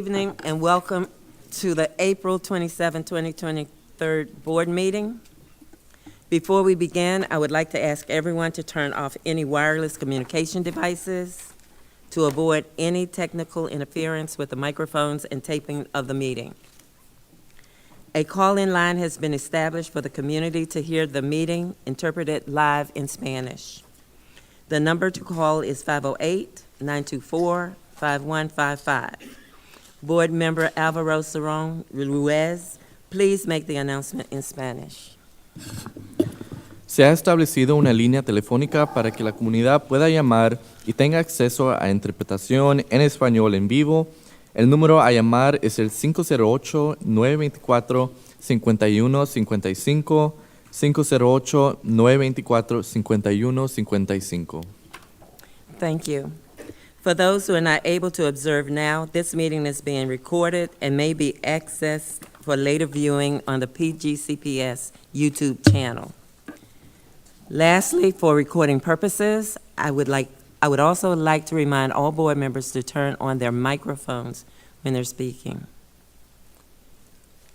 Evening and welcome to the April 27, 2023 board meeting. Before we begin, I would like to ask everyone to turn off any wireless communication devices to avoid any technical interference with the microphones and taping of the meeting. A call-in line has been established for the community to hear the meeting interpreted live in Spanish. The number to call is 508-924-5155. Board Member Alvaro Cerrón Ruiz, please make the announcement in Spanish. Se ha establecido una línea telefónica para que la comunidad pueda llamar y tenga acceso a interpretación en español en vivo. El número a llamar es el 508-924-5155, 508-924-5155. Thank you. For those who are not able to observe now, this meeting is being recorded and may be accessed for later viewing on the PGCPS YouTube channel. Lastly, for recording purposes, I would also like to remind all board members to turn on their microphones when they're speaking.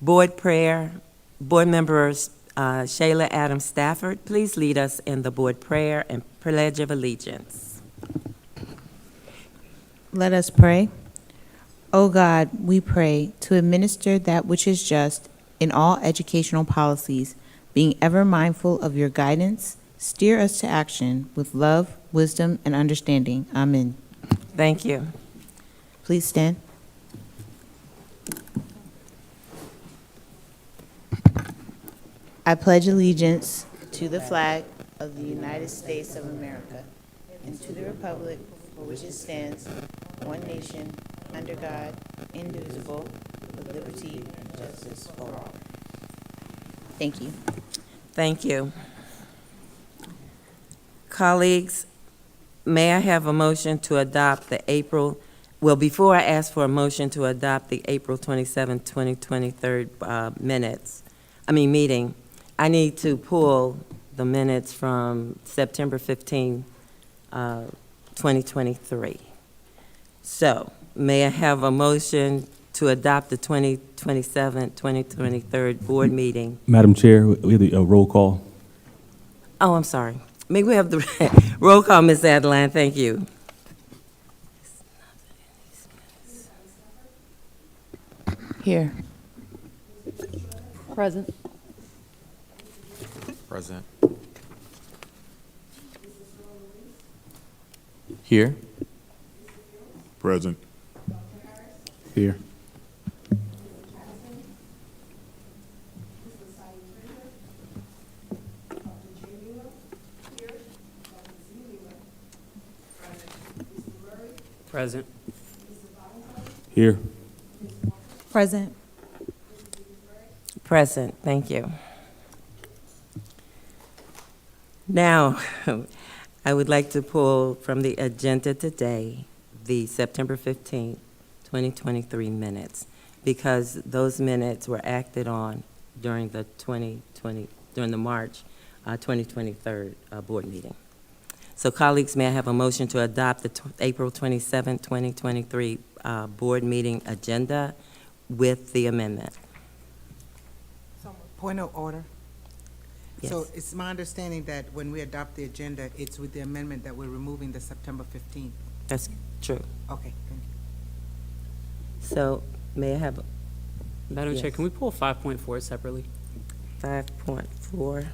Board prayer, board members Shayla Adams Stafford, please lead us in the board prayer and pledge of allegiance. Let us pray. O God, we pray to administer that which is just in all educational policies, being ever mindful of your guidance, steer us to action with love, wisdom, and understanding. Amen. Thank you. Please stand. I pledge allegiance to the flag of the United States of America and to the republic for which it stands, one nation, under God, indivisible, with liberty and justice for all. Thank you. Thank you. Colleagues, may I have a motion to adopt the before I ask for a motion to adopt the April 27, 2023 meeting, I need to pull the minutes from September 15, 2023. So, may I have a motion to adopt the 2023 board meeting? Madam Chair, we have a roll call. Oh, I'm sorry. May we have the roll call, Ms. Adeline? Thank you. Here. Present. Present. Here. Present. Here. Present. Here. Present. Present, thank you. Now, I would like to pull from the agenda today the September 15, 2023 minutes, because those minutes were acted on during the March 2023 board meeting. So colleagues, may I have a motion to adopt the April 27, 2023 board meeting agenda with the amendment? Point of order. Yes. So it's my understanding that when we adopt the agenda, it's with the amendment that we're removing the September 15th. That's true. Okay, thank you. So may I have Madam Chair, Yes. can we pull 5.4 separately? 5.4?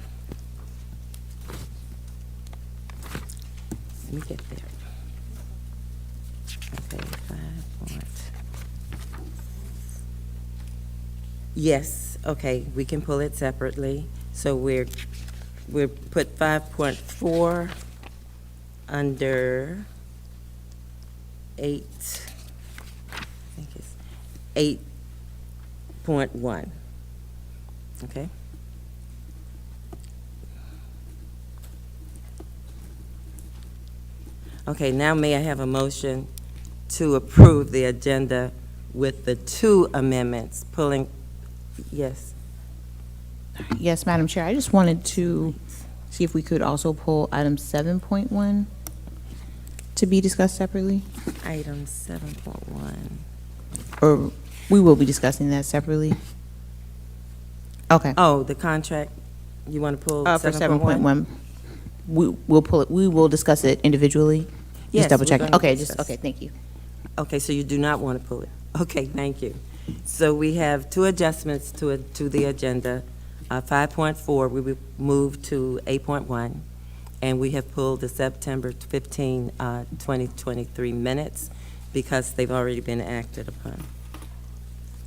Let me get there. Okay, 5. Yes, okay, we can pull it separately. So we're put 5.4 under 8. I think it's 8.1. Okay. Okay, now may I have a motion to approve the agenda with the 2 amendments, pulling, yes. Yes, Madam Chair, I just wanted to see if we could also pull item 7.1 to be discussed separately. Item 7.1. Or we will be discussing that separately? Okay. Oh, the contract, you want to pull For 7.1? 7.1, we'll pull it, we will discuss it individually? Yes, Just double we're checking. gonna Okay, discuss. okay, thank you. Okay, so you do not want to pull it? Okay, thank you. So we have two adjustments to the agenda. 5.4, we will move to 8.1, and we have pulled the September 15, 2023 minutes because they've already been acted upon.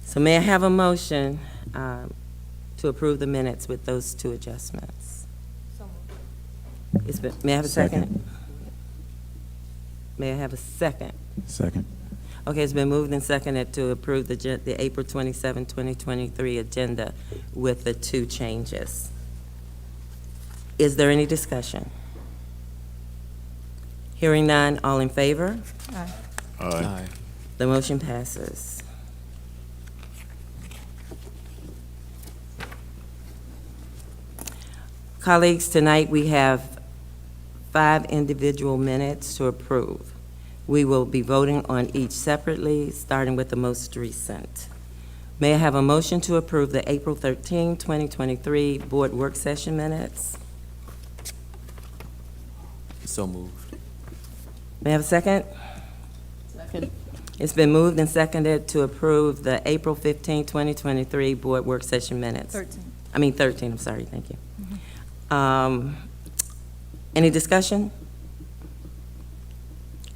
So may I have a motion to approve the minutes with those two adjustments? May I have a second? Second. May I have a second? Second. Okay, it's been moved and seconded to approve the April 27, 2023 agenda with the two changes. Is there any discussion? Hearing none, all in favor? Aye. The motion passes. Colleagues, tonight we have 5 individual minutes to approve. We will be voting on each separately, starting with the most recent. May I have a motion to approve the April 13, 2023 Board Work Session minutes? So moved. May I have a second? Second. It's been moved and seconded to approve the April 15, 2023 Board Work Session minutes. 13, I'm sorry, thank you. Any discussion?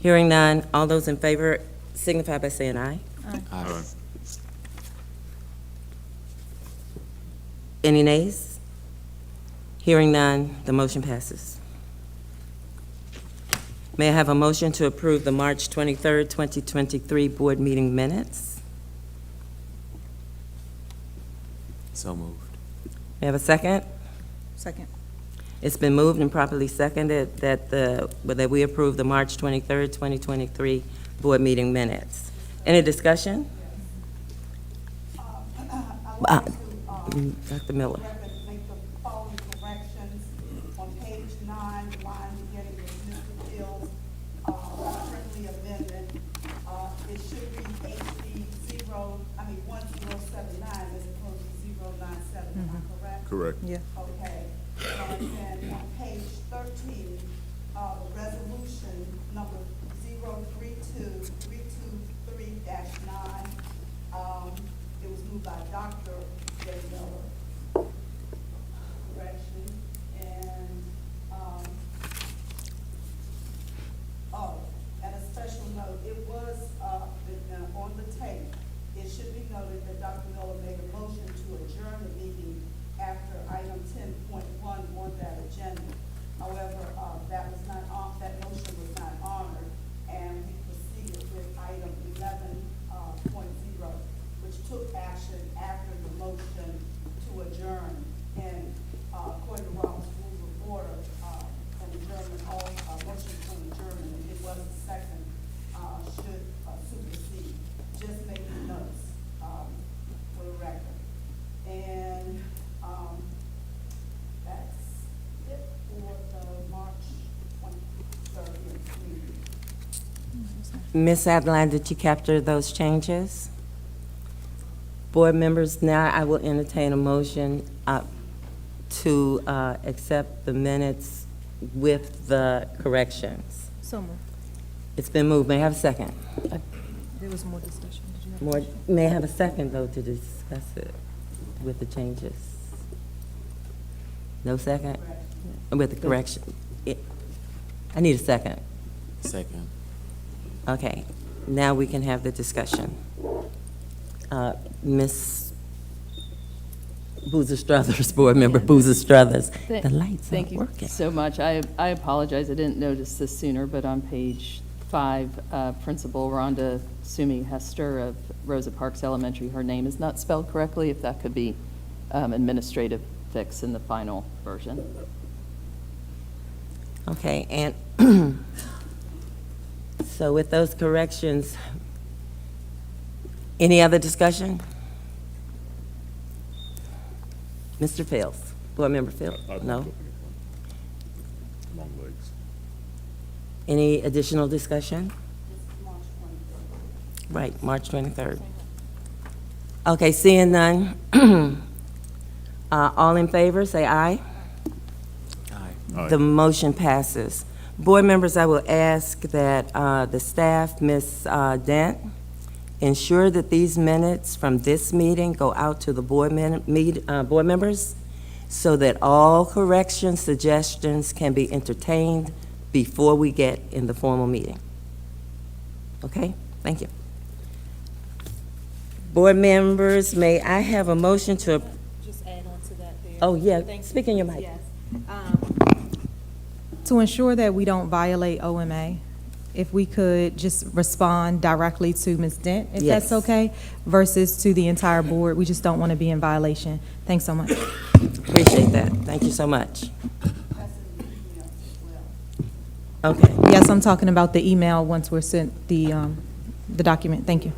Hearing none, all those in favor signify by saying aye. Aye. Any nays? Hearing none, the motion passes. May I have a motion to approve the March 23rd, 2023 Board Meeting minutes? So moved. May I have a second? Second. It's been moved and properly seconded that we approve the March 23rd, 2023 Board Meeting minutes. Any discussion? Dr. Miller. Make the following corrections on page 9, line beginning with Mr. Fields, friendly amendment. It should be HD 1079 as opposed to 097, am I correct? Correct. Yeah. Okay, and then on page 13, resolution number 032323-9, it was moved by Dr. J. Miller. Correction, and, and a special note, it was, on the tape, it should be noted that Dr. Miller made a motion to adjourn the meeting after item 10.1 on that agenda. However, that motion was not honored, and we proceeded with item 11.0, which took action after the motion to adjourn. And according to Robert's Rules of Order, an adjournment, motion to adjourn, and it was a second, should supersede. Just making notes for the record. And that's it for the March 23rd meeting. Ms. Adeline, did you capture those changes? Board members, now I will entertain a motion to accept the minutes with the corrections. So moved. It's been moved. May I have a second? There was more discussion. Did you have? More, may I have a second, though, to discuss it with the changes? No second? With the correction? I need a second. Second. Okay, now we can have the discussion. Ms. Boozer Struthers, Board Member Boozer Struthers. The lights Thank aren't you working. so much. I apologize, I didn't notice this sooner, but on page 5, Principal Rhonda Sumi Hester of Rosa Parks Elementary, her name is not spelled correctly, if that could be administrative fix in the final version. Okay, and so with those corrections, any other discussion? Mr. Fields, Board Member Fields, no? Long legs. Any additional discussion? This is March 23rd. Right, March 23rd. Okay, seeing none. All in favor, say aye. Aye. The motion passes. Board members, I will ask that the staff, Ms. Dent, ensure that these minutes from this meeting go out to the board members so that all corrections, suggestions can be entertained before we get in the formal meeting. Okay, thank you. Board members, may I have a motion to, Just add on to that there. oh, yeah, Thank you. speak in your mic. Yes. To ensure that we don't violate OMA, if we could just respond directly to Ms. Dent, if Yes. that's okay, versus to the entire board. We just don't want to be in violation. Thanks so much. Appreciate that. Thank you so much. Okay. Yes, I'm talking about the email once we're sent the document. Thank you.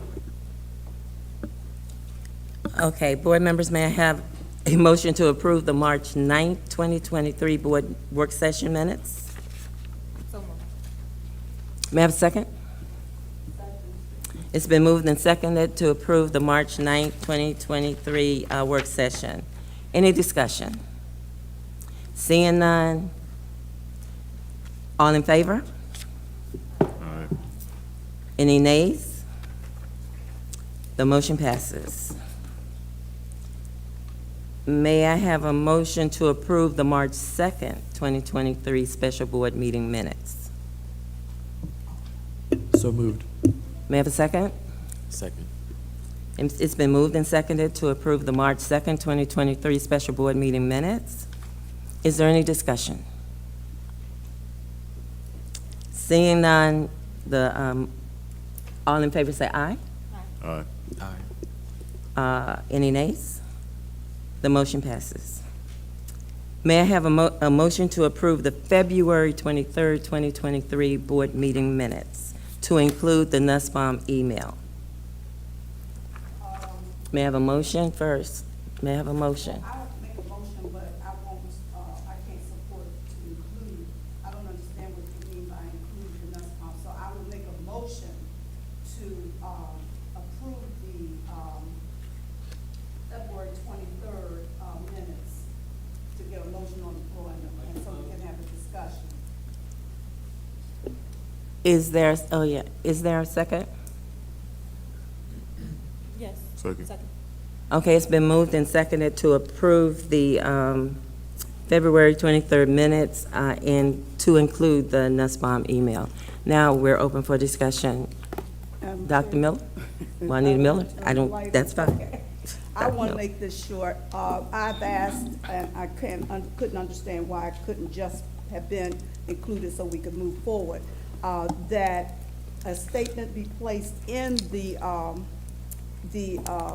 Okay, board members, may I have a motion to approve the March 9th, 2023 board work session minutes? May I have a second? It's been moved and seconded to approve the March 9th, 2023 work session. Any discussion? Seeing none. All in favor? Aye. Any nays? The motion passes. May I have a motion to approve the March 2nd, 2023 special board meeting minutes? So moved. May I have a second? Second. It's been moved and seconded to approve the March 2nd, 2023 special board meeting minutes. Is there any discussion? Seeing none, all in favor say aye. Aye. Any nays? The motion passes. May I have a motion to approve the February 23rd, 2023 board meeting minutes to include the Nussbaum email? May I have a motion first? May I have a motion? I would make a motion, but I won't, I can't support to include, I don't understand what you mean by include the NUSBOM. So I would make a motion to, approve the, February 23rd, minutes, to get a motion on the floor and so we can have a discussion. Is there, oh yeah, is there a second? Yes. Second. Okay, it's been moved and seconded to approve the February 23rd minutes and to include the Nussbaum email. Now, we're open for discussion. Dr. Miller? Juanita Miller? I don't, that's fine. Okay. I want to make this short. I've asked, and I couldn't understand why it couldn't just have been included so we could move forward, that a statement be placed in the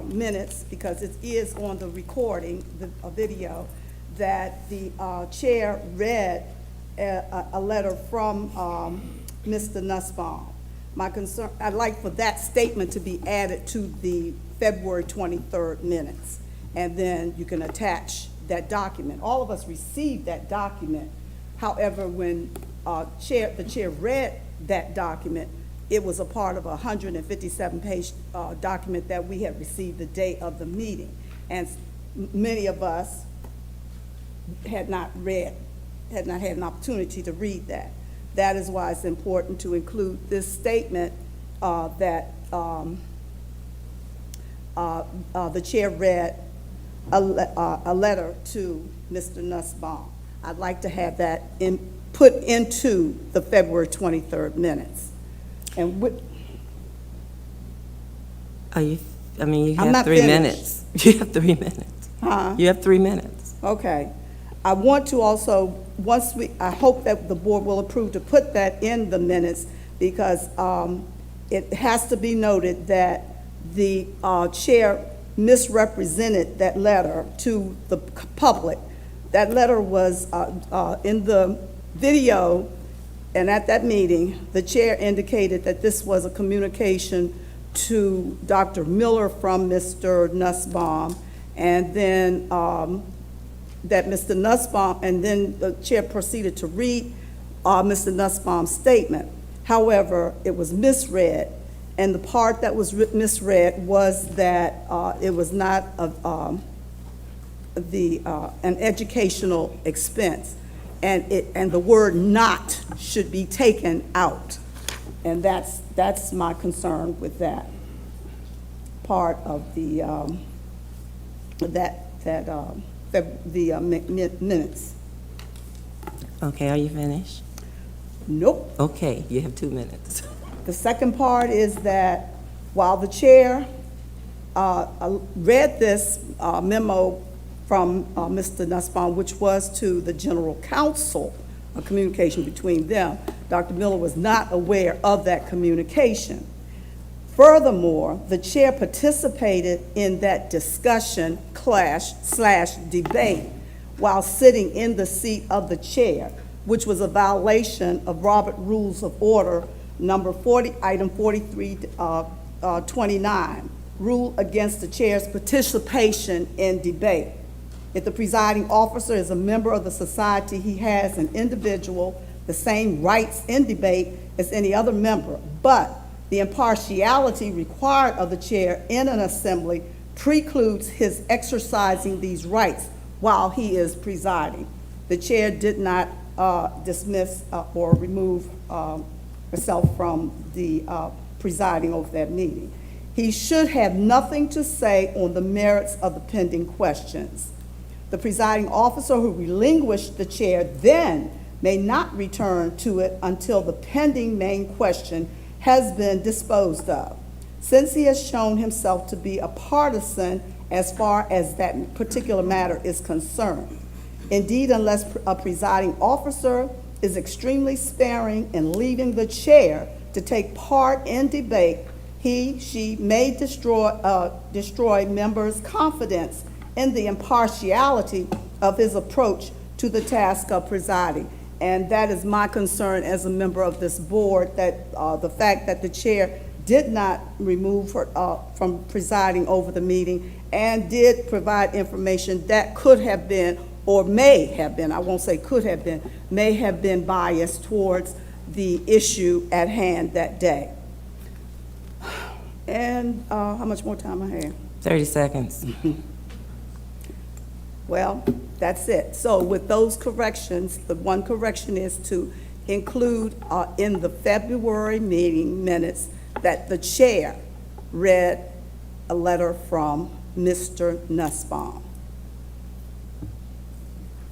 minutes, because it is on the recording, a video, that the chair read a letter from Mr. Nussbaum. My concern, I'd like for that statement to be added to the February 23rd minutes, and then you can attach that document. All of us received that document. However, when the chair read that document, it was a part of a 157-page document that we had received the day of the meeting. And many of us had not had an opportunity to read that. That is why it's important to include this statement that the chair read a letter to Mr. Nussbaum. I'd like to have that put into the February 23rd minutes. And You I'm have not 3 finished. minutes. You have 3 minutes. Huh? You have 3 minutes. Okay. I want to also, I hope that the board will approve to put that in the minutes, because it has to be noted that the chair misrepresented that letter to the public. That letter was in the video, and at that meeting, the chair indicated that this was a communication to Dr. Miller from Mr. Nussbaum, and then that Mr. Nussbaum, and then the chair proceeded to read Mr. Nussbaum's statement. However, it was misread, And the part that was misread was that it was not an educational expense, and the word "not" should be taken out. And that's my concern with that part of the minutes. Okay, are you finished? Nope. Okay, you have 2 minutes. The second part is that while the chair read this memo from Mr. Nussbaum, which was to the general counsel, a communication between them, Dr. Miller was not aware of that communication. Furthermore, the chair participated in that discussion /debate while sitting in the seat of the chair, which was a violation of Robert Rules of Order number 40, item 4329, rule against the chair's participation in debate. If the presiding officer is a member of the society, he has an individual the same rights in debate as any other member, but the impartiality required of the chair in an assembly precludes his exercising these rights while he is presiding. The chair did not dismiss or remove herself from the presiding over that meeting. He should have nothing to say on the merits of the pending questions. The presiding officer who relinquished the chair then may not return to it until the pending main question has been disposed of. Since he has shown himself to be a partisan as far as that particular matter is concerned. Indeed, unless a presiding officer is extremely sparing in leaving the chair to take part in debate, she may destroy members' confidence in the impartiality of his approach to the task of presiding. And that is my concern as a member of this board, that the fact that the chair did not remove her from presiding over the meeting and did provide information that could have been, or may have been, I won't say could have been, may have been biased towards the issue at hand that day. And how much more time I have? 30 seconds. Well, that's it. So with those corrections, the one correction is to include in the February meeting minutes that the chair read a letter from Mr. Nussbaum.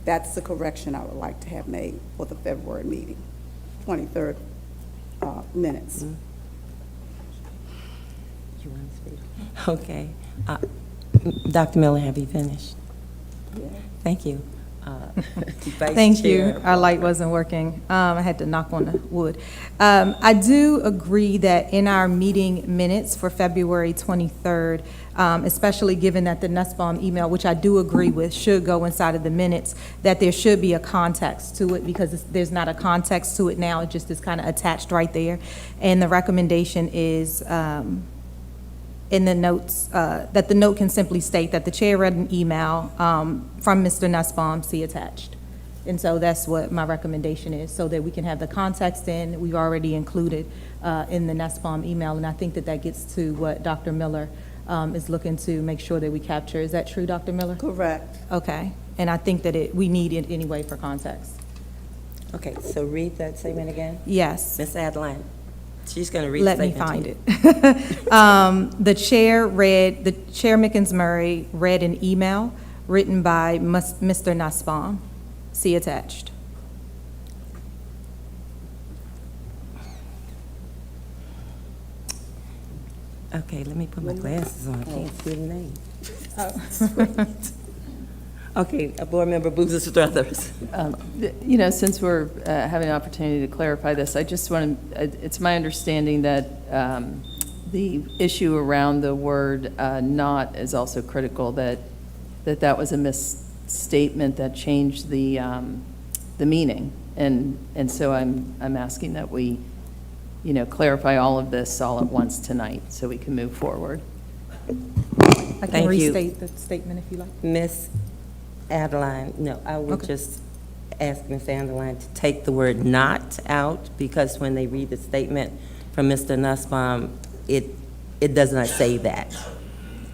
That's the correction I would like to have made for the February meeting, 23rd minutes. You want to speak? Okay. Dr. Miller, have you finished? Yeah. Thank you. Vice Thank Chair. you. Our light wasn't working. I had to knock on the wood. I do agree that in our meeting minutes for February 23rd, especially given that the Nussbaum email, which I do agree with, should go inside of the minutes, that there should be a context to it, because there's not a context to it now. It just is kind of attached right there. And the recommendation is in the notes, that the note can simply state that the chair read an email from Mr. Nussbaum, see attached. And so that's what my recommendation is, so that we can have the context in. We've already included in the Nussbaum email, and I think that that gets to what Dr. Miller is looking to make sure that we capture. Is that true, Dr. Miller? Correct. Okay. And I think that we need it anyway for context. Okay, so read that statement again. Yes. Ms. Adeline, she's going to read the Let me statement to find you. it. The chair Mickens-Murray read an email written by Mr. Nussbaum. See attached. Okay, let me put my glasses on. I can't see the name. Okay, Board Member Boozer Struthers. You know, since we're having an opportunity to clarify this, I just want to, it's my understanding that the issue around the word "not" is also critical, that was a misstatement that changed the meaning. And so I'm asking that we, you know, clarify all of this all at once tonight so we can move forward. I Thank can you. restate the statement if you like. Ms. Adeline, no, I would Okay. just ask Ms. Adeline to take the word "not" out, because when they read the statement from Mr. Nussbaum, it does not say that.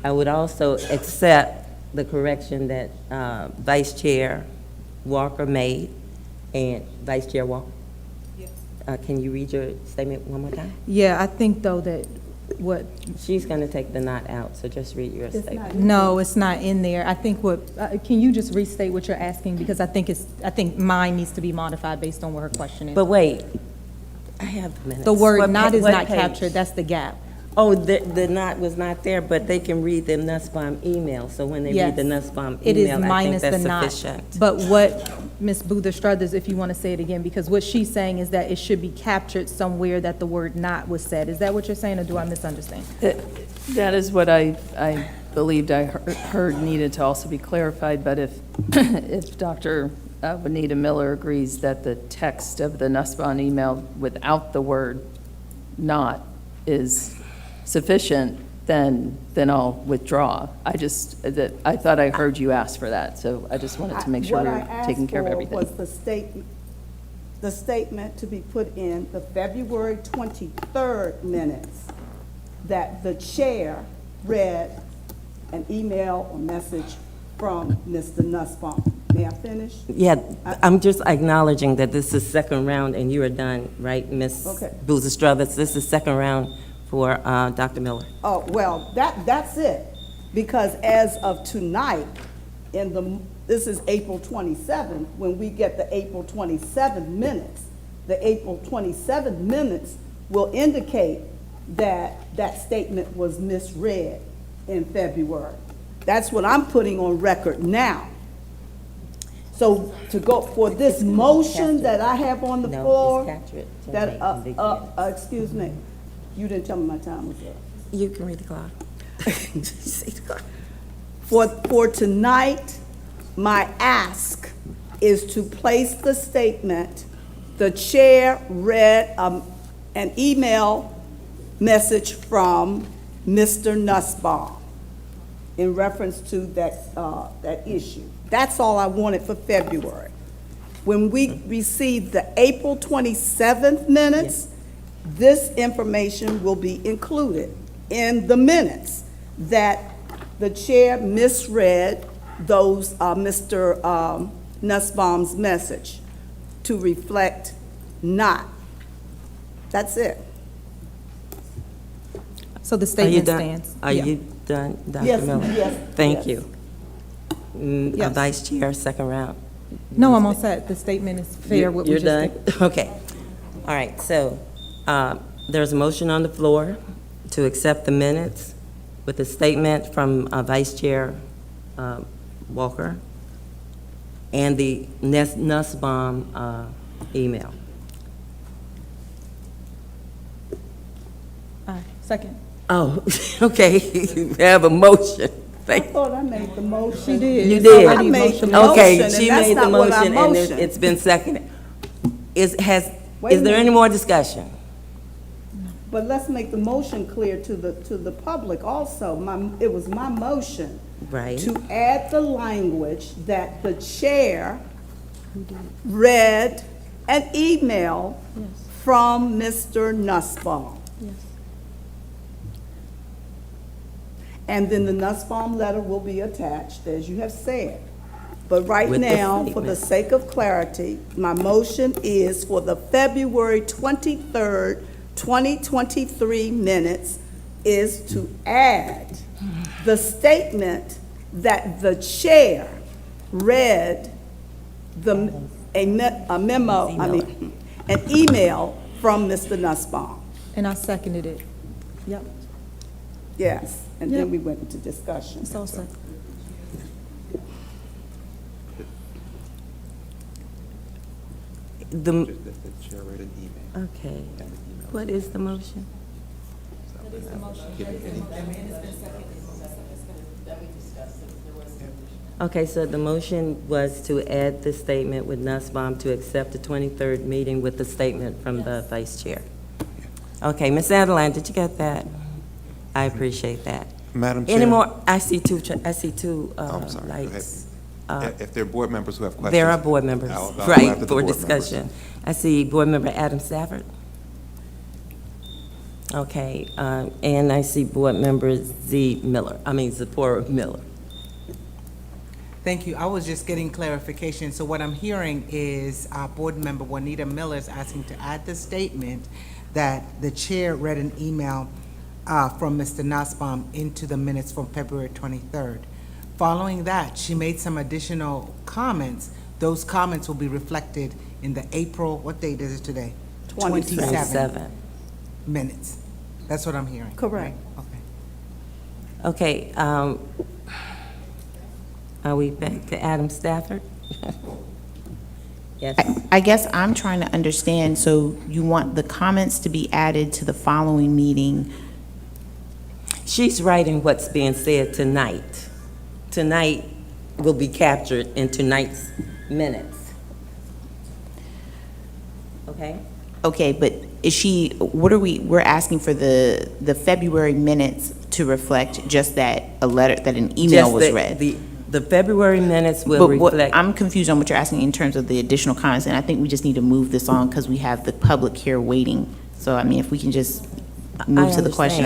I would also accept the correction that Vice Chair Walker made, and Vice Chair Walker. Can you read your statement one more time? Yeah, I think though that what, She's going to take the not out, so just read your statement. no, it's not in there. I think what, can you just restate what you're asking? Because I think mine needs to be modified based on what her question is. But wait, I have the minutes. The word What not is what not page? captured, that's the gap. Oh, the not was not there, but they can read the Nussbaum email, so when they read the Yes. Nussbaum It is email, I think minus the that's not. sufficient. But what, Ms. Boother Struthers, if you want to say it again, because what she's saying is that it should be captured somewhere that the word not was said. Is that what you're saying, or do I misunderstand? That is what I believed I heard needed to also be clarified, but if, if Dr. Juanita Miller agrees that the text of the Nussbaum email without the word not is sufficient, then I'll withdraw. I thought I heard you ask for that, so I just wanted to make sure we were taking care of everything. What I asked for was the statement to be put in the February 23rd minutes that the chair read an email or message from Mr. Nussbaum. May I finish? Yeah, I'm just acknowledging that this is second round, and you are done, right, Ms. Okay. Boozer Struthers? This is second round for Dr. Miller. Oh, well, that's it, because as of tonight, this is April 27th, when we get the April 27th minutes, the April 27th minutes will indicate that that statement was misread in February. That's what I'm putting on record now. So to go for this motion that I have on the No, floor, it's captured. So that, wait, and they can't. excuse me, you didn't tell me my time was up. You can read the clock. See the clock. For tonight, my ask is to place the statement, the chair read an email message from Mr. Nussbaum in reference to that issue. That's all I wanted for February. When we receive the April 27th minutes, this information will be included in the minutes that the chair misread those, Mr. Nussbaum's message to reflect not. That's it. So the Are you statement done? stands. Are Yeah. you done, Dr. Yes, Miller? yes, Thank yes. you. Yes. Vice Chair, second round. No, I'm all set. The statement is fair, what we You're just did. done? Okay. All right, so there's a motion on the floor to accept the minutes with a statement from Vice Chair Walker and the Nussbaum email. Second. Oh, okay, we have a motion. I Thank thought I made the motion. She did. You It's did. already I made the motion. motion. Okay, and she that's made the not what I motion, and motioned. it's been seconded. Is Wait a there any minute. more discussion? But let's make the motion clear to the public also. It was my motion Right. to add the language that the chair read an email from Mr. Nussbaum. And then the Nussbaum letter will be attached, as you have said. But right With the now, for the statement. sake of clarity, my motion is for the February 23rd, 2023 minutes is to add the statement that the chair read a memo, an email from Mr. Nussbaum. And I seconded it. Yep, Yes, and then Yep. we went into discussion. it's all set. Okay. What is the motion? Okay, so the motion was to add the statement with Nussbaum to accept the 23rd meeting with the statement from the vice chair. Okay, Ms. Adeline, did you get that? I appreciate that. Madam Chair. Any more? I see two I'm sorry, go ahead. lights. If there are board members who have questions. There are board members, I'll go right, after the for board members. discussion. I see Board Member Adam Stafford. Okay, and I see Board Member Zipporah Miller. Thank you. I was just getting clarification. So what I'm hearing is Board Member Juanita Miller is asking to add the statement that the chair read an email from Mr. Nussbaum into the minutes from February 23rd. Following that, she made some additional comments. Those comments will be reflected in the April, what date is it today? 27 minutes. That's what I'm hearing. Correct. Okay. Okay, are we back to Adam Stafford? Yes. I guess I'm trying to understand, so you want the comments to be added to the following meeting? She's writing what's being said tonight. Tonight will be captured in tonight's minutes. Okay? Okay, but is she, we're asking for the February minutes to reflect just that a letter, that an email Just was that read? The February minutes will But what, reflect. I'm confused on what you're asking in terms of the additional comments, and I think we just need to move this on because we have the public here waiting. So, I mean, if we can just move to the question,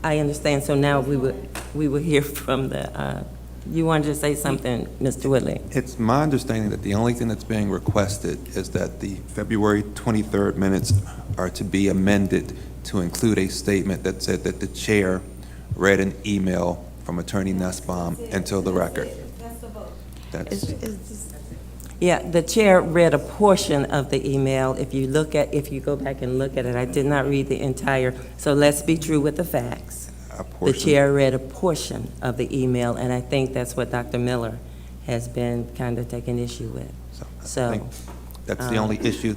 I understand, so now we will hear from the, you wanted to say something, Mr. Woodley? It's my understanding that the only thing that's being requested is that the February 23rd minutes are to be amended to include a statement that said that the chair read an email from Attorney Nussbaum into the record. That's, Yeah, the chair read a portion of the email. If you go back and look at it, I did not read the entire, so let's be true with the facts. a The portion. chair read a portion of the email, and I think that's what Dr. Miller has been kind of taking issue with. I think that's the only issue.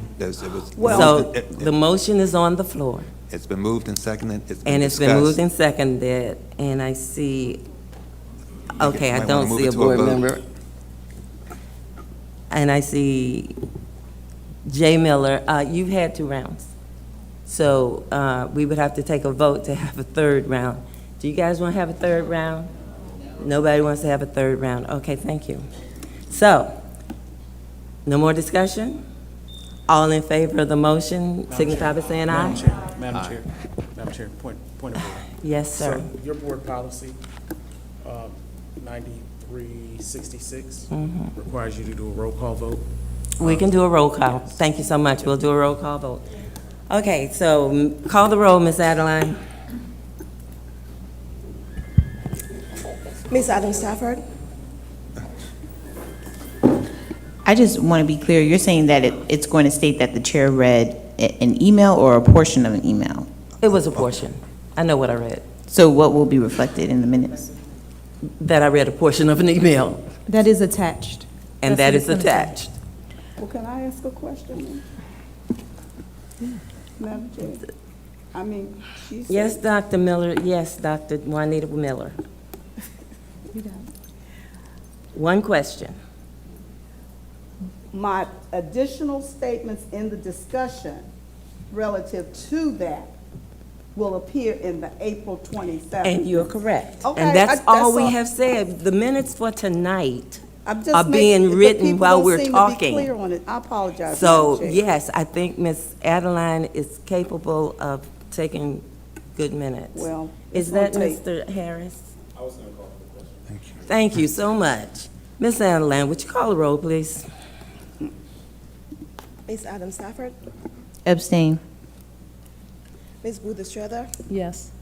So the motion is on the floor, It's been moved and seconded. and it's been moved and seconded, and I see, okay, I might wanna don't move see it a to a board vote. member. And I see Jay Miller. You've had 2 rounds. So we would have to take a vote to have a 3rd round. Do you guys want to have a 3rd round? Nobody wants to have a 3rd round. Okay, thank you. So, no more discussion? All in favor of the motion, signify by saying aye. Madam Chair, point of order. Yes, sir. So your board policy, 9366, requires you to do a roll call vote. We can do a roll call. Thank you so much. We'll do a roll call vote. Okay, so call the roll, Ms. Adeline. Ms. Adam Stafford? I just want to be clear, you're saying that it's going to state that the chair read an email or a portion of an email? It was a portion. I know what I read. So what will be reflected in the minutes? That I read a portion of an email, That is attached. and That's that what is it's gonna say. attached. Well, can I ask a question? Madam Chair? I mean, she said. Yes, Dr. Miller. Yes, Dr. Juanita Miller. One question. My additional statements in the discussion relative to that will appear in the April 27th. And you're correct. Okay, And that's that's all we all. have said. The minutes for tonight I'm just are being making- but written people while don't we're seem to be talking. clear on it. I apologize. So, Madam Chair. yes, I think Ms. Adeline is capable of taking good minutes. Well, Is it's that on tape. Mr. Harris? I was going to call for the question. Thank you so much. Ms. Adeline, would you call the roll, please? Ms. Adam Stafford? Abstain. Ms. Booth Estrada? Yes.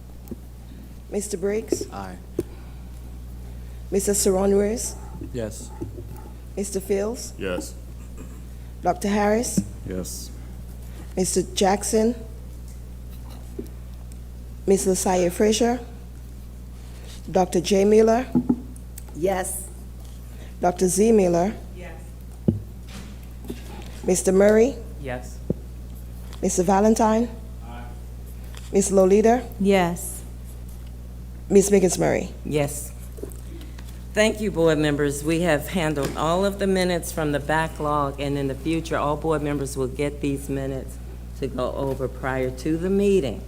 Mr. Briggs? Aye. Mr. Saron Ruiz? Yes. Mr. Fields? Yes. Dr. Harris? Yes. Mr. Jackson? Ms. LaSalle Frazier? Dr. J. Miller? Yes. Dr. Z. Miller? Yes. Mr. Murray? Yes. Mr. Valentine? Ms. Lolita? Yes. Ms. Miggins Murray? Yes. Thank you, board members. We have handled all of the minutes from the backlog, and in the future, all board members will get these minutes to go over prior to the meeting,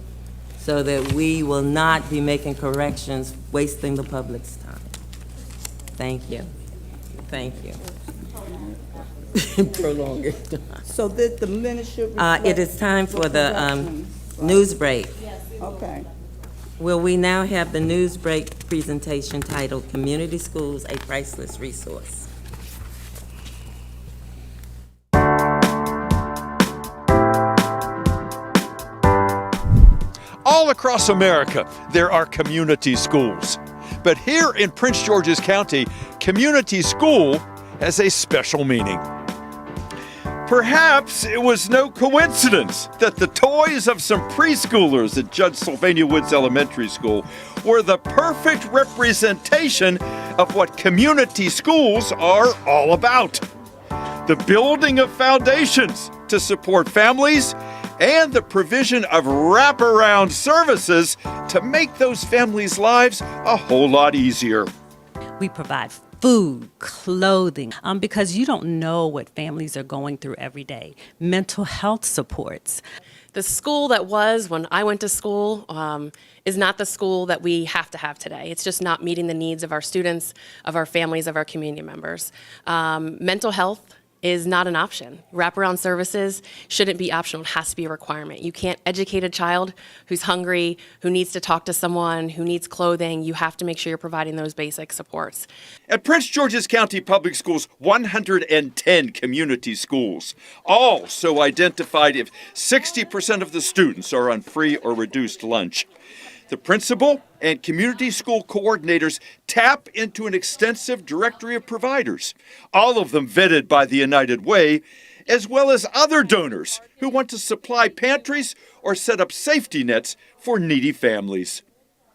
so that we will not be making corrections, wasting the public's time. Thank you. Thank you. Prolong it. So that the minutes should reflect. It is time for the News break. Okay. Will we now have the news break presentation titled Community Schools, a Priceless Resource? All across America, there are community schools. But here in Prince George's County, community school has a special meaning. Perhaps it was no coincidence that the toys of some preschoolers at Judge Sylvania Woods Elementary School were the perfect representation of what community schools are all about. The building of foundations to support families and the provision of wraparound services to make those families' lives a whole lot easier. We provide food, clothing, because you don't know what families are going through every day. Mental health supports. The school that was when I went to school is not the school that we have to have today. It's just not meeting the needs of our students, of our families, of our community members. Mental health is not an option. Wraparound services shouldn't be optional. It has to be a requirement. You can't educate a child who's hungry, who needs to talk to someone, who needs clothing. You have to make sure you're providing those basic supports. At Prince George's County Public Schools, 110 community schools, all so identified if 60% of the students are on free or reduced lunch. The principal and community school coordinators tap into an extensive directory of providers, all of them vetted by the United Way, as well as other donors who want to supply pantries or set up safety nets for needy families.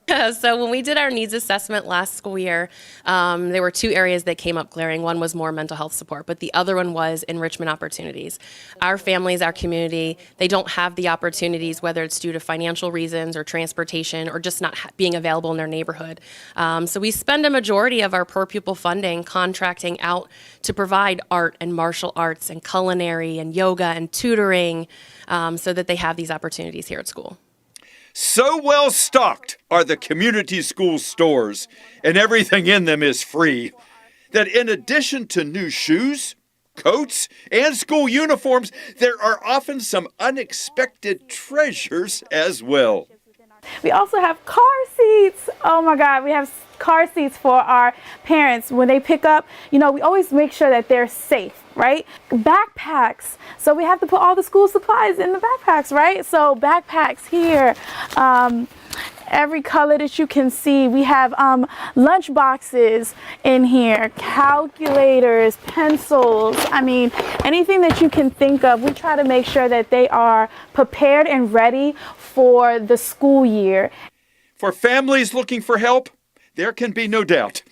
So when we did our needs assessment last school year, there were two areas that came up glaring. One was more mental health support, but the other one was enrichment opportunities. Our families, our community, they don't have the opportunities, whether it's due to financial reasons or transportation or just not being available in their neighborhood. So we spend a majority of our per pupil funding contracting out to provide art and martial arts and culinary and yoga and tutoring so that they have these opportunities here at school. So well stocked are the community school stores, and everything in them is free, that in addition to new shoes, coats, and school uniforms, there are often some unexpected treasures as well. We also have car seats. Oh my God, we have car seats for our parents when they pick up. You know, we always make sure that they're safe, right? Backpacks. So we have to put all the school supplies in the backpacks, right? So backpacks here. Every color that you can see. We have lunch boxes in here, calculators, pencils. I mean, anything that you can think of. We try to make sure that they are prepared and ready for the school year. For families looking for help, there can be no doubt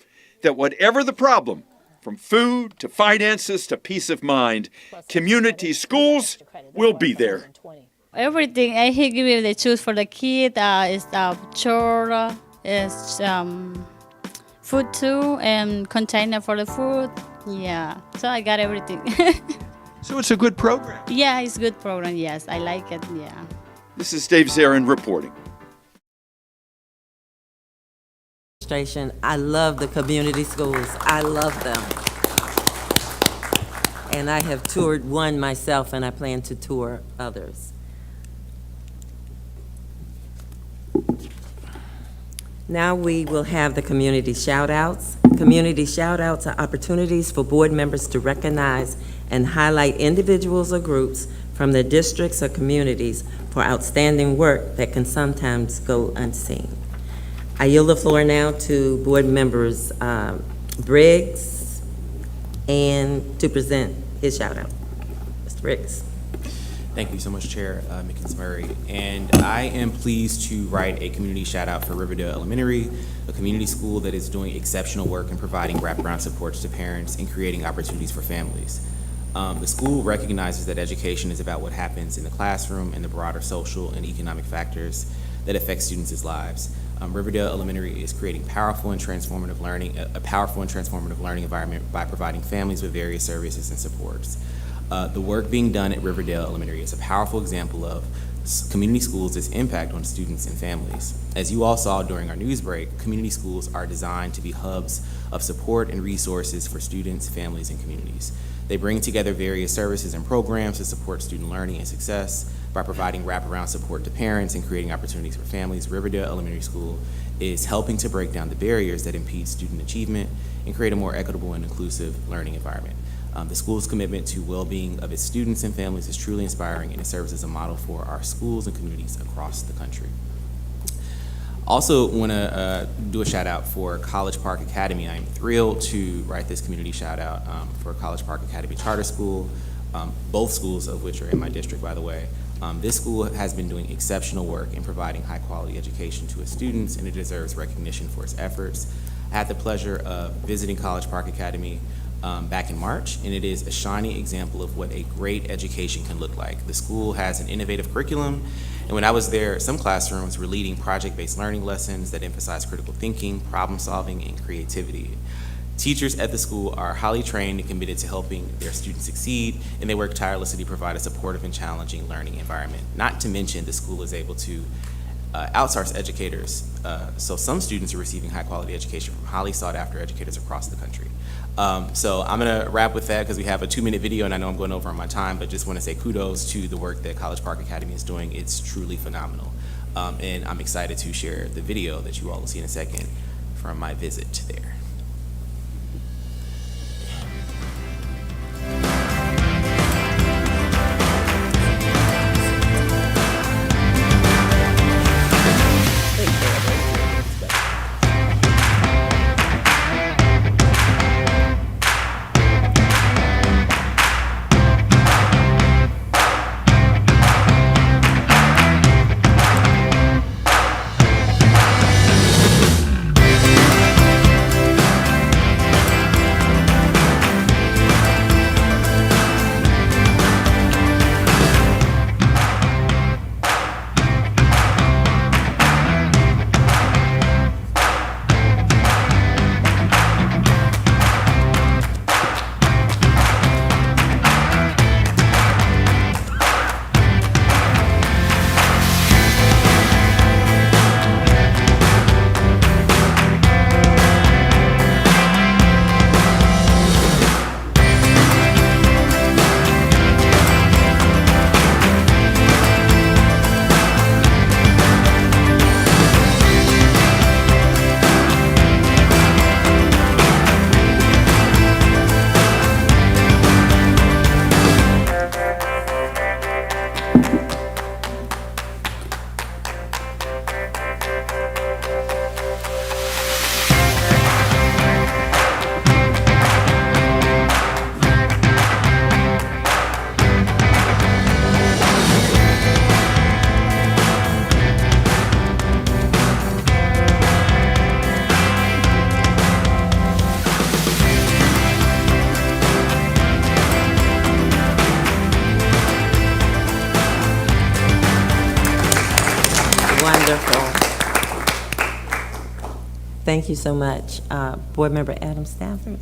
that whatever the problem, from food to finances to peace of mind, community schools will be there. Everything he give me the choose for the kid is chore, is food too, and container for the food. Yeah, so I got everything. So it's a good program. Yeah, it's a good program. Yes, I like it. Yeah. This is Dave Zarin reporting. I love the community schools. I love them. And I have toured one myself, and I plan to tour others. Now we will have the community shout-outs. Community shout-outs are opportunities for board members to recognize and highlight individuals or groups from their districts or communities for outstanding work that can sometimes go unseen. I yield the floor now to board members Briggs and to present his shout-out. Mr. Briggs. Thank you so much, Chair Mickens Murray. And I am pleased to write a community shout out for Riverdale Elementary, a community school that is doing exceptional work in providing wraparound supports to parents and creating opportunities for families. The school recognizes that education is about what happens in the classroom and the broader social and economic factors that affect students' lives. Riverdale Elementary is creating a powerful and transformative learning environment by providing families with various services and supports. The work being done at Riverdale Elementary is a powerful example of community schools' impact on students and families. As you all saw during our news break, community schools are designed to be hubs of support and resources for students, families, and communities. They bring together various services and programs to support student learning and success. by providing wraparound support to parents and creating opportunities for families. Riverdale Elementary School is helping to break down the barriers that impede student achievement and create a more equitable and inclusive learning environment. The school's commitment to well-being of its students and families is truly inspiring, and it serves as a model for our schools and communities across the country. Also want to do a shout out for College Park Academy. I'm thrilled to write this community shout out for College Park Academy Charter School, both schools of which are in my district, by the way. This school has been doing exceptional work in providing high quality education to its students, and it deserves recognition for its efforts. I had the pleasure of visiting College Park Academy back in March, and it is a shining example of what a great education can look like. The school has an innovative curriculum, and when I was there, some classrooms were leading project-based learning lessons that emphasize critical thinking, problem solving, and creativity. Teachers at the school are highly trained and committed to helping their students succeed, and they work tirelessly to provide a supportive and challenging learning environment. Not to mention, the school is able to outsource educators, so some students are receiving high-quality education from highly sought-after educators across the country. So I'm gonna wrap with that because we have a 2-minute video and I know I'm going over on my time, but just wanna say kudos to the work that College Park Academy is doing. It's truly phenomenal. And I'm excited to share the video that you all will see in a second from my visit there. Thank you so much. Board Member Adam Stafford.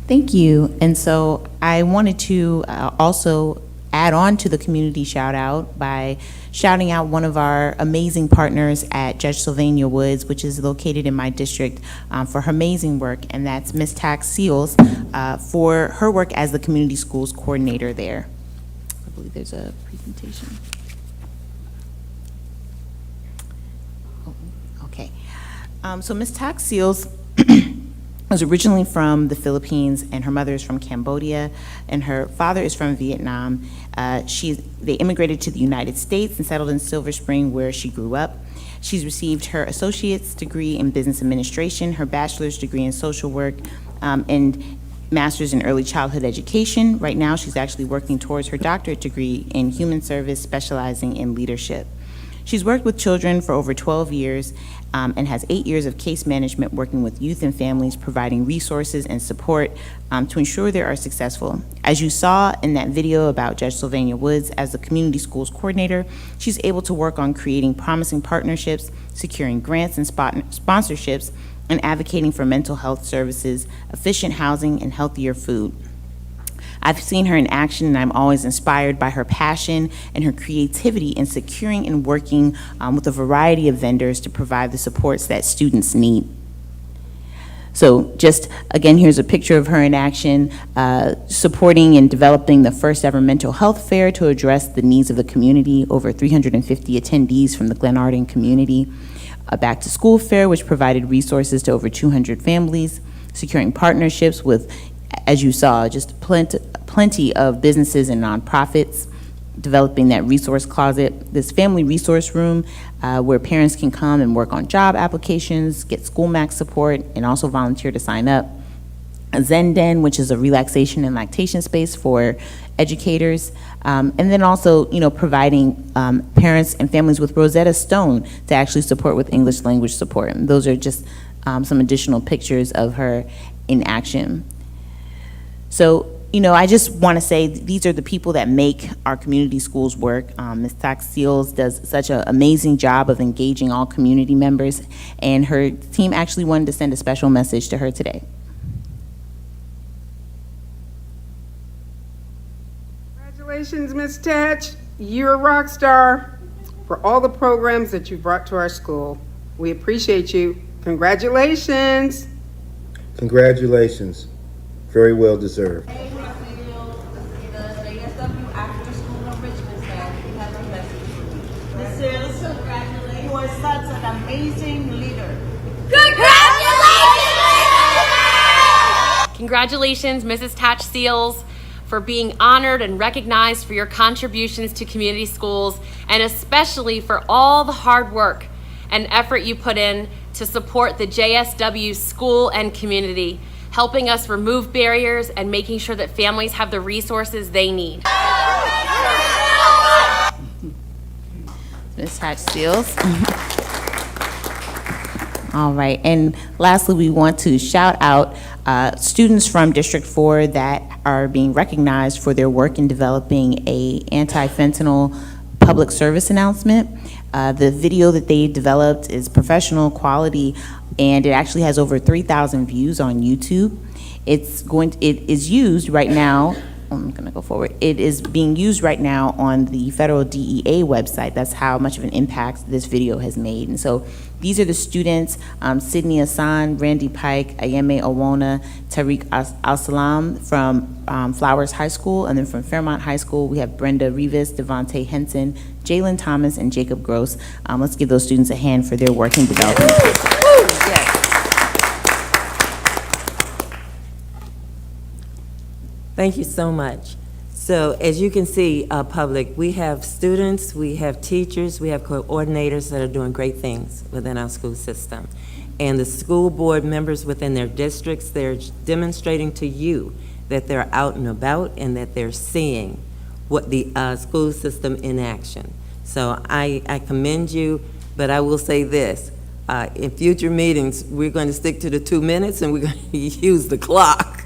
Thank you. And so I wanted to also add on to the community shout out by shouting out one of our amazing partners at Judge Sylvania Woods, which is located in my district, for her amazing work, and that's Ms. Tax Seals for her work as the community schools coordinator there. I believe there's a presentation. Okay. So Ms. Tax Seals was originally from the Philippines, and her mother is from Cambodia, and her father is from Vietnam. They immigrated to the United States and settled in Silver Spring, where she grew up. She's received her associate's degree in business administration, her bachelor's degree in social work, and master's in early childhood education. Right now, she's actually working towards her doctorate degree in human service, specializing in leadership. She's worked with children for over 12 years and has 8 years of case management working with youth and families, providing resources and support to ensure they are successful. As you saw in that video about Judge Sylvania Woods as the community schools coordinator, she's able to work on creating promising partnerships, securing grants and sponsorships, and advocating for mental health services, efficient housing, and healthier food. I've seen her in action, and I'm always inspired by her passion and her creativity in securing and working with a variety of vendors to provide the supports that students need. So just, again, here's a picture of her in action, supporting and developing the first ever mental health fair to address the needs of the community. Over 350 attendees from the Glenarden community. A back to school fair, which provided resources to over 200 families, securing partnerships with, as you saw, just plenty of businesses and nonprofits, developing that resource closet, this family resource room where parents can come and work on job applications, get school max support, and also volunteer to sign up. A Zen Den, which is a relaxation and lactation space for educators, and then also, providing parents and families with Rosetta Stone to actually support with English language support. And those are just some additional pictures of her in action. So, I just want to say these are the people that make our community schools work. Ms. Tax Seals does such an amazing job of engaging all community members, and her team actually wanted to send a special message to her today. Congratulations, Ms. Tatch. You're a rock star for all the programs that you brought to our school. We appreciate you. Congratulations. Congratulations. Very well deserved. You are such an amazing leader. Congratulations, Mrs. Tatch Seals, for being honored and recognized for your contributions to community schools, and especially for all the hard work and effort you put in to support the JSW school and community, helping us remove barriers and making sure that families have the resources they need. Ms. Hatch Seals. All right, and lastly, we want to shout out students from District 4 that are being recognized for their work in developing a anti-fentanyl public service announcement. The video that they developed is professional quality, and it actually has over 3,000 views on YouTube. It is used right now. I'm going to go forward. It is being used right now on the federal DEA website. That's how much of an impact this video has made. And so these are the students, Sydney Hassan, Randy Pike, Ayeme Owona, Tariq Al-Salam from Flowers High School, and then from Fairmont High School, we have Brenda Rivas, Devontae Henson, Jalen Thomas, and Jacob Gross. Let's give those students a hand for their work in development. Thank you so much. So as you can see, public, we have students, we have teachers, we have coordinators that are doing great things within our school system. And the school board members within their districts, they're demonstrating to you that they're out and about and that they're seeing what the school system in action. So I commend you, but I will say this. In future meetings, we're going to stick to the 2 minutes and we're going to use the clock.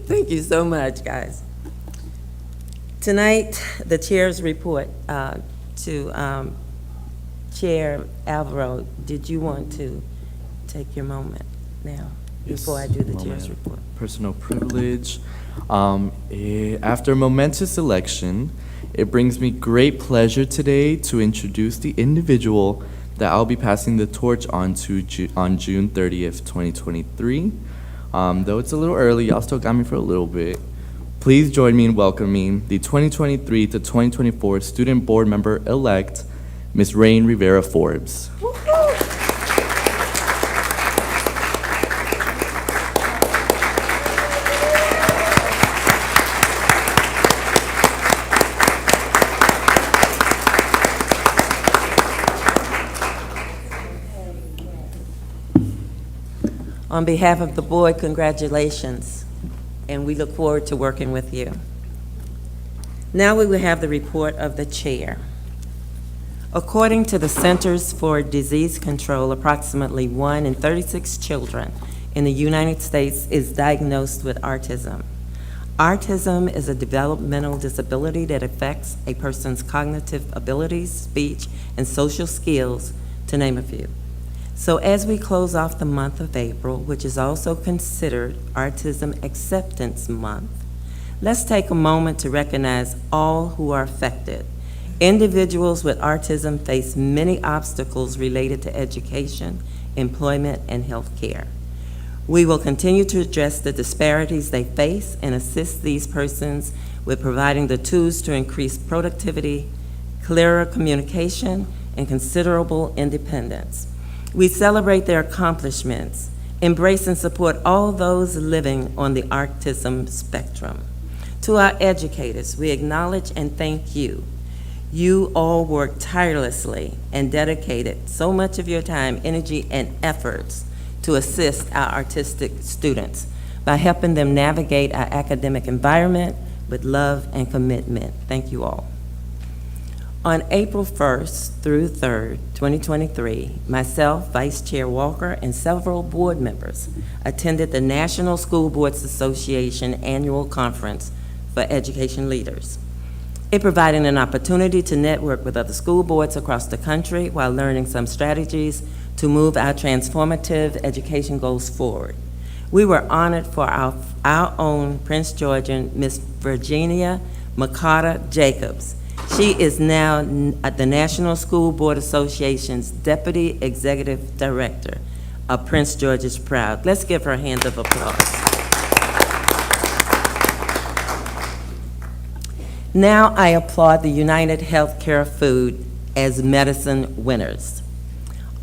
Thank you so much, guys. Tonight, the chair's report to Chair Alvaro. Did you want to take your moment now before I do the chair's report? Personal privilege. After a momentous election, it brings me great pleasure today to introduce the individual that I'll be passing the torch on to on June 30th, 2023. Though it's a little early, y'all still got me for a little bit. Please join me in welcoming the 2023 to 2024 Student Board Member-elect, Ms. Rain Rivera Forbes. On behalf of the board, congratulations, and we look forward to working with you. Now we will have the report of the chair. According to the Centers for Disease Control, approximately 1 in 36 children in the United States is diagnosed with autism. Autism is a developmental disability that affects a person's cognitive abilities, speech, and social skills, to name a few. So as we close off the month of April, which is also considered Autism Acceptance Month, let's take a moment to recognize all who are affected. Individuals with autism face many obstacles related to education, employment, and health care. We will continue to address the disparities they face and assist these persons with providing the tools to increase productivity, clearer communication, and considerable independence. We celebrate their accomplishments, embrace and support all those living on the autism spectrum. To our educators, we acknowledge and thank you. You all work tirelessly and dedicated so much of your time, energy, and efforts to assist our artistic students by helping them navigate our academic environment with love and commitment. Thank you all. On April 1st through 3rd, 2023, myself, Vice Chair Walker, and several board members attended the National School Boards Association Annual Conference for Education Leaders. It provided an opportunity to network with other school boards across the country while learning some strategies to move our transformative education goals forward. We were honored for our own Prince Georgian Miss Virginia Makata Jacobs. She is now at the National School Board Association's Deputy Executive Director of Prince George is Proud. Let's give her a hand of applause. Now I applaud the United Healthcare Food as medicine winners.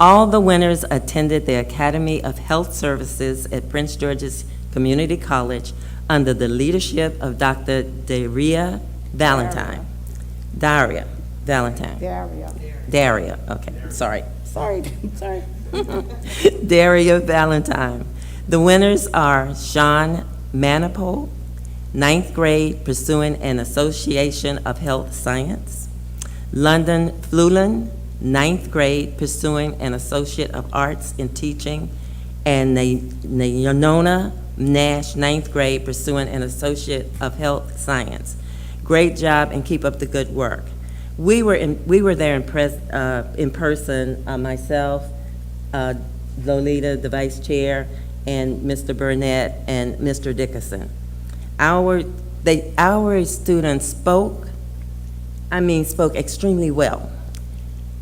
All the winners attended the Academy of Health Services at Prince George's Community College under the leadership of Dr. Daria Valentine. Daria Valentine. Daria, okay, sorry. Daria Valentine. The winners are Sean Manipul, 9th grade, pursuing an Association of Health Science. London Flulan, 9th grade, pursuing an Associate of Arts in Teaching. And Nayonona Nash, 9th grade, pursuing an Associate of Health Science. Great job and keep up the good work. We were there in person, myself, Lolita, the vice chair, and Mr. Burnett and Mr. Dickerson. Our students spoke extremely well.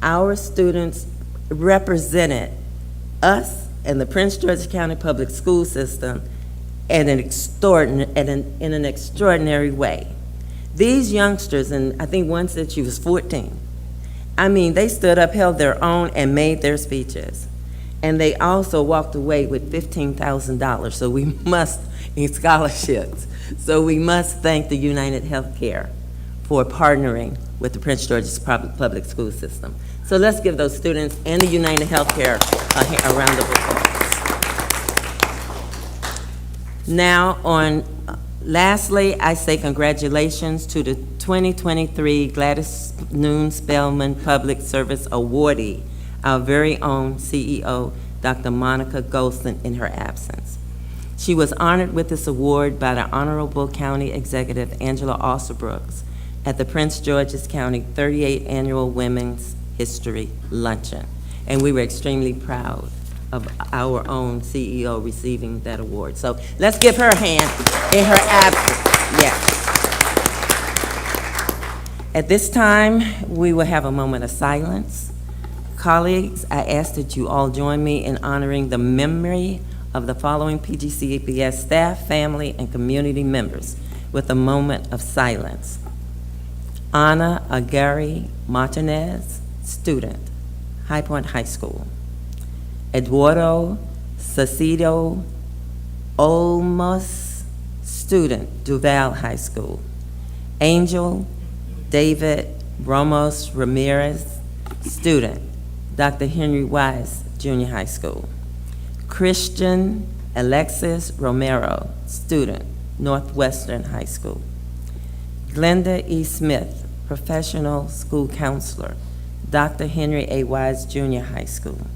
Our students represented us and the Prince George's County Public School System in an extraordinary way. These youngsters, and I think one said she was 14, they stood up, held their own, and made their speeches. And they also walked away with $15,000, so we must, in scholarships. So we must thank the United Healthcare for partnering with the Prince George's Public School System. So let's give those students and the United Healthcare a round of applause. Now, lastly, I say congratulations to the 2023 Gladys Noon Spellman Public Service Awardee, our very own CEO, Dr. Monica Golston, in her absence. She was honored with this award by the Honorable County Executive Angela Alsobrooks at the Prince George's County 38th Annual Women's History Luncheon. And we were extremely proud of our own CEO receiving that award. So let's give her a hand in her absence. Yes. At this time, we will have a moment of silence. Colleagues, I ask that you all join me in honoring the memory of the following PGCPS staff, family, and community members with a moment of silence. Ana Agari Martinez, student, High Point High School. Eduardo Sacido Olmos, student, Duval High School. Angel David Ramos Ramirez, student, Dr. Henry Wise Junior High School. Christian Alexis Romero, student, Northwestern High School. Glenda E. Smith, professional school counselor, Dr. Henry A. Wise Junior High School.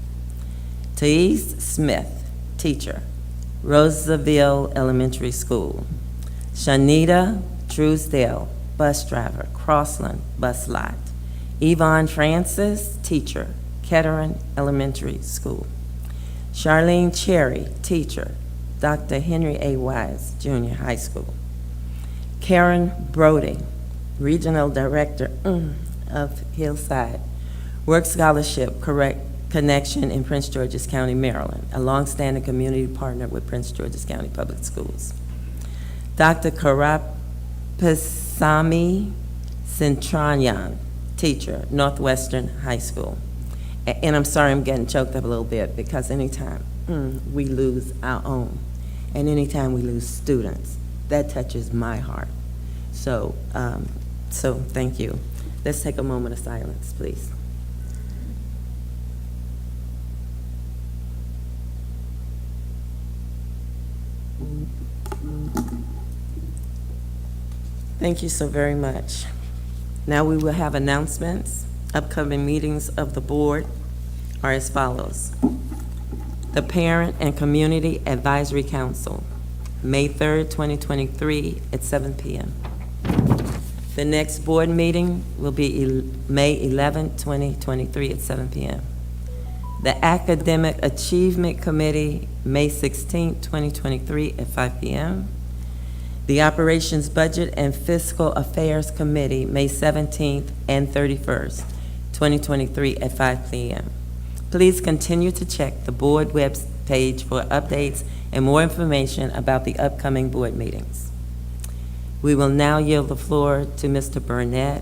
Thais Smith, teacher, Roseville Elementary School. Shanita Truesdale, bus driver, Crossland Bus Lot. Yvonne Francis, teacher, Kettering Elementary School. Charlene Cherry, teacher, Dr. Henry A. Wise Junior High School. Karen Brody, regional director of Hillside, work scholarship Connection in Prince George's County, Maryland, a longstanding community partner with Prince George's County Public Schools. Dr. Karapasamy Centranyan, teacher, Northwestern High School. And I'm sorry I'm getting choked up a little bit because anytime we lose our own and anytime we lose students, that touches my heart. So, so thank you. Let's take a moment of silence, please. Thank you so very much. Now we will have announcements. Upcoming meetings of the board are as follows. The Parent and Community Advisory Council, May 3rd, 2023 at 7 p.m. The next board meeting will be May 11th, 2023 at 7 p.m. The Academic Achievement Committee, May 16th, 2023 at 5 p.m. The Operations Budget and Fiscal Affairs Committee, May 17th and 31st, 2023 at 5 p.m. Please continue to check the board web page for updates and more information about the upcoming board meetings. We will now yield the floor to Mr. Burnett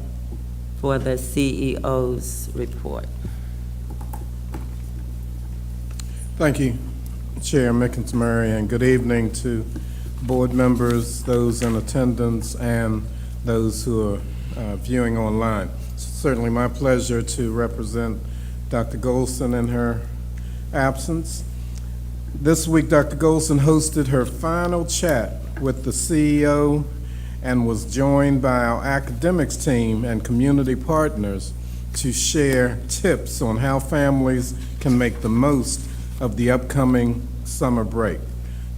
for the CEO's report. Thank you, Chair Mickens-Murray, and good evening to board members, those in attendance, and those who are viewing online. It's certainly my pleasure to represent Dr. Golson in her absence. This week, Dr. Golson hosted her final chat with the CEO and was joined by our academics team and community partners to share tips on how families can make the most of the upcoming summer break.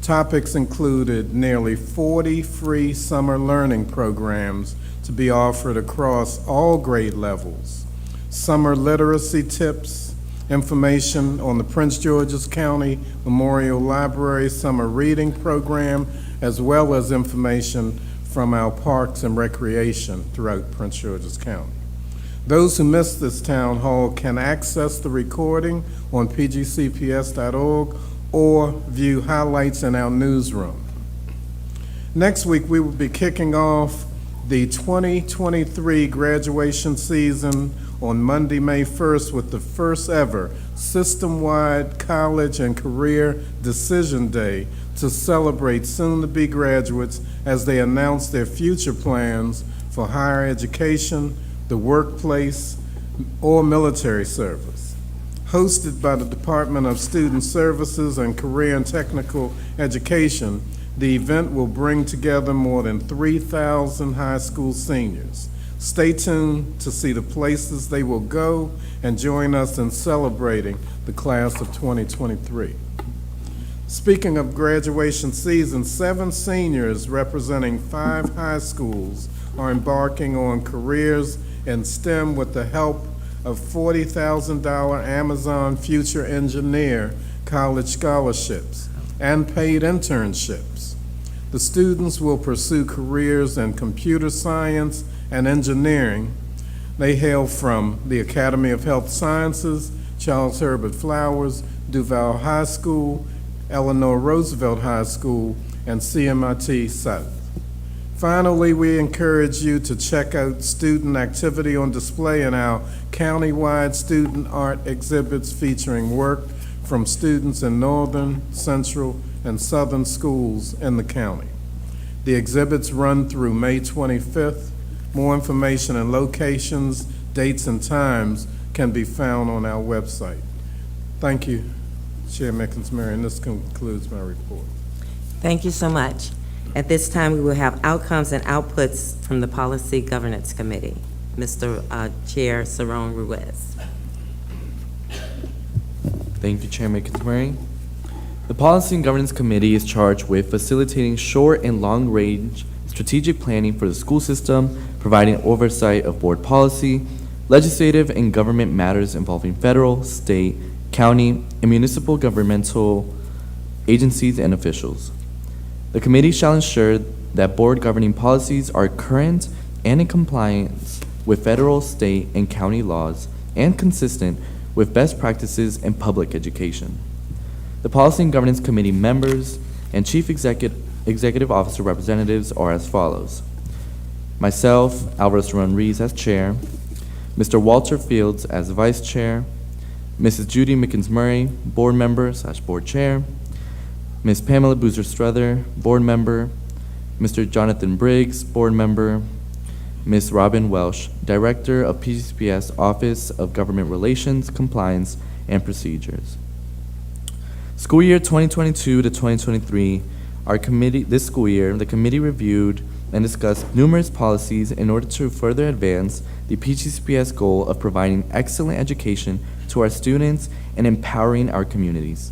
Topics included nearly 40 free summer learning programs to be offered across all grade levels, summer literacy tips, information on the Prince George's County Memorial Library Summer Reading Program, as well as information from our parks and recreation throughout Prince George's County. Those who missed this town hall can access the recording on pgcps.org or view highlights in our newsroom. Next week, we will be kicking off the 2023 graduation season on Monday, May 1st with the first ever system-wide college and career decision day to celebrate soon-to-be graduates as they announce their future plans for higher education, the workplace, or military service. Hosted by the Department of Student Services and Career and Technical Education, the event will bring together more than 3,000 high school seniors. Stay tuned to see the places they will go and join us in celebrating the class of 2023. Speaking of graduation season, 7 seniors representing 5 high schools are embarking on careers in STEM with the help of $40,000 Amazon Future Engineer college scholarships and paid internships. The students will pursue careers in computer science and engineering. They hail from the Academy of Health Sciences, Charles Herbert Flowers, Duval High School, Eleanor Roosevelt High School, and CMIT South. Finally, we encourage you to check out student activity on display in our county-wide student art exhibits featuring work from students in northern, central, and southern schools in the county. The exhibits run through May 25th. More information and locations, dates, and times can be found on our website. Thank you, Chair Mickens-Murray, and this concludes my report. Thank you so much. At this time, we will have outcomes and outputs from the Policy Governance Committee. Mr. Chair Saron Ruiz. Thank you, Chair Mickens-Murray. The Policy and Governance Committee is charged with facilitating short and long-range strategic planning for the school system, providing oversight of board policy, legislative and government matters involving federal, state, county, and municipal governmental agencies and officials. The committee shall ensure that board governing policies are current and in compliance with federal, state, and county laws and consistent with best practices in public education. The Policy and Governance Committee members and Chief Executive Officer representatives are as follows. Myself, Alvarez Ramon-Rees as chair, Mr. Walter Fields as vice chair, Mrs. Judy Mickens-Murray, board member / board chair, Ms. Pamela Boozer-Struther, board member, Mr. Jonathan Briggs, board member, Ms. Robin Welsh, director of PGCPS Office of Government Relations, Compliance, and Procedures. School year 2022 to 2023, this school year, the committee reviewed and discussed numerous policies in order to further advance the PGCPS goal of providing excellent education to our students and empowering our communities.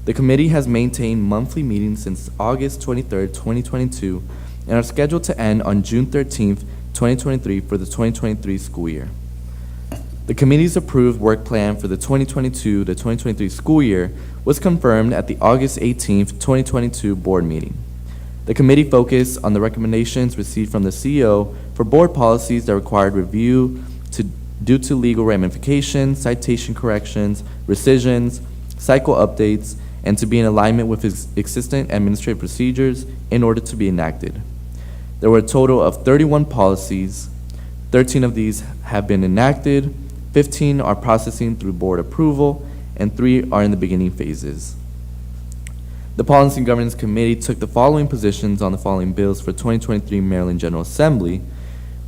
The committee has maintained monthly meetings since August 23, 2022, and are scheduled to end on June 13, 2023 for the 2023 school year. The committee's approved work plan for the 2022 to 2023 school year was confirmed at the August 18, 2022 board meeting. The committee focused on the recommendations received from the CEO for board policies that required review due to legal ramifications, citation corrections, rescissions, cycle updates, and to be in alignment with existing administrative procedures in order to be enacted. There were a total of 31 policies. 13 of these have been enacted, 15 are processing through board approval, and 3 are in the beginning phases. The Policy and Governance Committee took the following positions on the following bills for 2023 Maryland General Assembly.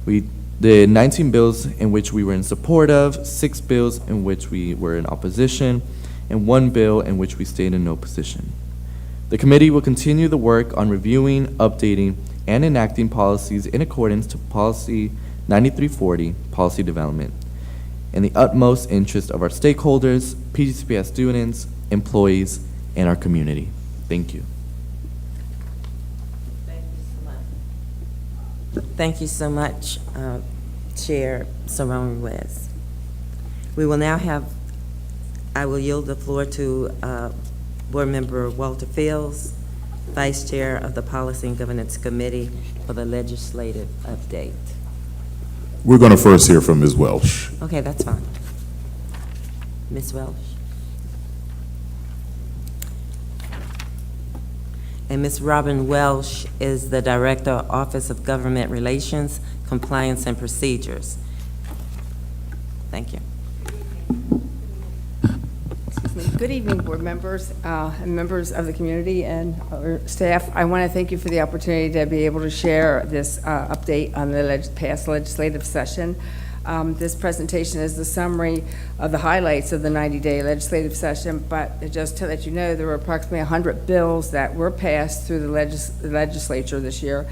We did 19 bills in which we were in support of, 6 bills in which we were in opposition, and 1 bill in which we stayed in no position. The committee will continue the work on reviewing, updating, and enacting policies in accordance to Policy 9340, Policy Development, in the utmost interest of our stakeholders, PGCPS students, employees, and our community. Thank you. Thank you so much, Chair Saron West. We will now I will yield the floor to Board Member Walter Fields, Vice Chair of the Policy and Governance Committee, for the legislative update. We're going to first hear from Ms. Welsh. Okay, that's fine. Ms. Welsh. And Ms. Robin Welsh is the Director, Office of Government Relations, Compliance, and Procedures. Thank you. Good evening, board members and members of the community and our staff. I want to thank you for the opportunity to be able to share this update on the past legislative session. This presentation is the summary of the highlights of the 90-day legislative session, but just to let you know, there were approximately 100 bills that were passed through the legislature this year,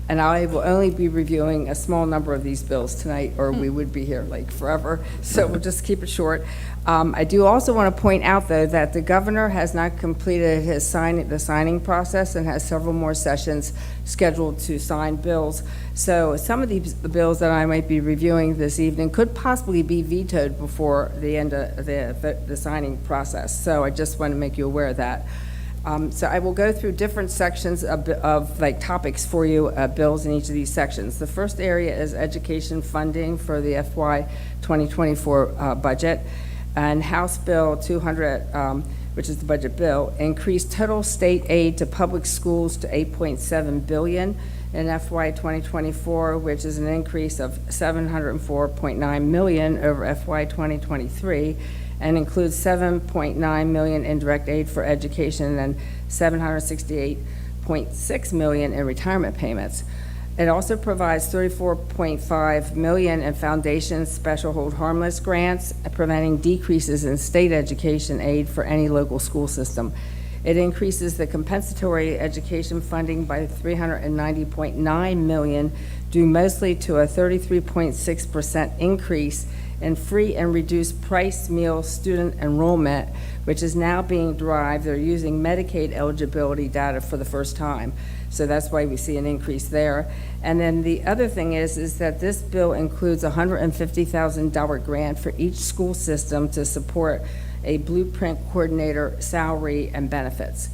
and I will only be reviewing a small number of these bills tonight, or we would be here like forever, so we'll just keep it short. I do also want to point out, though, that the governor has not completed the signing process and has several more sessions scheduled to sign bills. So some of the bills that I might be reviewing this evening could possibly be vetoed before the end of the signing process. So I just want to make you aware of that. So I will go through different sections of like topics for you, bills in each of these sections. The first area is education funding for the FY 2024 budget. And House Bill 200, which is the budget bill, increased total state aid to public schools to $8.7 billion in FY 2024, which is an increase of $704.9 million over FY 2023, and includes $7.9 million in direct aid for education and $768.6 million in retirement payments. It also provides $34.5 million in foundation special hold harmless grants, preventing decreases in state education aid for any local school system. It increases the compensatory education funding by $390.9 million, due mostly to a 33.6% increase in free and reduced price meal student enrollment, which is now being derived. They're using Medicaid eligibility data for the first time. So that's why we see an increase there. And then the other thing is that this bill includes a $150,000 grant for each school system to support a blueprint coordinator salary and benefits.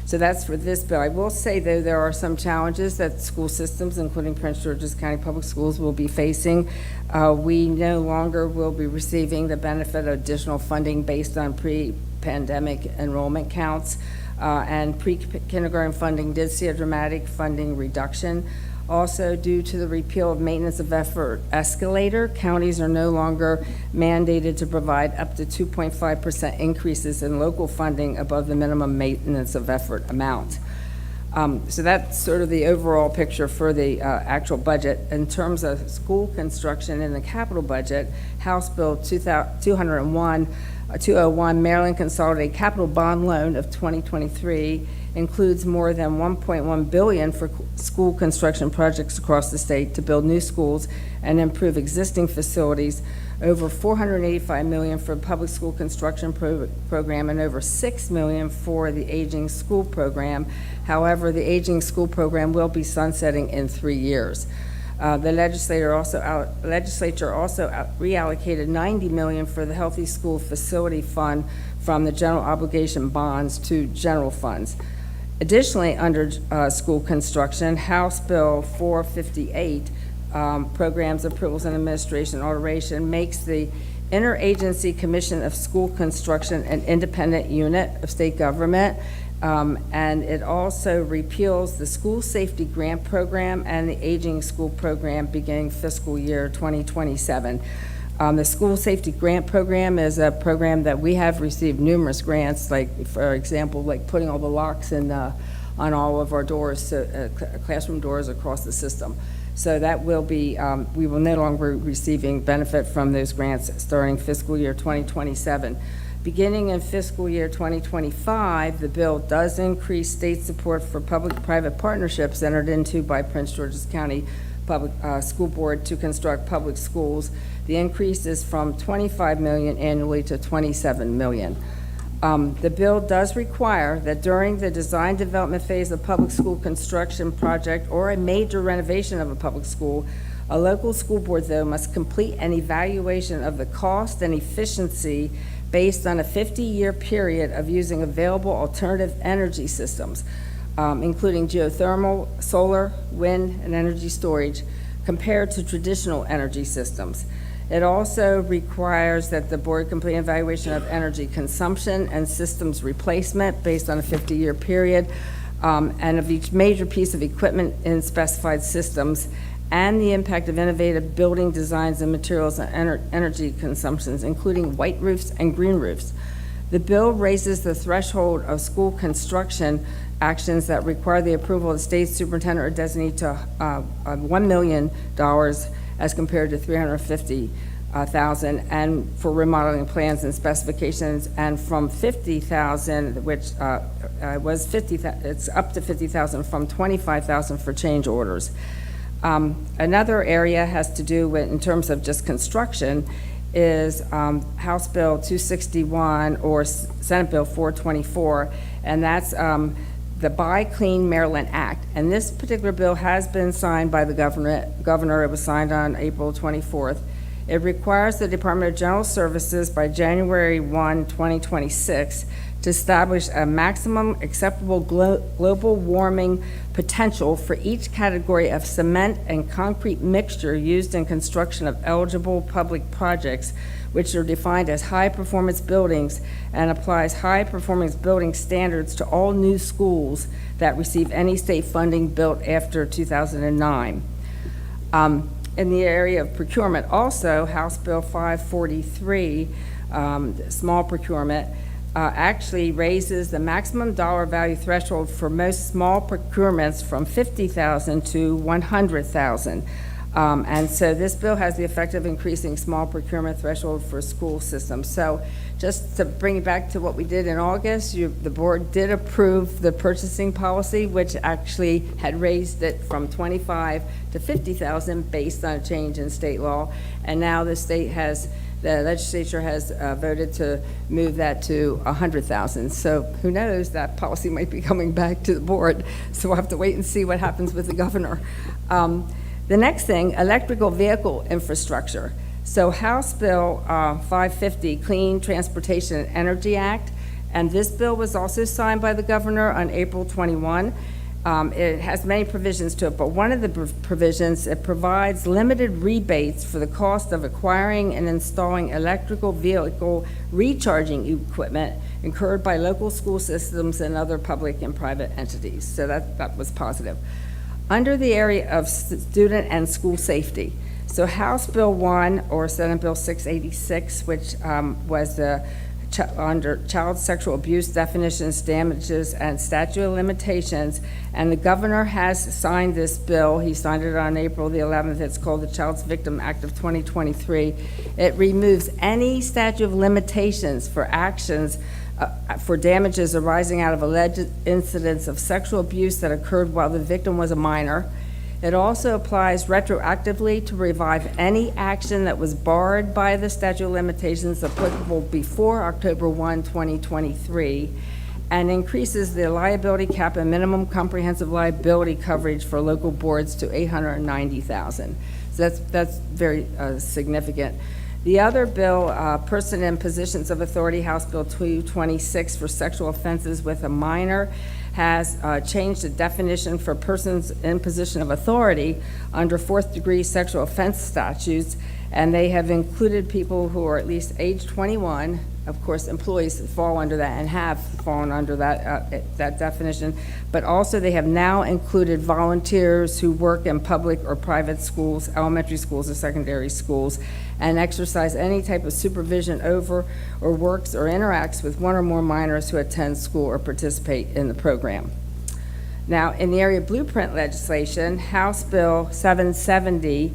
So that's for this bill. I will say, though, there are some challenges that school systems, including Prince George's County Public Schools, will be facing. We no longer will be receiving the benefit of additional funding based on pre-pandemic enrollment counts, and pre-kindergarten funding did see a dramatic funding reduction. Also, due to the repeal of maintenance of effort escalator, counties are no longer mandated to provide up to 2.5% increases in local funding above the minimum maintenance of effort amount. So that's sort of the overall picture for the actual budget. In terms of school construction in the capital budget, House Bill 201 Maryland Consolidated Capital Bond Loan of 2023 includes more than $1.1 billion for school construction projects across the state to build new schools and improve existing facilities, over $485 million for public school construction program, and over $6 million for the aging school program. However, the aging school program will be sunsetting in 3 years. The legislature also reallocated $90 million for the Healthy School Facility Fund from the general obligation bonds to general funds. Additionally, under school construction, House Bill 458, Programs, Approvals, and Administration Alteration, makes the Interagency Commission of School Construction an independent unit of state government, and it also repeals the School Safety Grant Program and the Aging School Program beginning fiscal year 2027. The School Safety Grant Program is a program that we have received numerous grants, like, for example, like putting all the locks in on all of our doors, classroom doors across the system. So that will be, we will no longer be receiving benefit from those grants starting fiscal year 2027. Beginning in fiscal year 2025, the bill does increase state support for public-private partnerships entered into by Prince George's County Public School Board to construct public schools. The increase is from $25 million annually to $27 million. The bill does require that during the design development phase of public school construction project or a major renovation of a public school, a local school board, though, must complete an evaluation of the cost and efficiency based on a 50-year period of using available alternative energy systems, including geothermal, solar, wind, and energy storage, compared to traditional energy systems. It also requires that the board complete an evaluation of energy consumption and systems replacement based on a 50-year period, and of each major piece of equipment in specified systems, and the impact of innovative building designs and materials on energy consumptions, including white roofs and green roofs. The bill raises the threshold of school construction actions that require the approval of the state superintendent or designee to $1 million as compared to $350,000, and for remodeling plans and specifications, and from $50,000, which was $50,000, it's up to $50,000 from $25,000 for change orders. Another area has to do with, in terms of just construction, is House Bill 261 or Senate Bill 424, and that's the Buy Clean Maryland Act. And this particular bill has been signed by the governor. It was signed on April 24th. It requires the Department of General Services by January 1, 2026 to establish a maximum acceptable global warming potential for each category of cement and concrete mixture used in construction of eligible public projects, which are defined as high-performance buildings, and applies high-performance building standards to all new schools that receive any state funding built after 2009. In the area of procurement, also, House Bill 543, small procurement, actually raises the maximum dollar value threshold for most small procurements from $50,000 to $100,000. And so this bill has the effect of increasing small procurement threshold for school systems. So just to bring it back to what we did in August, the board did approve the purchasing policy, which actually had raised it from $25,000 to $50,000 based on a change in state law. And now the legislature has voted to move that to $100,000. So who knows, that policy might be coming back to the board. So we'll have to wait and see what happens with the governor. The next thing, electrical vehicle infrastructure. So House Bill 550, Clean Transportation and Energy Act, And this bill was also signed by the governor on April 21. It has many provisions to it, but one of the provisions, it provides limited rebates for the cost of acquiring and installing electrical vehicle recharging equipment incurred by local school systems and other public and private entities. So that was positive. Under the area of student and school safety, so House Bill 1 or Senate Bill 686, which was the under child sexual abuse definitions, damages, and statute of limitations, and the governor has signed this bill. He signed it on April the 11th. It's called the Child Victims Act of 2023. It removes any statute of limitations for actions for damages arising out of alleged incidents of sexual abuse that occurred while the victim was a minor. It also applies retroactively to revive any action that was barred by the statute of limitations applicable before October 1, 2023, and increases the liability cap and minimum comprehensive liability coverage for local boards to $890,000. So that's very significant. The other bill, Person in Positions of Authority, House Bill 226 for sexual offenses with a minor, has changed the definition for persons in position of authority under fourth-degree sexual offense statutes, and they have included people who are at least age 21. Of course, employees fall under that and have fallen under that definition, but also they have now included volunteers who work in public or private schools, elementary schools or secondary schools, and exercise any type of supervision over or works or interacts with one or more minors who attend school or participate in the program. Now, in the area of blueprint legislation, House Bill 770,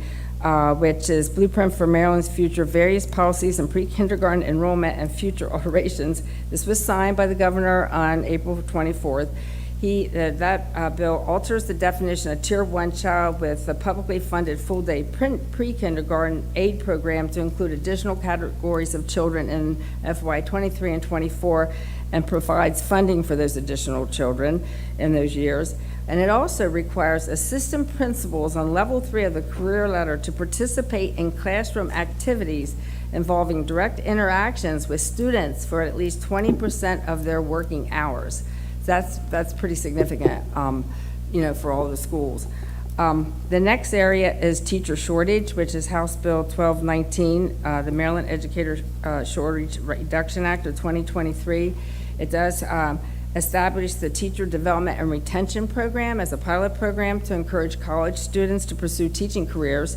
which is Blueprint for Maryland's Future, Various Policies in Pre-Kindergarten Enrollment and Future Alterations. This was signed by the governor on April 24th. That bill alters the definition of Tier 1 child with a publicly funded full-day pre-kindergarten aid program to include additional categories of children in FY 23 and 24, and provides funding for those additional children in those years. And it also requires assistant principals on level 3 of the career ladder to participate in classroom activities involving direct interactions with students for at least 20% of their working hours. That's pretty significant, for all the schools. The next area is teacher shortage, which is House Bill 1219, the Maryland Educator Shortage Reduction Act of 2023. It does establish the Teacher Development and Retention Program as a pilot program to encourage college students to pursue teaching careers,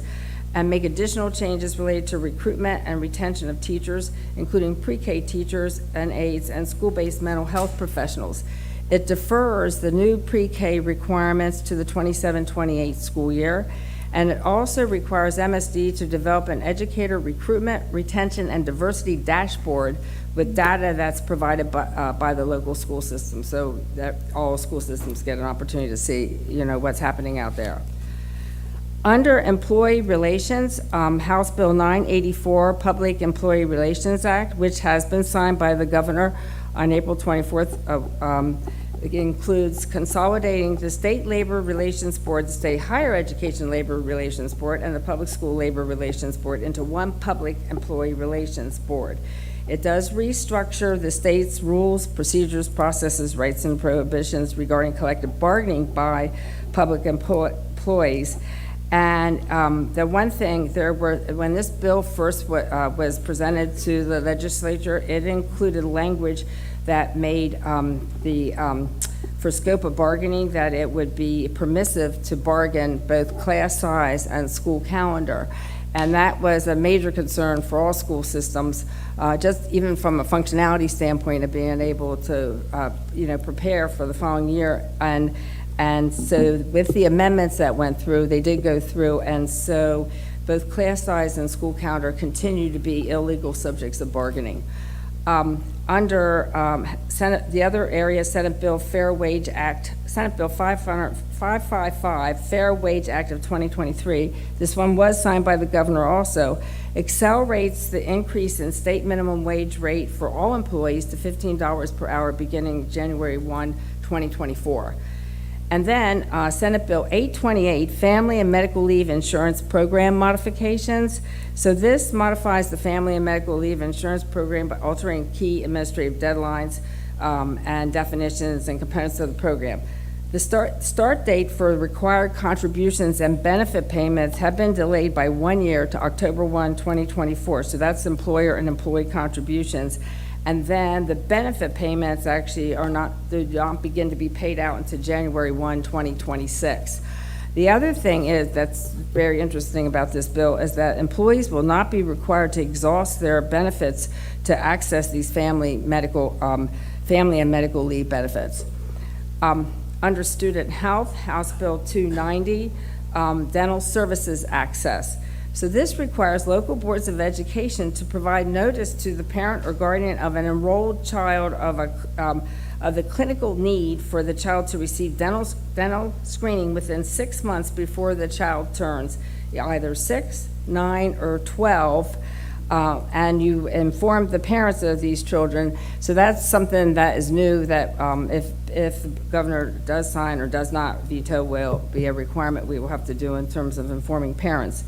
and make additional changes related to recruitment and retention of teachers, including pre-K teachers and aides and school-based mental health professionals. It defers the new pre-K requirements to the 27-28 school year, and it also requires MSD to develop an educator recruitment, retention, and diversity dashboard with data that's provided by the local school system, so that all school systems get an opportunity to see, what's happening out there. Under employee relations, House Bill 984, Public Employee Relations Act, which has been signed by the governor on April 24th, it includes consolidating the State Labor Relations Board, the State Higher Education Labor Relations Board, and the Public School Labor Relations Board into one Public Employee Relations Board. It does restructure the state's rules, procedures, processes, rights, and prohibitions regarding collective bargaining by public employees. And the one thing, when this bill first was presented to the legislature, it included language that made for scope of bargaining, that it would be permissive to bargain both class size and school calendar. And that was a major concern for all school systems, just even from a functionality standpoint of being able to, prepare for the following year. And so with the amendments that went through, they did go through, and so both class size and school calendar continue to be illegal subjects of bargaining. Under the other area, Senate Bill Fair Wage Act, Senate Bill 555, Fair Wage Act of 2023, this one was signed by the governor also, accelerates the increase in state minimum wage rate for all employees to $15 per hour beginning January 1, 2024. And then Senate Bill 828, Family and Medical Leave Insurance Program Modifications. So this modifies the Family and Medical Leave Insurance Program by altering key administrative deadlines. and definitions and components of the program. The start date for required contributions and benefit payments have been delayed by 1 year to October 1, 2024. So that's employer and employee contributions. And then the benefit payments actually do not begin to be paid out until January 1, 2026. The other thing that's very interesting about this bill is that employees will not be required to exhaust their benefits to access these family and medical leave benefits. Under Student Health, House Bill 290, Dental Services Access. So this requires local boards of education to provide notice to the parent or guardian of an enrolled child of the clinical need for the child to receive dental screening within 6 months before the child turns either 6, 9, or 12, and you inform the parents of these children. So that's something that is new that if the governor does sign or does not veto will be a requirement we will have to do in terms of informing parents.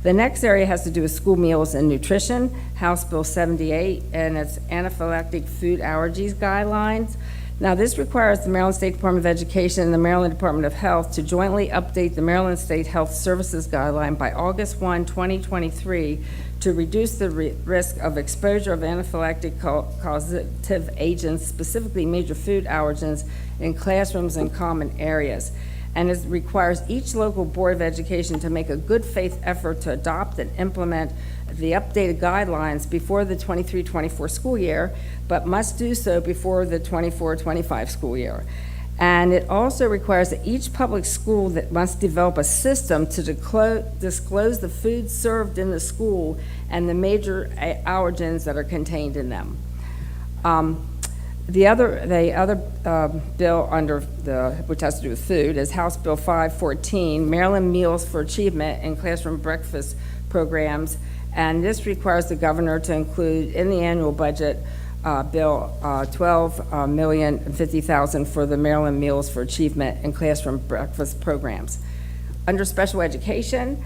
The next area has to do with school meals and nutrition, House Bill 78, and it's anaphylactic food allergies guidelines. Now, this requires the Maryland State Department of Education and the Maryland Department of Health to jointly update the Maryland State Health Services Guideline by August 1, 2023, to reduce the risk of exposure of anaphylactic causative agents, specifically major food allergens, in classrooms and common areas. And it requires each local board of education to make a good faith effort to adopt and implement the updated guidelines before the 23-24 school year, but must do so before the 24-25 school year. And it also requires that each public school that must develop a system to disclose the food served in the school and the major allergens that are contained in them. The other bill which has to do with food is House Bill 514, Maryland Meals for Achievement in Classroom Breakfast Programs, and this requires the governor to include in the annual budget bill $12,050,000 for the Maryland Meals for Achievement in Classroom Breakfast Programs. Under special education,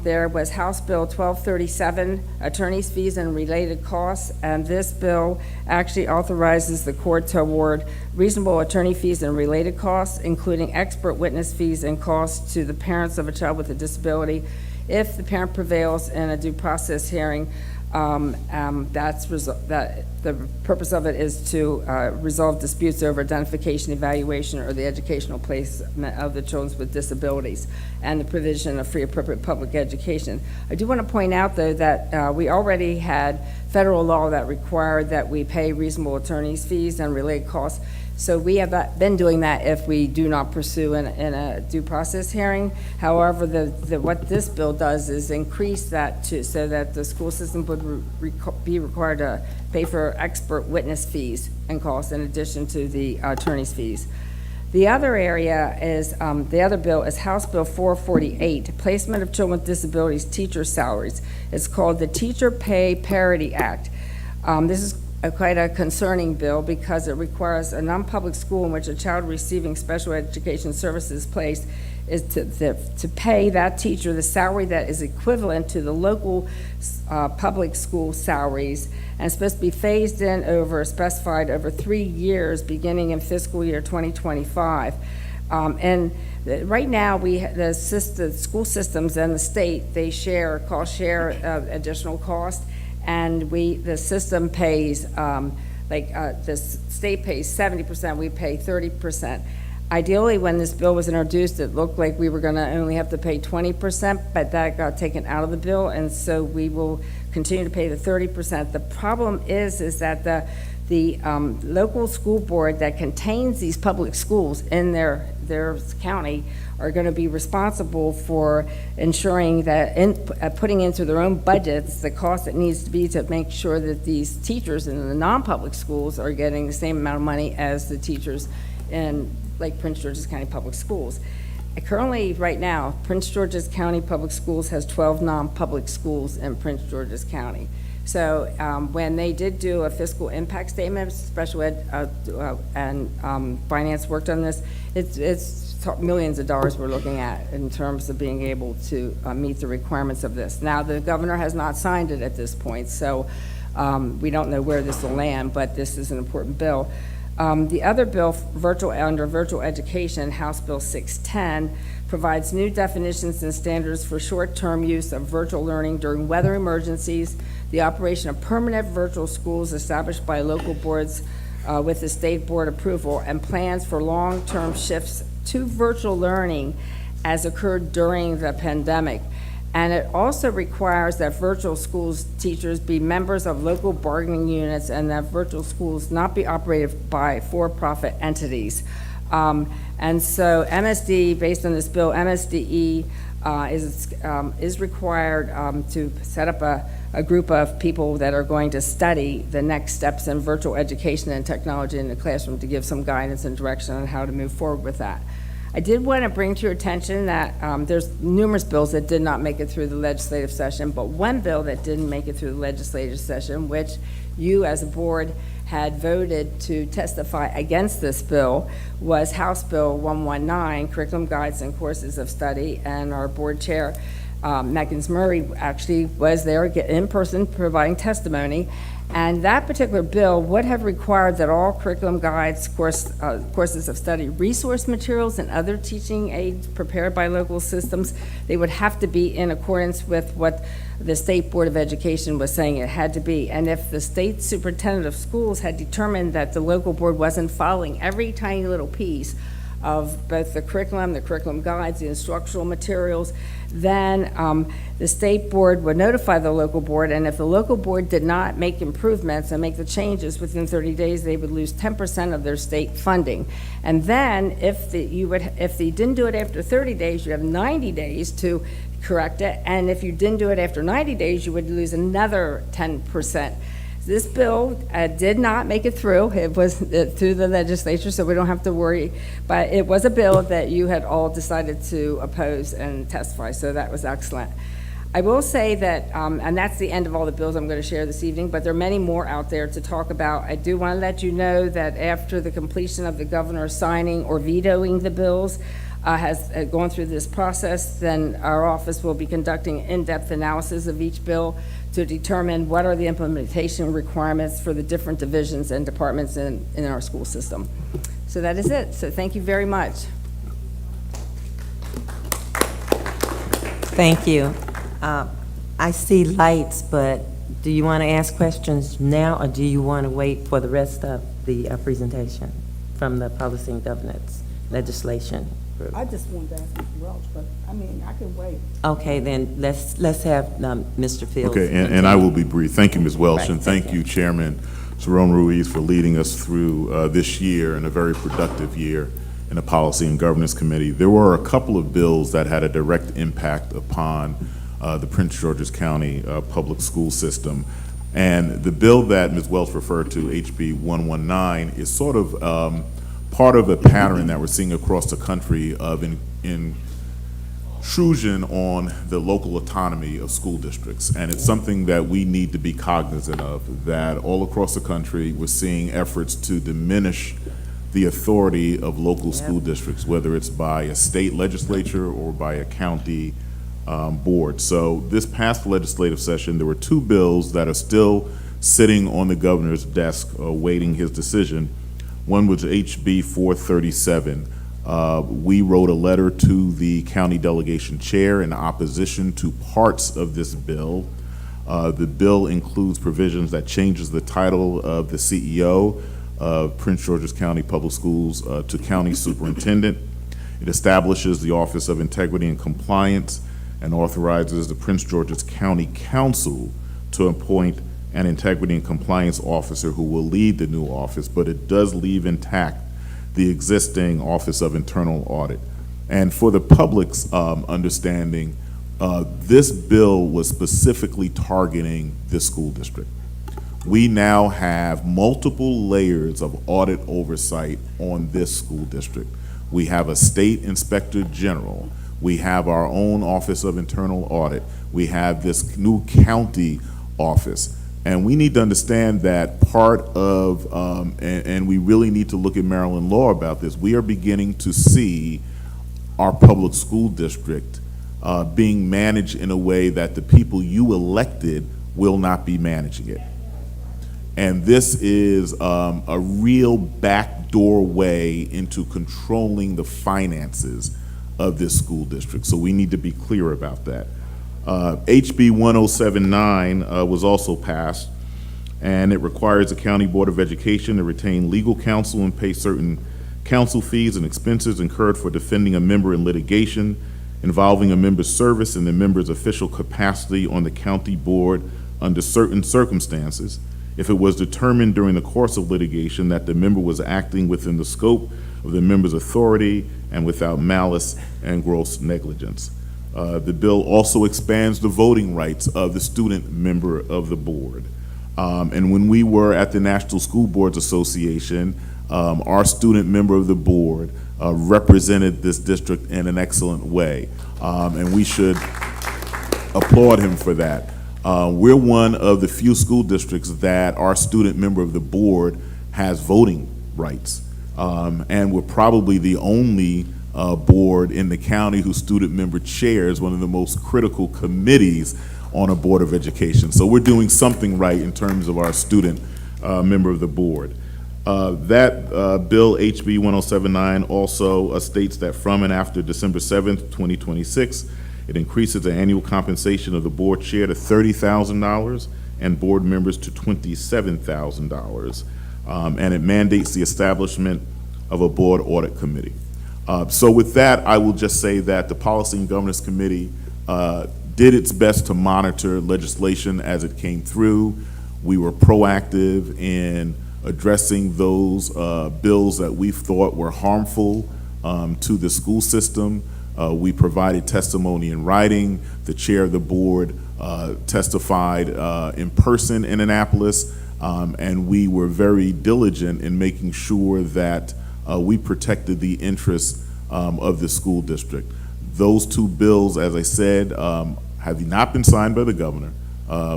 there was House Bill 1237, attorney's fees and related costs, and this bill actually authorizes the court to award reasonable attorney fees and related costs, including expert witness fees and costs to the parents of a child with a disability if the parent prevails in a due process hearing. The purpose of it is to resolve disputes over identification, evaluation, or the educational placement of the children with disabilities, and the provision of free appropriate public education. I do want to point out, though, that we already had federal law that required that we pay reasonable attorney's fees and related costs. So we have been doing that if we do not pursue in a due process hearing. However, what this bill does is increase that so that the school system would be required to pay for expert witness fees and costs in addition to the attorney's fees. The other area is, the other bill is House Bill 448, Placement of Children with Disabilities Teacher Salaries. It's called the Teacher Pay Parity Act. This is quite a concerning bill because it requires a non-public school in which a child receiving special education services placed is to pay that teacher the salary that is equivalent to the local public school salaries, and it's supposed to be phased in specified over 3 years beginning in fiscal year 2025. Right now, the school systems and the state, they share additional cost. And the system pays, the state pays 70%, we pay 30%. Ideally, when this bill was introduced, it looked like we were going to only have to pay 20%, but that got taken out of the bill, and so we will continue to pay the 30%. The problem is that the local school board that contains these public schools in their county are going to be responsible for ensuring that putting into their own budgets the cost it needs to be to make sure that these teachers in the non-public schools are getting the same amount of money as the teachers in Prince George's County Public Schools. Currently, right now, Prince George's County Public Schools has 12 non-public schools in Prince George's County. So when they did do a fiscal impact statement, special ed and finance worked on this, it's millions of dollars we're looking at in terms of being able to meet the requirements of this. Now, the governor has not signed it at this point, so we don't know where this will land, but this is an important bill. The other bill, under virtual education, House Bill 610, provides new definitions and standards for short-term use of virtual learning during weather emergencies, the operation of permanent virtual schools established by local boards with the state board approval, and plans for long-term shifts to virtual learning as occurred during the pandemic. And it also requires that virtual schools teachers be members of local bargaining units and that virtual schools not be operated by for-profit entities. And so MSD, based on this bill, MSDE is required to set up a group of people that are going to study the next steps in virtual education and technology in the classroom to give some guidance and direction on how to move forward with that. I did want to bring to your attention that there's numerous bills that did not make it through the legislative session, but one bill that didn't make it through the legislative session, which you as a board had voted to testify against this bill, was House Bill 119, Curriculum Guides and Courses of Study, and our board chair, Meckins Murray, actually was there in person providing testimony. And that particular bill would have required that all curriculum guides, courses of study, resource materials, and other teaching aids prepared by local systems, they would have to be in accordance with what the State Board of Education was saying it had to be. And if the state superintendent of schools had determined that the local board wasn't following every tiny little piece of both the curriculum guides, the instructional materials, then the state board would notify the local board, and if the local board did not make improvements and make the changes within 30 days, they would lose 10% of their state funding. And then if they didn't do it after 30 days, you have 90 days to correct it, and if you didn't do it after 90 days, you would lose another 10%. This bill did not make it through. It was through the legislature, so we don't have to worry. But it was a bill that you had all decided to oppose and testify, so that was excellent. I will say that, and that's the end of all the bills I'm going to share this evening, but there are many more out there to talk about. I do want to let you know that after the completion of the governor signing or vetoing the bills, has gone through this process, then our office will be conducting in-depth analysis of each bill to determine what are the implementation requirements for the different divisions and departments in our school system. So that is it. So thank you very much. Thank you. I see lights, but do you want to ask questions now, or do you want to wait for the rest of the presentation from the Policy and Governance Legislation group? I just wanted to ask Mr. Welch, but I mean, I can wait. Okay, then let's have Mr. Fields. Okay, and I will be brief. Thank you, Ms. Welch, Right, and thank you, Chairman Cerrone Ruiz, for leading us through this year and a very productive year in the Policy and Governance Committee. There were a couple of bills that had a direct impact upon the Prince George's County public school system. And the bill that Ms. Welch referred to, HB 119, is sort of part of a pattern that we're seeing across the country of intrusion on the local autonomy of school districts. And it's something that we need to be cognizant of, that all across the country we're seeing efforts to diminish the authority of local school districts, whether it's by a state legislature or by a county board. So this past legislative session, there were two bills that are still sitting on the governor's desk awaiting his decision. One was HB 437. We wrote a letter to the county delegation chair in opposition to parts of this bill. The bill includes provisions that changes the title of the CEO of Prince George's County Public Schools to County Superintendent. It establishes the Office of Integrity and Compliance and authorizes the Prince George's County Council to appoint an integrity and compliance officer who will lead the new office, but it does leave intact the existing Office of Internal Audit. And for the public's understanding, this bill was specifically targeting this school district. We now have multiple layers of audit oversight on this school district. We have a state inspector general. We have our own Office of Internal Audit. We have this new county office. And we need to understand that part of, and we really need to look at Maryland law about this, we are beginning to see our public school district being managed in a way that the people you elected will not be managing it. And this is a real backdoor way into controlling the finances of this school district. So we need to be clear about that. HB 1079 was also passed, and it requires the County Board of Education to retain legal counsel and pay certain counsel fees and expenses incurred for defending a member in litigation involving a member's service in the member's official capacity on the county board under certain circumstances, if it was determined during the course of litigation that the member was acting within the scope of the member's authority and without malice and gross negligence. The bill also expands the voting rights of the student member of the board. And when we were at the National School Boards Association, our student member of the board represented this district in an excellent way. And we should applaud him for that. We're one of the few school districts that our student member of the board has voting rights. And we're probably the only board in the county whose student member chairs one of the most critical committees on a board of education. So we're doing something right in terms of our student member of the board. That bill, HB 1079, also states that from and after December 7th, 2026, it increases the annual compensation of the board chair to $30,000 and board members to $27,000. And it mandates the establishment of a board audit committee. So with that, I will just say that the Policy and Governance Committee did its best to monitor legislation as it came through. We were proactive in addressing those bills that we thought were harmful to the school system. We provided testimony in writing. The chair of the board testified in person in Annapolis, and we were very diligent in making sure that we protected the interests of the school district. Those two bills, as I said, have not been signed by the governor.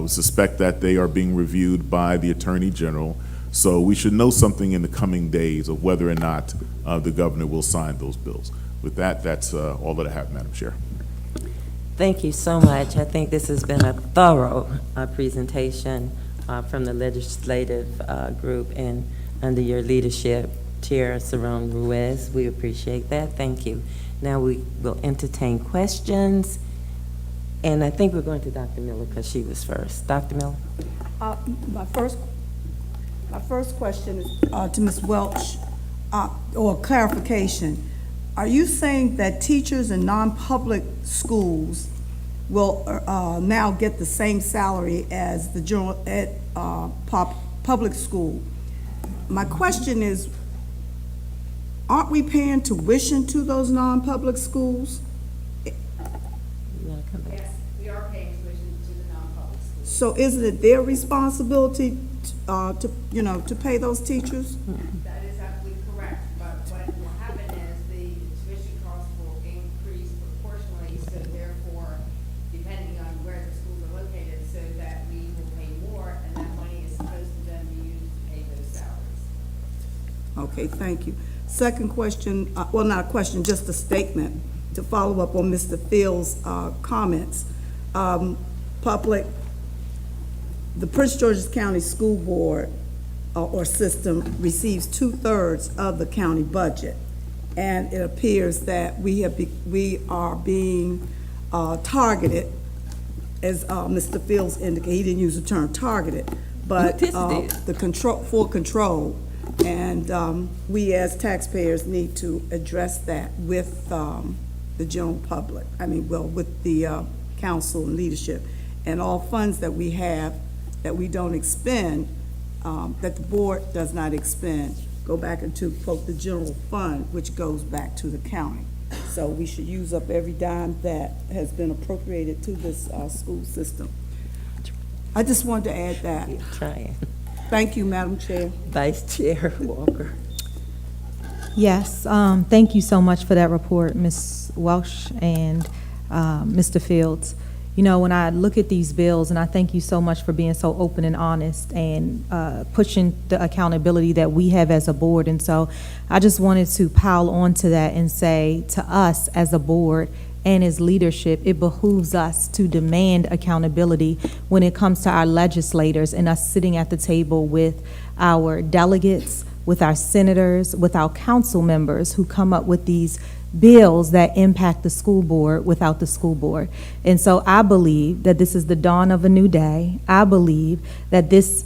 We suspect that they are being reviewed by the Attorney General. So we should know something in the coming days of whether or not the governor will sign those bills. With that, that's all that I have, Madam Chair. Thank you so much. I think this has been a thorough presentation from the legislative group and under your leadership, Chair Saron Ruiz. We appreciate that. Thank you. Now we will entertain questions. And I think we're going to Dr. Miller because she was first. Dr. Miller? My first question is to Ms. Welch, or clarification. Are you saying that teachers in non-public schools will now get the same salary as the general ed public school? My question is, aren't we paying tuition to those non-public schools? Yes, we are paying tuition to the non-public schools. So isn't it their responsibility to pay those teachers? That is absolutely correct, but what will happen is the tuition costs will increase proportionally, so therefore, depending on where the schools are located, so that we will pay more, and that money is supposed to then be used to pay those salaries. Okay, thank you. Second question, well, not a question, just a statement to follow up on Mr. Fields' comments. The Prince George's County School Board or system receives 2/3 of the county budget, and it appears that we are being targeted, as Mr. Fields indicated. He didn't use the term targeted, but full control. And we as taxpayers need to address that with the general public, with the council and leadership. And all funds that we have that we don't expend, that the board does not expend, go back into, quote, the general fund, which goes back to the county. So we should use up every dime that has been appropriated to this school system. I just wanted to add that. Trying. Thank you, Madam Chair. Vice Chair Walker. Yes, thank you so much for that report, Ms. Welsh and Mr. Fields. You know, when I look at these bills, and I thank you so much for being so open and honest and pushing the accountability that we have as a board. And so I just wanted to pile on to that and say to us as a board and his leadership, it behooves us to demand accountability when it comes to our legislators and us sitting at the table with our delegates, with our senators, with our council members who come up with these bills that impact the school board without the school board. And so I believe that this is the dawn of a new day. I believe that this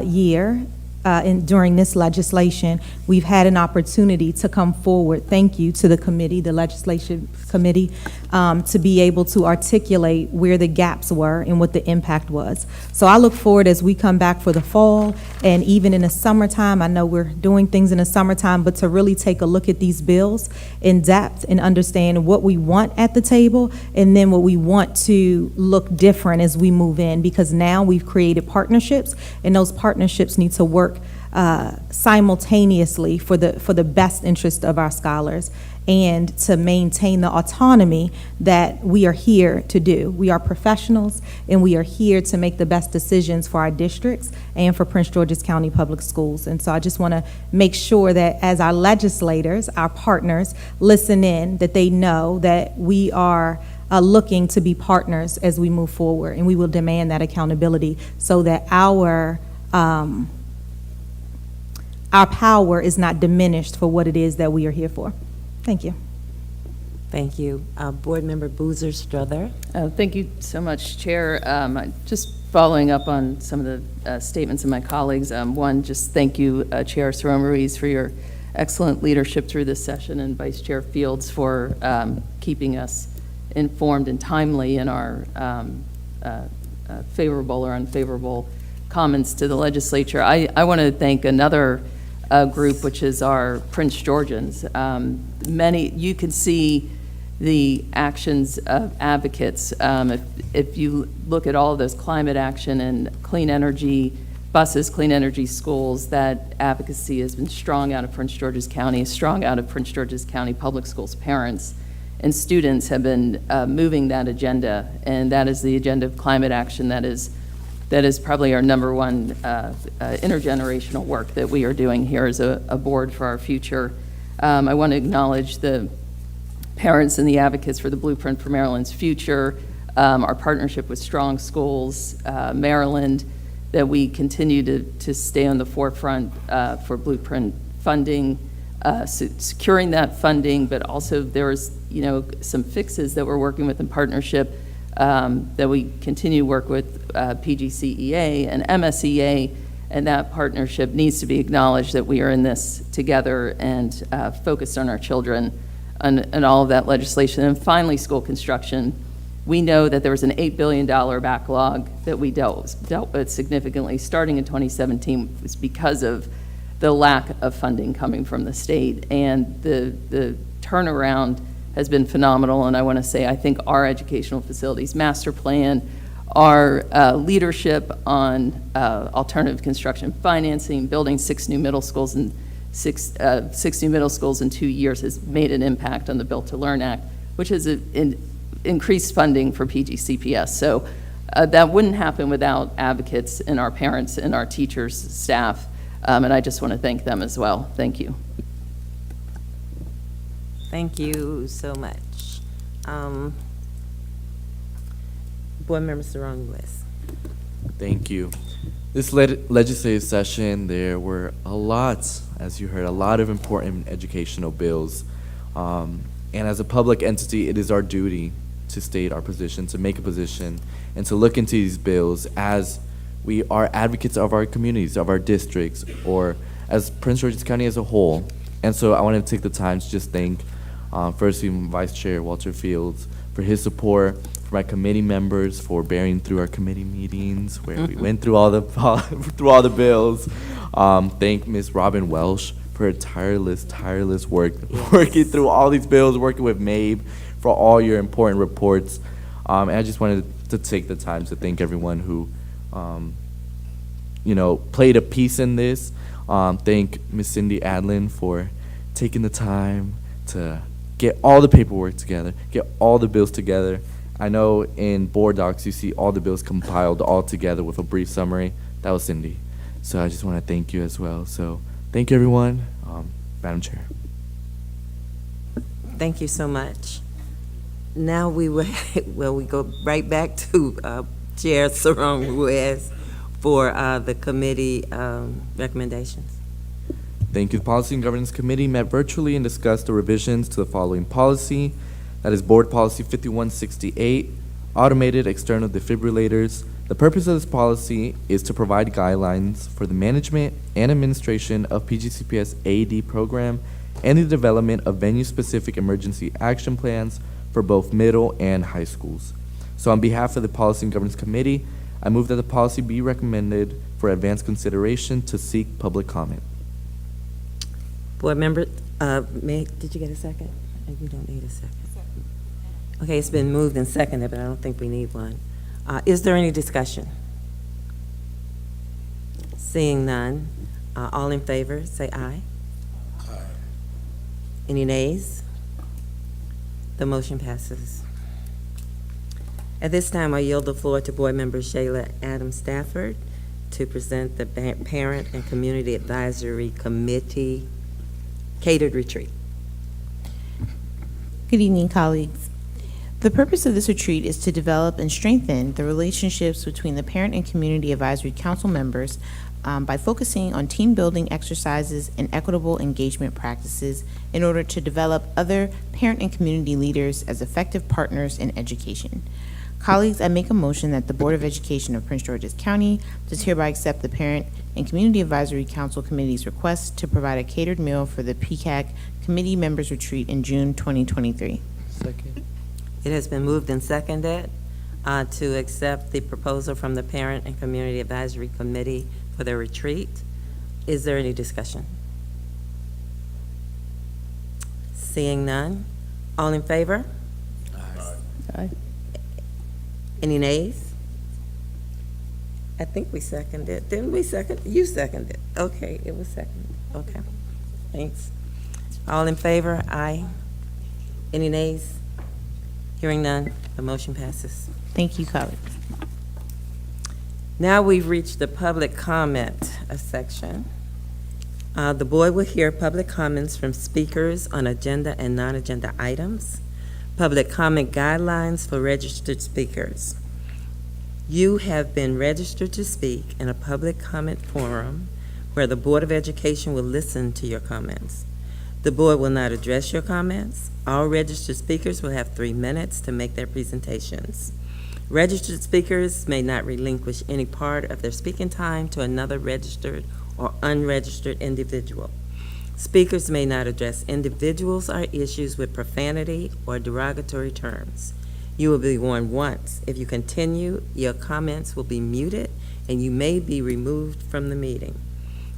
year, during this legislation, we've had an opportunity to come forward. Thank you to the committee, the legislation committee, to be able to articulate where the gaps were and what the impact was. So I look forward as we come back for the fall and even in the summertime. I know we're doing things in the summertime, but to really take a look at these bills in depth and understand what we want at the table and then what we want to look different as we move in, because now we've created partnerships and those partnerships need to work simultaneously for the best interest of our scholars and to maintain the autonomy that we are here to do. We are professionals and we are here to make the best decisions for our districts and for Prince George's County Public Schools. And so I just want to make sure that as our legislators, our partners, listen in, that they know that we are looking to be partners as we move forward, and we will demand that accountability so that our power is not diminished for what it is that we are here for. Thank you. Thank you. Board Member Boozer Strother. Thank you so much, Chair. Just following up on some of the statements of my colleagues. One, just thank you, Chair Saron Ruiz, for your excellent leadership through this session, and Vice Chair Fields for keeping us informed and timely in our favorable or unfavorable comments to the legislature. I want to thank another group, which is our Prince Georgians. You can see the actions of advocates. If you look at all of those climate action and clean energy buses, clean energy schools, that advocacy has been strong out of Prince George's County, strong out of Prince George's County Public Schools. Parents and students have been moving that agenda, and that is the agenda of climate action. That is probably our number one intergenerational work that we are doing here as a board for our future. I want to acknowledge the parents and the advocates for the Blueprint for Maryland's Future, our partnership with Strong Schools, Maryland, that we continue to stay on the forefront for Blueprint funding, securing that funding, but also there's some fixes that we're working with in partnership that we continue to work with PGCEA and MSEA, and that partnership needs to be acknowledged that we are in this together and focused on our children and all of that legislation. And finally, school construction. We know that there was an $8 billion backlog that we dealt with significantly starting in 2017. It was because of the lack of funding coming from the state, and the turnaround has been phenomenal. And I want to say, I think our educational facilities master plan, our leadership on alternative construction financing, building 6 new middle schools in 2 years has made an impact on the Built to Learn Act, which has increased funding for PGCPS. So that wouldn't happen without advocates and our parents and our teachers, staff, and I just want to thank them as well. Thank you. Thank you so much. Board Member Saron Ruiz. Thank you. This legislative session, there were a lot, as you heard, a lot of important educational bills. And as a public entity, it is our duty to state our position, to make a position, and to look into these bills as we are advocates of our communities, of our districts, or as Prince George's County as a whole. And so I want to take the time to just thank, firstly, Vice Chair Walter Fields for his support, for my committee members for bearing through our committee meetings where we went through all the bills. Thank Ms. Robin Welsh for her tireless work, working through all these bills, working with Mabe for all your important reports. And I just wanted to take the time to thank everyone who, played a piece in this. Thank Ms. Cindy Adlin for taking the time to get all the paperwork together, get all the bills together. I know in board docs you see all the bills compiled all together with a brief summary. That was Cindy. So I just want to thank you as well. So thank you, everyone. Madam Chair. Thank you so much. Now we will, well, we go right back to Chair Sarong Ruiz for the committee recommendations. Thank you. The Policy and Governance Committee met virtually and discussed the revisions to the following policy. That is Board Policy 5168, Automated External Defibrillators. The purpose of this policy is to provide guidelines for the management and administration of PGCPS AED program and the development of venue-specific emergency action plans for both middle and high schools. So on behalf of the Policy and Governance Committee, I move that the policy be recommended for advanced consideration to seek public comment. Board member, did you get a second? You don't need a second. Okay, it's been moved and seconded, but I don't think we need one. Is there any discussion? Seeing none, all in favor, say aye. Aye. Any nays? The motion passes. At this time, I yield the floor to Board Member Shayla Adams Stafford to present the Parent and Community Advisory Committee Catered Retreat. Good evening, colleagues. The purpose of this retreat is to develop and strengthen the relationships between the Parent and Community Advisory Council members by focusing on team building exercises and equitable engagement practices in order to develop other parent and community leaders as effective partners in education. Colleagues, I make a motion that the Board of Education of Prince George's County does hereby accept the Parent and Community Advisory Council Committee's request to provide a catered meal for the PCAC Committee Members Retreat in June 2023. Second. It has been moved and seconded to accept the proposal from the Parent and Community Advisory Committee for their retreat. Is there any discussion? Seeing none, all in favor? Aye. Any nays? I think we seconded. Didn't we second? You seconded. Okay, it was seconded. Okay, thanks. All in favor? Aye. Any nays? Hearing none, the motion passes. Thank you, colleagues. Now we've reached the public comment section. The board will hear public comments from speakers on agenda and non-agenda items. Public comment guidelines for registered speakers. You have been registered to speak in a public comment forum where the Board of Education will listen to your comments. The board will not address your comments. All registered speakers will have 3 minutes to make their presentations. Registered speakers may not relinquish any part of their speaking time to another registered or unregistered individual. Speakers may not address individuals or issues with profanity or derogatory terms. You will be warned once. If you continue, your comments will be muted and you may be removed from the meeting.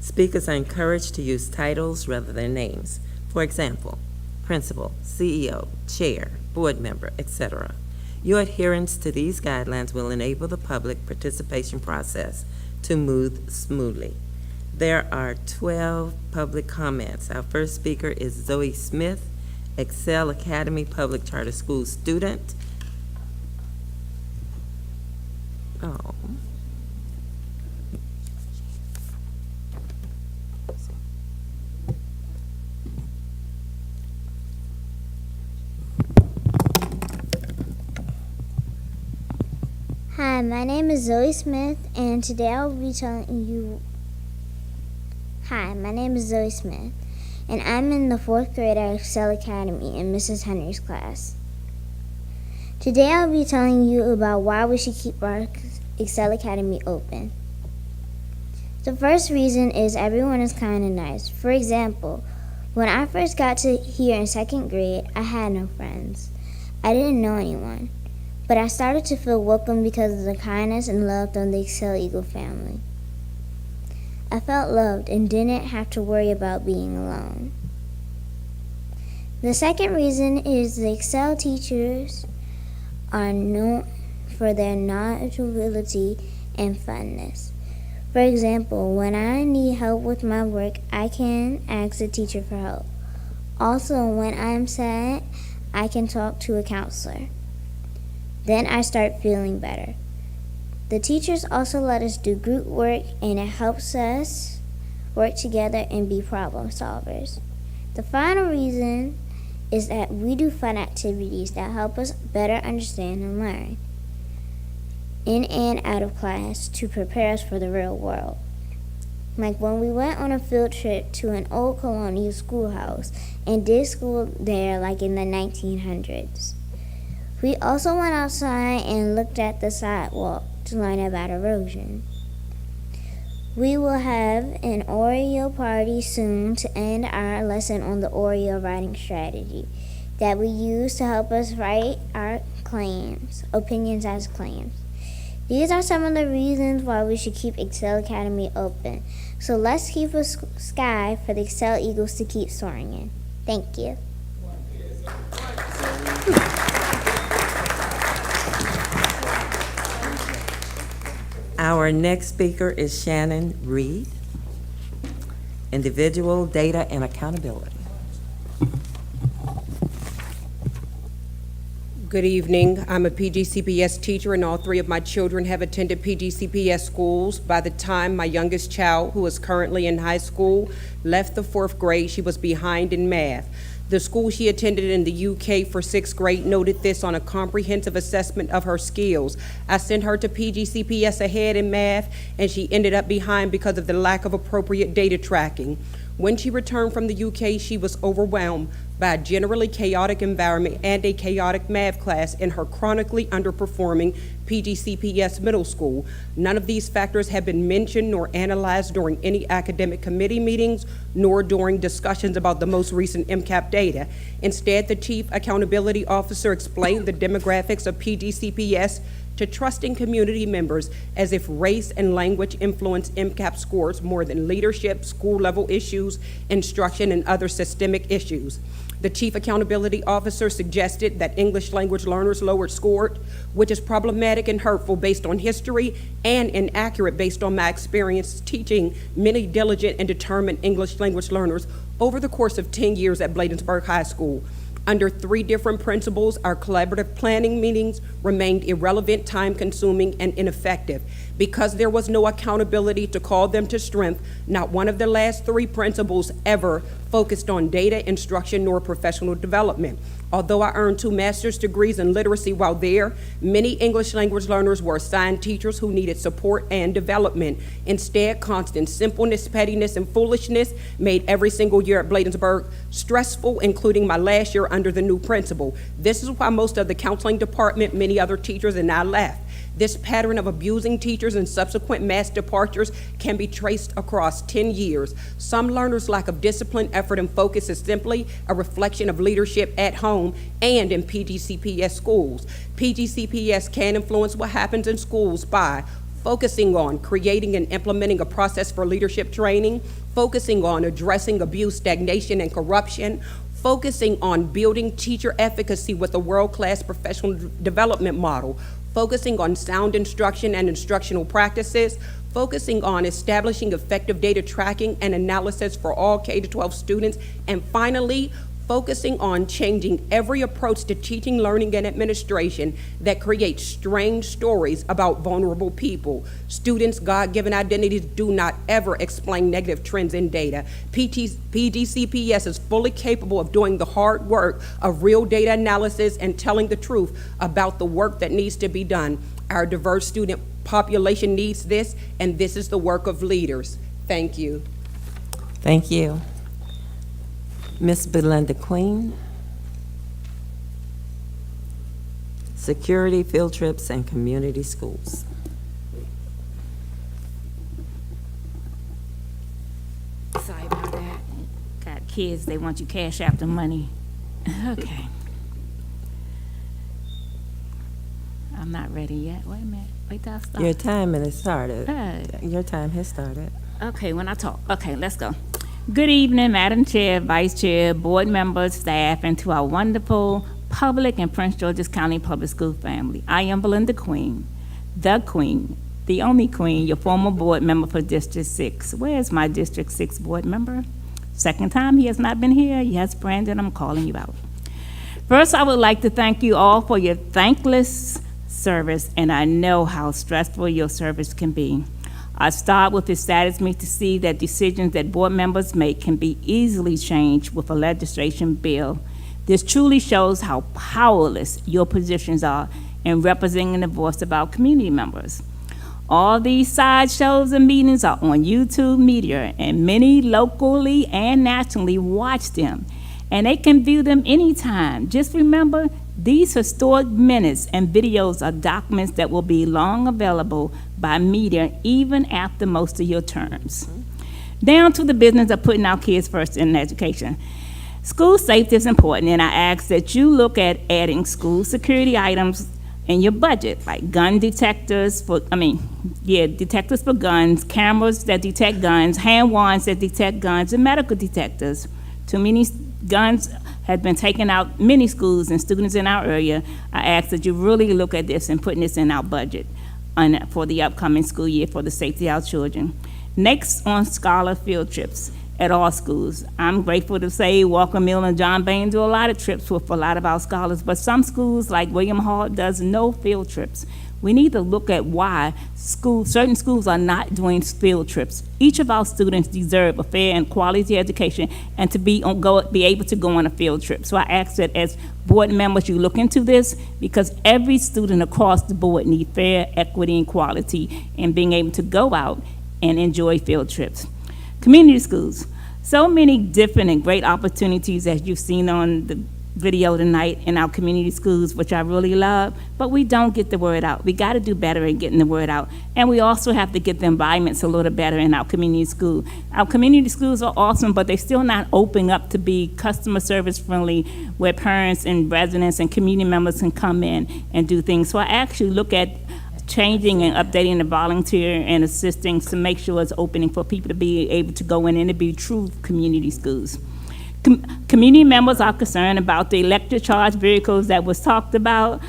Speakers are encouraged to use titles rather than names. For example, principal, CEO, chair, board member, etc. Your adherence to these guidelines will enable the public participation process to move smoothly. There are 12 public comments. Our first speaker is Zoe Smith, Excel Academy Public Charter School student. Oh. Hi, my name is Zoe Smith, and today I will be telling you. Hi, my name is Zoe Smith, and I'm in the 4th grade at Excel Academy in Mrs. Henry's class. Today I'll be telling you about why we should keep our Excel Academy open. The first reason is everyone is kind and nice. For example, when I first got to here in 2nd grade, I had no friends. I didn't know anyone. But I started to feel welcome because of the kindness and love of the Excel Eagle family. I felt loved and didn't have to worry about being alone. The second reason is the Excel teachers are known for their knowledgeability and funness. For example, when I need help with my work, I can ask the teacher for help. Also, when I'm sad, I can talk to a counselor. Then I start feeling better. The teachers also let us do group work, and it helps us work together and be problem solvers. The final reason is that we do fun activities that help us better understand and learn in and out of class to prepare us for the real world. Like when we went on a field trip to an old colonial schoolhouse and did school there like in the 1900s. We also went outside and looked at the sidewalk to learn about erosion. We will have an Oreo party soon to end our lesson on the Oreo writing strategy that we use to help us write our opinions as claims. These are some of the reasons why we should keep Excel Academy open. So let's keep a sky for the Excel Eagles to keep soaring in. Thank you. Our next speaker is Shannon Reed, Individual Data and Accountability. Good evening. I'm a PGCPS teacher, and all three of my children have attended PGCPS schools. By the time my youngest child, who is currently in high school, left the 4th grade, she was behind in math. The school she attended in the UK for 6th grade noted this on a comprehensive assessment of her skills. I sent her to PGCPS ahead in math, and she ended up behind because of the lack of appropriate data tracking. When she returned from the UK, she was overwhelmed by a generally chaotic environment and a chaotic math class in her chronically underperforming PGCPS middle school. None of these factors have been mentioned nor analyzed during any academic committee meetings, nor during discussions about the most recent MCAP data. Instead, the Chief Accountability Officer explained the demographics of PGCPS to trusting community members as if race and language influence MCAP scores more than leadership, school-level issues, instruction, and other systemic issues. The Chief Accountability Officer suggested that English language learners lowered scored, which is problematic and hurtful based on history and inaccurate based on my experience teaching many diligent and determined English language learners over the course of 10 years at Bladensburg High School. Under 3 different principles, our collaborative planning meetings remained irrelevant, time-consuming, and ineffective. Because there was no accountability to call them to strength, not one of the last 3 principles ever focused on data, instruction, nor professional development. Although I earned 2 master's degrees in literacy while there, many English language learners were assigned teachers who needed support and development. Instead, constant simpleness, pettiness, and foolishness made every single year at Bladensburg stressful, including my last year under the new principal. This is why most of the counseling department, many other teachers, and I left. This pattern of abusing teachers and subsequent mass departures can be traced across 10 years. Some learners' lack of discipline, effort, and focus is simply a reflection of leadership at home and in PGCPS schools. PGCPS can influence what happens in schools by focusing on creating and implementing a process for leadership training, focusing on addressing abuse, stagnation, and corruption, focusing on building teacher efficacy with a world-class professional development model, focusing on sound instruction and instructional practices, focusing on establishing effective data tracking and analysis for all K-12 students, and finally, focusing on changing every approach to teaching, learning, and administration that creates strange stories about vulnerable people. Students' God-given identities do not ever explain negative trends in data. PGCPS is fully capable of doing the hard work of real data analysis and telling the truth about the work that needs to be done. Our diverse student population needs this, and this is the work of leaders. Thank you. Thank you. Ms. Belinda Queen, Security, Field Trips, and Community Schools. Sorry about that. Got kids, they want you cash after money. Okay. I'm not ready yet. Wait a minute. Wait till I start. Your time has started. Your time has started. Okay, when I talk. Okay, let's go. Good evening, Madam Chair, Vice Chair, board members, staff, and to our wonderful public and Prince George's County Public School family. I am Belinda Queen, the only queen, your former board member for District 6. Where's my District 6 board member? Second time he has not been here. Yes, Brandon, I'm calling you out. First, I would like to thank you all for your thankless service, and I know how stressful your service can be. I start with it saddens me to see that decisions that board members make can be easily changed with a legislation bill This truly shows how powerless your positions are in representing the voice of our community members. All these sideshows and meetings are on YouTube Media, and many locally and nationally watch them, and they can view them anytime. Just remember, these historic minutes and videos are documents that will be long available by media even after most of your terms. Down to the business of putting our kids first in education. School safety is important, and I ask that you look at adding school security items in your budget, like gun detectors detectors for guns, cameras that detect guns, hand wands that detect guns, and medical detectors. Too many guns have been taken out many schools and students in our area. I ask that you really look at this and putting this in our budget for the upcoming school year for the safety of our children. Next, on scholar field trips at all schools. I'm grateful to say Walker Mill and John Bain do a lot of trips with a lot of our scholars, but some schools like William Hall does no field trips. We need to look at why certain schools are not doing field trips. Each of our students deserve a fair and quality education and to be able to go on a field trip. So I ask that as board members, you look into this, because every student across the board needs fair, equity, and quality in being able to go out and enjoy field trips. Community schools, so many different and great opportunities as you've seen on the video tonight in our community schools, which I really love, but we don't get the word out. We got to do better in getting the word out, and we also have to get the environments a little better in our community school. Our community schools are awesome, but they're still not opening up to be customer service friendly, where parents and residents and community members can come in and do things. So I actually look at changing and updating the volunteer and assisting to make sure it's opening for people to be able to go in and to be true community schools. Community members are concerned about the electric charge vehicles that was talked about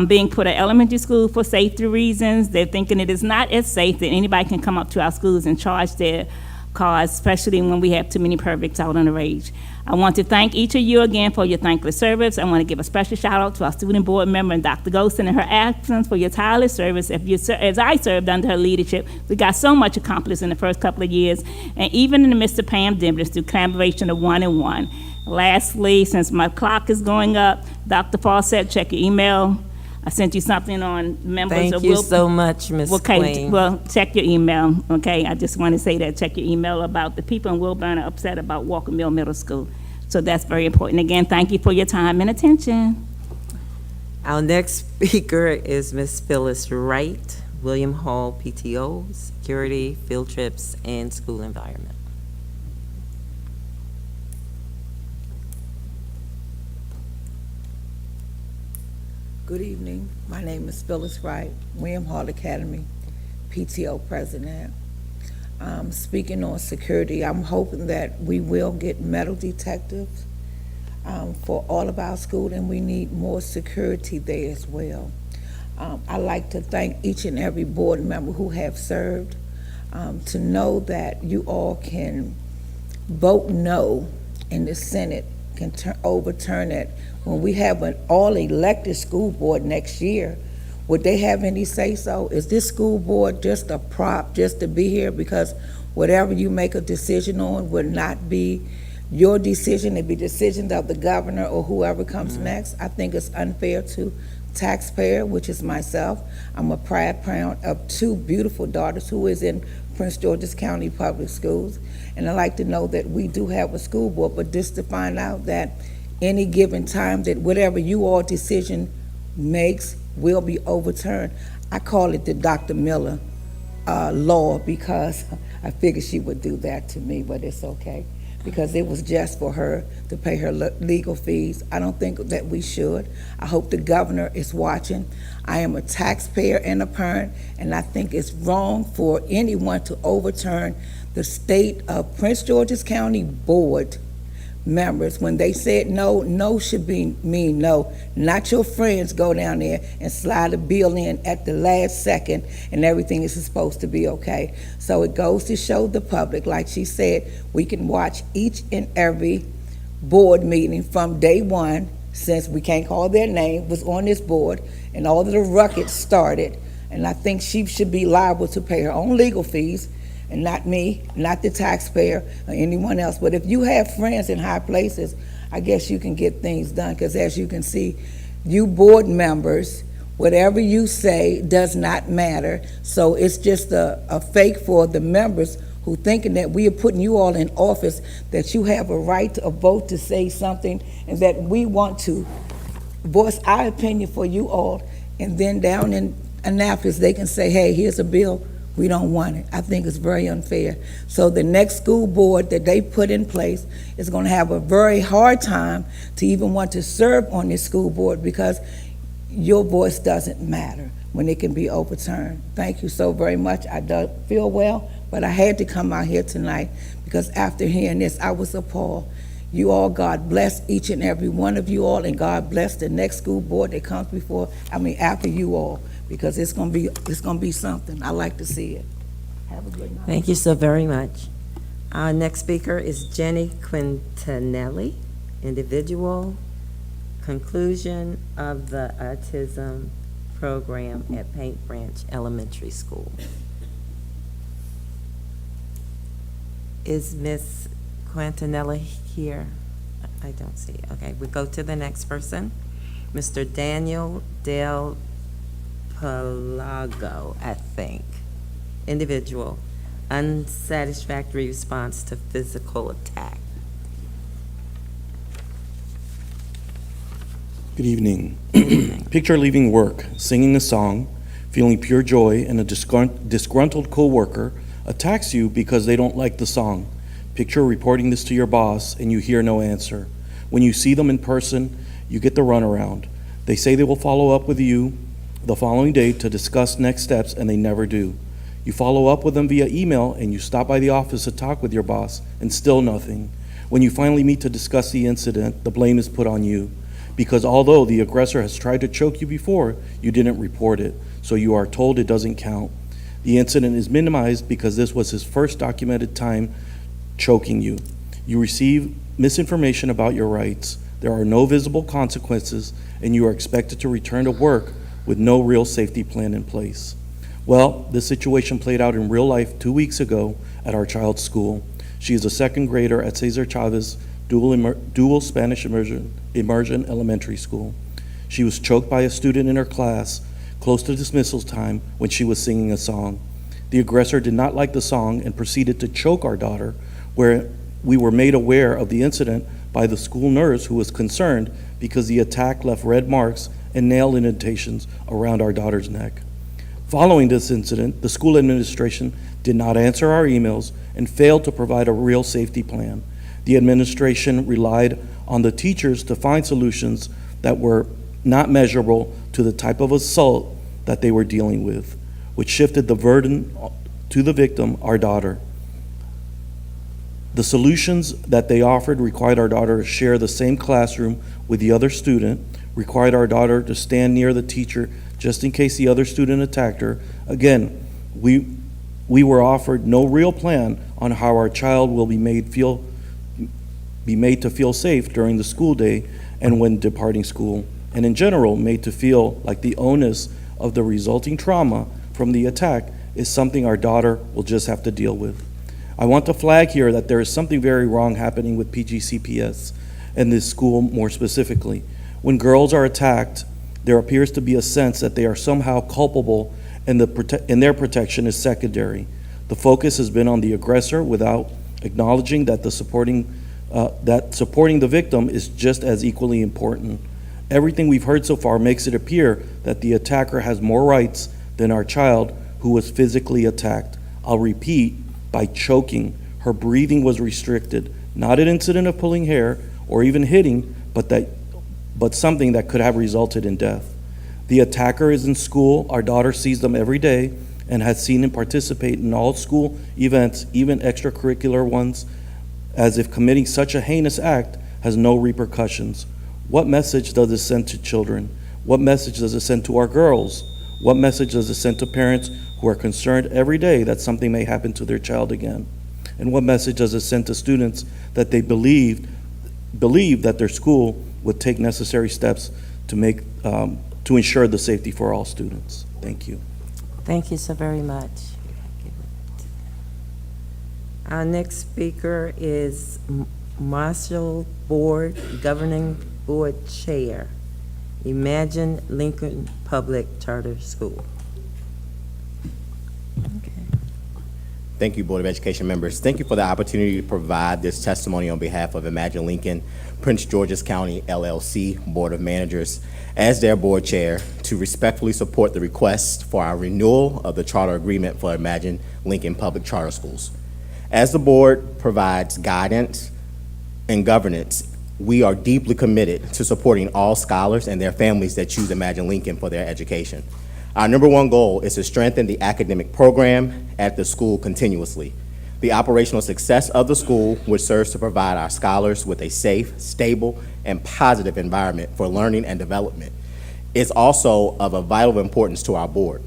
being put at elementary school for safety reasons. They're thinking it is not as safe that anybody can come up to our schools and charge their cars, especially when we have too many perverts out on the rage. I want to thank each of you again for your thankless service. I want to give a special shout out to our student board member and Dr. Golson in her absence for your tireless service. As I served under her leadership, we got so much accomplished in the first couple of years, and even in the midst of pandemics through collaboration of one-on-one. Lastly, since my clock is going up, Dr. Fawcett, check your email. I sent you something on members Thank of you so much, Ms. Queen. Well, check your email, okay? I just want to say that, check your email about the people in Wilburn are upset about Walker Mill Middle School. So that's very important. Again, thank you for your time and attention. Our next speaker is Ms. Phyllis Wright, William Hall PTO, Security, Field Trips, and School Environment. Good evening. My name is Phyllis Wright, William Hall Academy PTO President. Speaking on security, I'm hoping that we will get metal detectives for all of our schools, and we need more security there as well. I'd like to thank each and every board member who have served, to know that you all can vote no in the Senate, can overturn it. When we have an all-elected school board next year, would they have any say-so? Is this school board just a prop just to be here? Because whatever you make a decision on would not be your decision, it'd be decisions of the governor or whoever comes next. I think it's unfair to taxpayer, which is myself. I'm a proud parent of two beautiful daughters who is in Prince George's County Public Schools. And I like to know that we do have a school board, but just to find out that any given time that whatever you all decision makes will be overturned. I call it the Dr. Miller law, because I figured she would do that to me, but it's okay. Because it was just for her to pay her legal fees. I don't think that we should. I hope the governor is watching. I am a taxpayer and a parent, and I think it's wrong for anyone to overturn the state of Prince George's County Board members. When they said no, no should mean no. Not your friends go down there and slide a bill in at the last second and everything is supposed to be okay. So it goes to show the public, like she said, we can watch each and every board meeting from day one, since we can't call their name, was on this board, and all of the ruckus started. And I think she should be liable to pay her own legal fees, and not me, not the taxpayer or anyone else. But if you have friends in high places, I guess you can get things done, because as you can see, you board members, whatever you say does not matter. So it's just a fake for the members who thinking that we are putting you all in office, that you have a right to vote to say something, and that we want to voice our opinion for you all, and then down in Annapolis, they can say, hey, here's a bill, we don't want it. I think it's very unfair. So the next school board that they put in place is going to have a very hard time to even want to serve on this school board, because your voice doesn't matter when it can be overturned. Thank you so very much. I don't feel well, but I had to come out here tonight, because after hearing this, I was appalled. You all, God bless each and every one of you all, and God bless the next school board that comes after you all, because it's gonna be something. I like to see it. Have a good night. Thank you so very much. Our next speaker is Jenny Quintanelli, individual, conclusion of the autism program at Paint Branch Elementary School. Is Ms. Quintanelli here? I don't see. Okay, we go to the next person. Mr. Daniel Del Palago, I think. Individual, unsatisfactory response to physical attack. Good evening. Picture leaving work, singing a song, feeling pure joy, and a disgruntled coworker attacks you because they don't like the song. Picture reporting this to your boss and you hear no answer. When you see them in person, you get the runaround. They say they will follow up with you the following day to discuss next steps, and they never do. You follow up with them via email, and you stop by the office to talk with your boss, and still nothing. When you finally meet to discuss the incident, the blame is put on you, because although the aggressor has tried to choke you before, you didn't report it, so you are told it doesn't count. The incident is minimized because this was his first documented time choking you. You receive misinformation about your rights. There are no visible consequences, and you are expected to return to work with no real safety plan in place. Well, this situation played out in real life 2 weeks ago at our child's school. She is a second grader at Cesar Chavez Dual Spanish Immersion Elementary School. She was choked by a student in her class close to dismissal time when she was singing a song. The aggressor did not like the song and proceeded to choke our daughter, where we were made aware of the incident by the school nurse, who was concerned because the attack left red marks and nail indentations around our daughter's neck. Following this incident, the school administration did not answer our emails and failed to provide a real safety plan. The administration relied on the teachers to find solutions that were not measurable to the type of assault that they were dealing with, which shifted the burden to the victim, our daughter. The solutions that they offered required our daughter to share the same classroom with the other student, required our daughter to stand near the teacher just in case the other student attacked her. Again, we were offered no real plan on how our child will be made to feel safe during the school day and when departing school, and in general made to feel like the onus of the resulting trauma from the attack is something our daughter will just have to deal with. I want to flag here that there is something very wrong happening with PGCPS and this school more specifically. When girls are attacked, there appears to be a sense that they are somehow culpable and their protection is secondary. The focus has been on the aggressor without acknowledging that supporting the victim is just as equally important. Everything we've heard so far makes it appear that the attacker has more rights than our child who was physically attacked. I'll repeat, by choking. Her breathing was restricted, not an incident of pulling hair or even hitting, but something that could have resulted in death. The attacker is in school. Our daughter sees them every day and has seen him participate in all school events, even extracurricular ones, as if committing such a heinous act has no repercussions. What message does it send to children? What message does it send to our girls? What message does it send to parents who are concerned every day that something may happen to their child again? And what message does it send to students that they believe that their school would take necessary steps to ensure the safety for all students? Thank you. Thank you so very much. Our next speaker is Marshall Board Governing Board Chair, Imagine Lincoln Public Charter School. Thank you, Board of Education members. Thank you for the opportunity to provide this testimony on behalf of Imagine Lincoln, Prince George's County LLC Board of Managers, as their board chair, to respectfully support the request for our renewal of the charter agreement for Imagine Lincoln Public Charter Schools. As the board provides guidance and governance, we are deeply committed to supporting all scholars and their families that choose Imagine Lincoln for their education. Our number one goal is to strengthen the academic program at the school continuously. The operational success of the school, which serves to provide our scholars with a safe, stable, and positive environment for learning and development, is also of a vital importance to our board.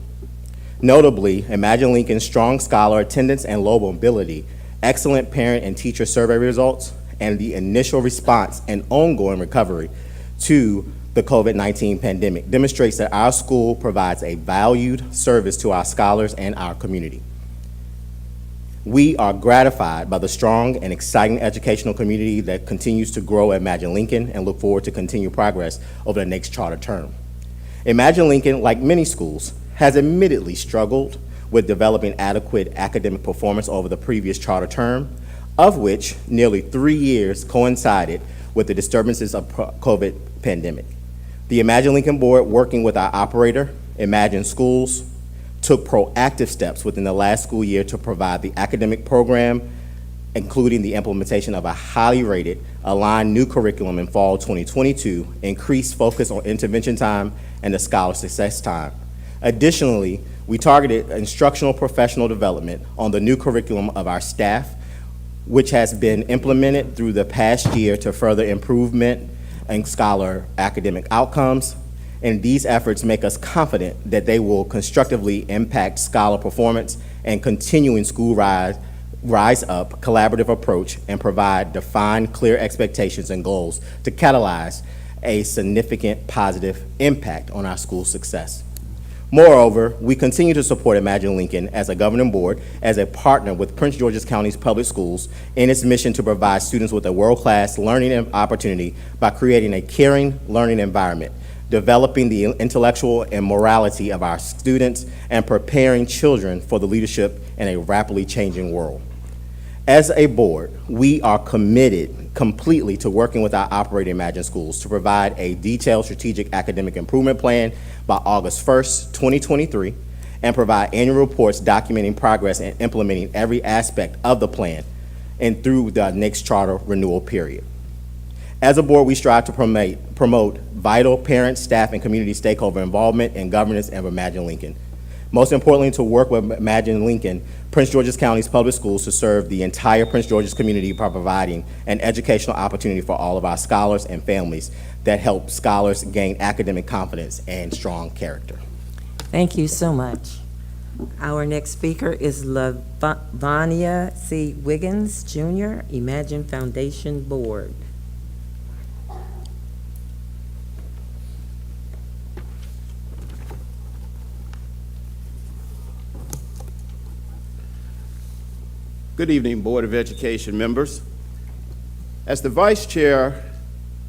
Notably, Imagine Lincoln's strong scholar attendance and low mobility, excellent parent and teacher survey results, and the initial response and ongoing recovery to the COVID-19 pandemic demonstrates that our school provides a valued service to our scholars and our community. We are gratified by the strong and exciting educational community that continues to grow at Imagine Lincoln and look forward to continued progress over the next charter term. Imagine Lincoln, like many schools, has admittedly struggled with developing adequate academic performance over the previous charter term, of which nearly 3 years coincided with the disturbances of COVID pandemic. The Imagine Lincoln Board, working with our operator, Imagine Schools, took proactive steps within the last school year to provide the academic program, including the implementation of a highly rated, aligned new curriculum in fall 2022, increased focus on intervention time and the scholar success time. Additionally, we targeted instructional professional development on the new curriculum of our staff, which has been implemented through the past year to further improvement and scholar academic outcomes, and these efforts make us confident that they will constructively impact scholar performance and continuing school rise up collaborative approach and provide defined, clear expectations and goals to catalyze a significant positive impact on our school success. Moreover, we continue to support Imagine Lincoln as a governing board, as a partner with Prince George's County's public schools in its mission to provide students with a world-class learning opportunity by creating a caring learning environment, developing the intellectual and morality of our students, and preparing children for the leadership in a rapidly changing world. As a board, we are committed completely to working with our operating Imagine Schools to provide a detailed strategic academic improvement plan by August 1st, 2023, and provide annual reports documenting progress and implementing every aspect of the plan and through the next charter renewal period. As a board, we strive to promote vital parent, staff, and community stakeholder involvement in governance of Imagine Lincoln. Most importantly, to work with Imagine Lincoln, Prince George's County's public schools to serve the entire Prince George's community by providing an educational opportunity for all of our scholars and families that help scholars gain academic confidence and strong character. Thank you so much. Our next speaker is Lavania C. Wiggins, Jr., Imagine Foundation Board. Good evening, Board of Education members. As the Vice Chair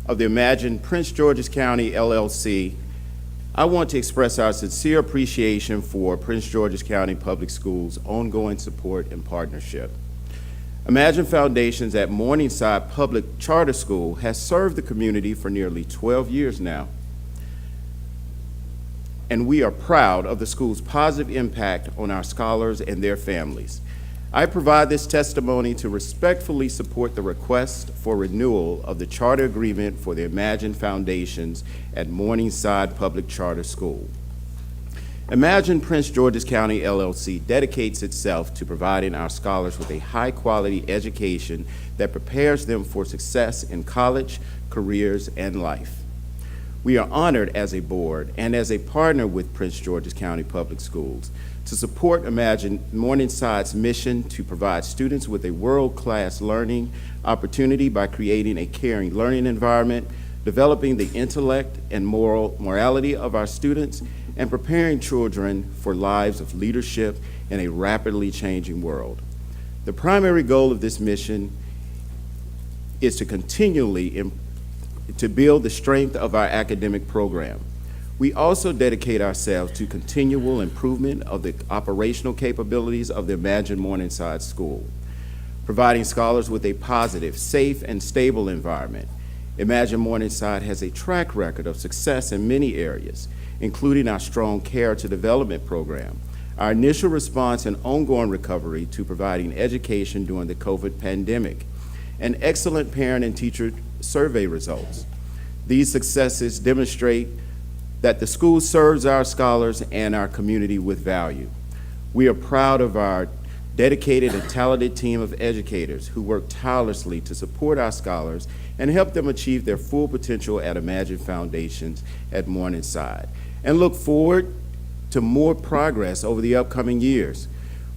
of the Imagine Prince George's County LLC, I want to express our sincere appreciation for Prince George's County Public Schools' ongoing support and partnership. Imagine Foundations at Morningside Public Charter School has served the community for nearly 12 years now, and we are proud of the school's positive impact on our scholars and their families. I provide this testimony to respectfully support the request for renewal of the charter agreement for the Imagine Foundations at Morningside Public Charter School. Imagine Prince George's County LLC dedicates itself to providing our scholars with a high-quality education that prepares them for success in college, careers, and life. We are honored as a board and as a partner with Prince George's County Public Schools to support Imagine Morningside's mission to provide students with a world-class learning opportunity by creating a caring learning environment, developing the intellect and morality of our students, and preparing children for lives of leadership in a rapidly changing world. The primary goal of this mission is to continually to build the strength of our academic program. We also dedicate ourselves to continual improvement of the operational capabilities of the Imagine Morningside School, providing scholars with a positive, safe, and stable environment. Imagine Morningside has a track record of success in many areas, including our strong character development program, our initial response and ongoing recovery to providing education during the COVID pandemic, and excellent parent and teacher survey results. These successes demonstrate that the school serves our scholars and our community with value. We are proud of our dedicated and talented team of educators who work tirelessly to support our scholars and help them achieve their full potential at Imagine Foundations at Morningside, and look forward to more progress over the upcoming years.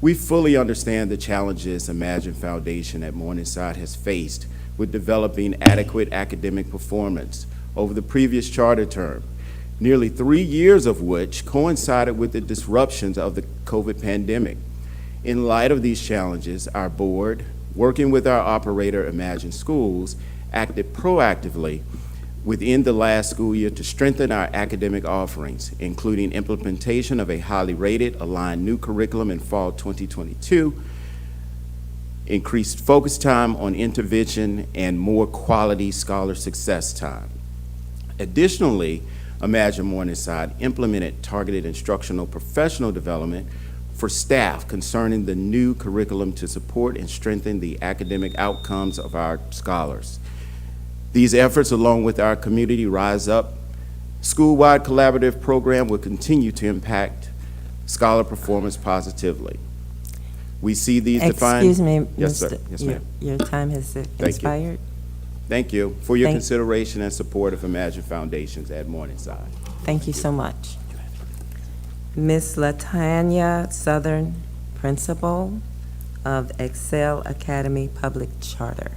We fully understand the challenges Imagine Foundation at Morningside has faced with developing adequate academic performance over the previous charter term, nearly 3 years of which coincided with the disruptions of the COVID pandemic. In light of these challenges, our board, working with our operator Imagine Schools, acted proactively within the last school year to strengthen our academic offerings, including implementation of a highly rated, aligned new curriculum in fall 2022, increased focus time on intervention, and more quality scholar success time. Additionally, Imagine Morningside implemented targeted instructional professional development for staff concerning the new curriculum to support and strengthen the academic outcomes of our scholars. These efforts, along with our Community Rise Up school-wide collaborative program, will continue to impact scholar performance positively. We see these defined... Excuse me, Yes, sir. Mr. Yes, ma'am. Your time has expired. Thank you for your consideration and support of Imagine Foundations at Morningside. Thank you so much. Ms. Latanya Southern, Principal of Excel Academy Public Charter.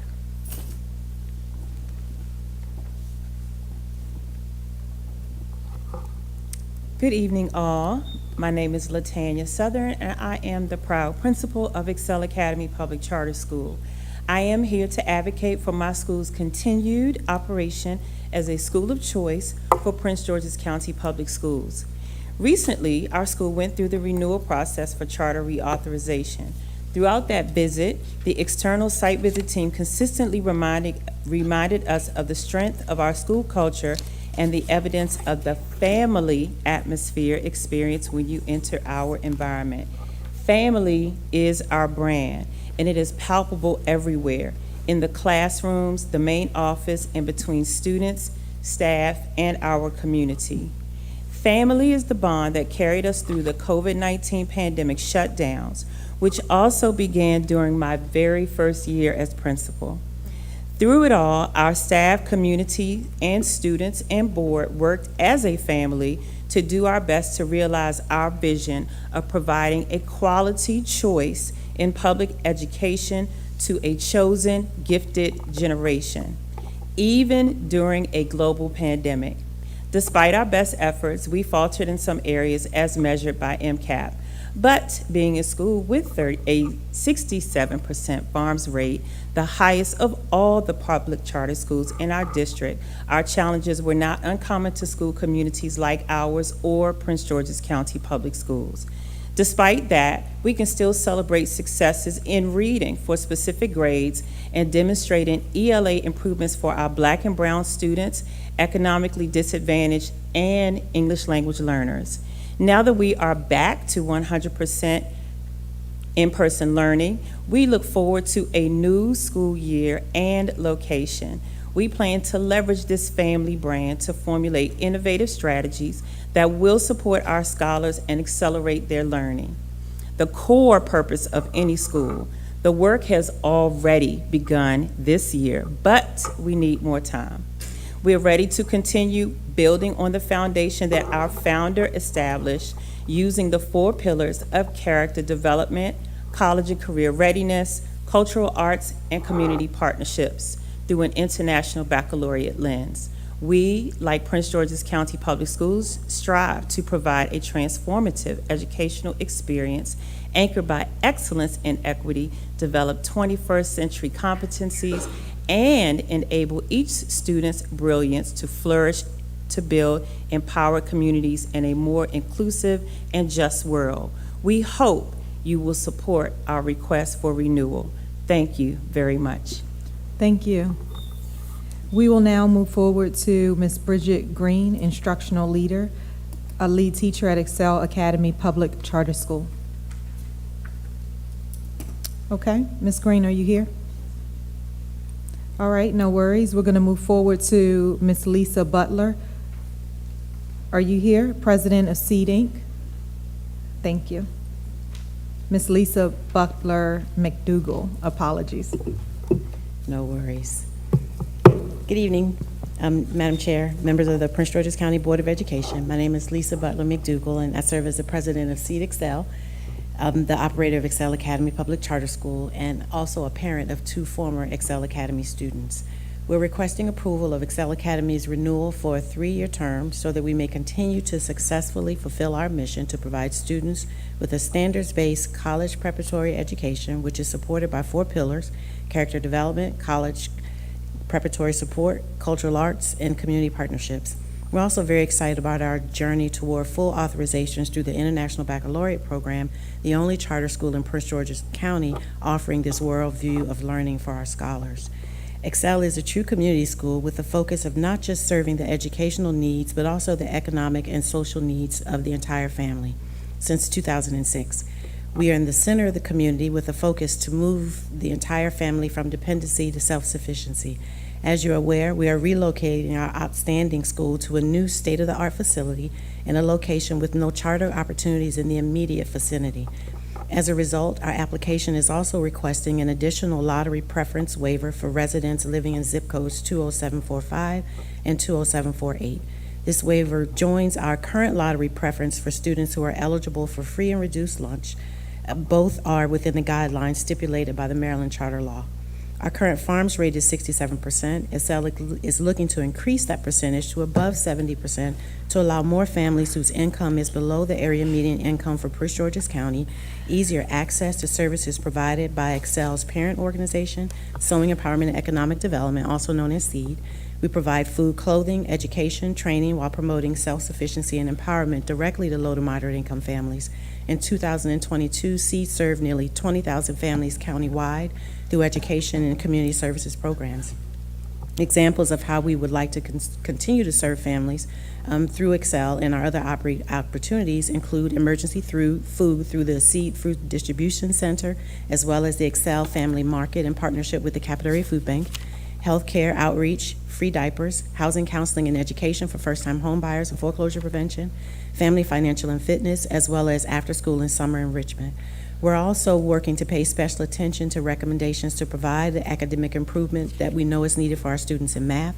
Good evening, all. My name is Latanya Southern, and I am the proud principal of Excel Academy Public Charter School. I am here to advocate for my school's continued operation as a school of choice for Prince George's County Public Schools. Recently, our school went through the renewal process for charter reauthorization. Throughout that visit, the external site visit team consistently reminded us of the strength of our school culture and the evidence of the family atmosphere experienced when you enter our environment. Family is our brand, and it is palpable everywhere, in the classrooms, the main office, and between students, staff, and our community. Family is the bond that carried us through the COVID-19 pandemic shutdowns, which also began during my very first year as principal. Through it all, our staff, community, and students and board worked as a family to do our best to realize our vision of providing a quality choice in public education to a chosen, gifted generation, even during a global pandemic. Despite our best efforts, we faltered in some areas as measured by MCAP. But being a school with a 67% farms rate, the highest of all the public charter schools in our district, our challenges were not uncommon to school communities like ours or Prince George's County Public Schools. Despite that, we can still celebrate successes in reading for specific grades and demonstrating ELA improvements for our Black and Brown students, economically disadvantaged, and English language learners. Now that we are back to 100% in-person learning, we look forward to a new school year and location. We plan to leverage this family brand to formulate innovative strategies that will support our scholars and accelerate their learning. The core purpose of any school. The work has already begun this year, but we need more time. We are ready to continue building on the foundation that our founder established using the 4 pillars of character development, college and career readiness, cultural arts, and community partnerships through an international baccalaureate lens. We, like Prince George's County Public Schools, strive to provide a transformative educational experience anchored by excellence and equity, develop 21st century competencies, and enable each student's brilliance to flourish, to build empowered communities in a more inclusive and just world. We hope you will support our request for renewal. Thank you very much. Thank you. We will now move forward to Ms. Bridget Green, instructional leader, a lead teacher at Excel Academy Public Charter School. Okay, Ms. Green, are you here? All right, no worries. We're going to move forward to Ms. Lisa Butler. Are you here? President of Seed Inc. Thank you. Ms. Lisa Butler McDougall, apologies. No worries. Good evening, Madam Chair, members of the Prince George's County Board of Education. My name is Lisa Butler McDougall, and I serve as the president of Seed Excel, the operator of Excel Academy Public Charter School, and also a parent of 2 former Excel Academy students. We're requesting approval of Excel Academy's renewal for a 3-year term so that we may continue to successfully fulfill our mission to provide students with a standards-based college preparatory education, which is supported by 4 pillars: character development, college preparatory support, cultural arts, and community partnerships. We're also very excited about our journey toward full authorizations through the International Baccalaureate Program, the only charter school in Prince George's County offering this worldview of learning for our scholars. Excel is a true community school with the focus of not just serving the educational needs, but also the economic and social needs of the entire family. Since 2006, we are in the center of the community with a focus to move the entire family from dependency to self-sufficiency. As you're aware, we are relocating our outstanding school to a new state-of-the-art facility in a location with no charter opportunities in the immediate vicinity. As a result, our application is also requesting an additional lottery preference waiver for residents living in zip codes 20745 and 20748. This waiver joins our current lottery preference for students who are eligible for free and reduced lunch. Both are within the guidelines stipulated by the Maryland Charter Law. Our current farms rate is 67%. Excel is looking to increase that percentage to above 70% to allow more families whose income is below the area median income for Prince George's County easier access to services provided by Excel's parent organization, Sewing Empowerment and Economic Development, also known as SEED. We provide food, clothing, education, training while promoting self-sufficiency and empowerment directly to low to moderate income families. In 2022, SEED served nearly 20,000 families countywide through education and community services programs. Examples of how we would like to continue to serve families through Excel and our other opportunities include emergency food through the Seed Fruit Distribution Center, as well as the Excel Family Market in partnership with the Capital Area Food Bank, healthcare outreach, free diapers, housing counseling and education for first-time home buyers and foreclosure prevention, family financial and fitness, as well as after-school and summer enrichment. We're also working to pay special attention to recommendations to provide the academic improvement that we know is needed for our students in math,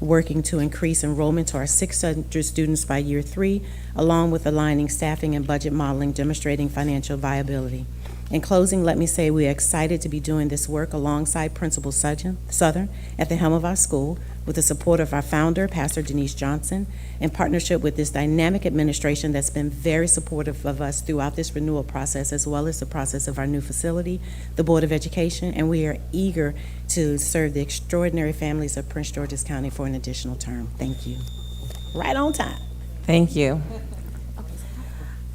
working to increase enrollment to our 600 students by year 3, along with aligning staffing and budget modeling, demonstrating financial viability. In closing, let me say we are excited to be doing this work alongside Principal Southern at the helm of our school, with the support of our founder, Pastor Denise Johnson, in partnership with this dynamic administration that's been very supportive of us throughout this renewal process, as well as the process of our new facility, the Board of Education, and we are eager to serve the extraordinary families of Prince George's County for an additional term. Thank you. Right on time. Thank you.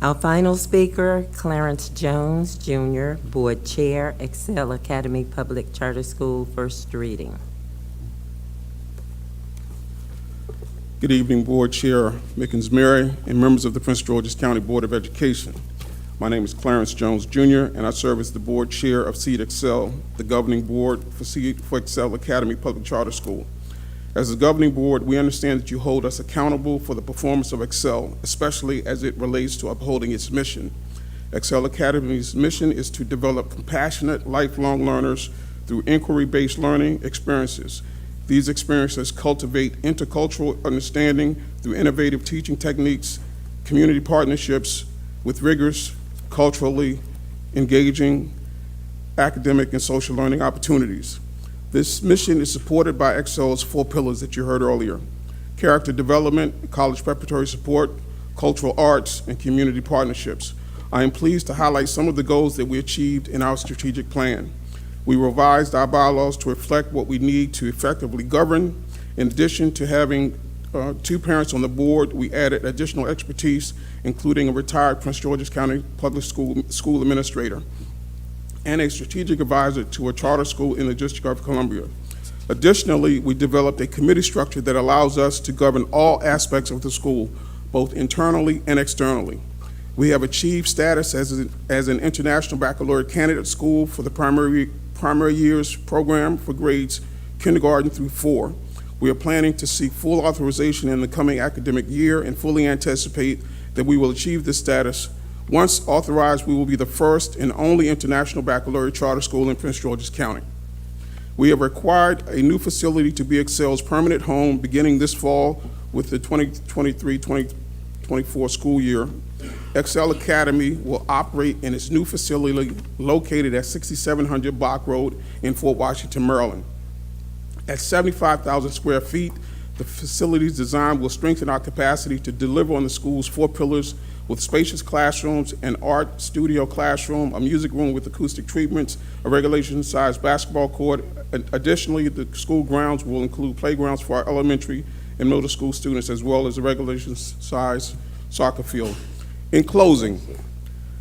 Our final speaker, Clarence Jones, Jr., Board Chair, Excel Academy Public Charter School, first reading. Good evening, Board Chair Mickens Mary and members of the Prince George's County Board of Education. My name is Clarence Jones, Jr., and I serve as the Board Chair of Seed Excel, the governing board for Excel Academy Public Charter School. As a governing board, we understand that you hold us accountable for the performance of Excel, especially as it relates to upholding its mission. Excel Academy's mission is to develop compassionate, lifelong learners through inquiry-based learning experiences. These experiences cultivate intercultural understanding through innovative teaching techniques, community partnerships with rigorous, culturally engaging academic and social learning opportunities. This mission is supported by Excel's 4 pillars that you heard earlier: character development, college preparatory support, cultural arts, and community partnerships. I am pleased to highlight some of the goals that we achieved in our strategic plan. We revised our bylaws to reflect what we need to effectively govern. In addition to having 2 parents on the board, we added additional expertise, including a retired Prince George's County Public School administrator and a strategic advisor to a charter school in the District of Columbia. Additionally, we developed a committee structure that allows us to govern all aspects of the school, both internally and externally. We have achieved status as an international baccalaureate candidate school for the primary years program for grades kindergarten through 4. We are planning to seek full authorization in the coming academic year and fully anticipate that we will achieve this status. Once authorized, we will be the first and only international baccalaureate charter school in Prince George's County. We have acquired a new facility to be Excel's permanent home beginning this fall with the 2023-2024 school year. Excel Academy will operate in its new facility located at 6700 Block Road in Fort Washington, Maryland. At 75,000 square feet, the facility's design will strengthen our capacity to deliver on the school's 4 pillars with spacious classrooms, an art studio classroom, a music room with acoustic treatments, a regulation-sized basketball court. Additionally, the school grounds will include playgrounds for our elementary and middle school students, as well as a regulation-sized soccer field. In closing,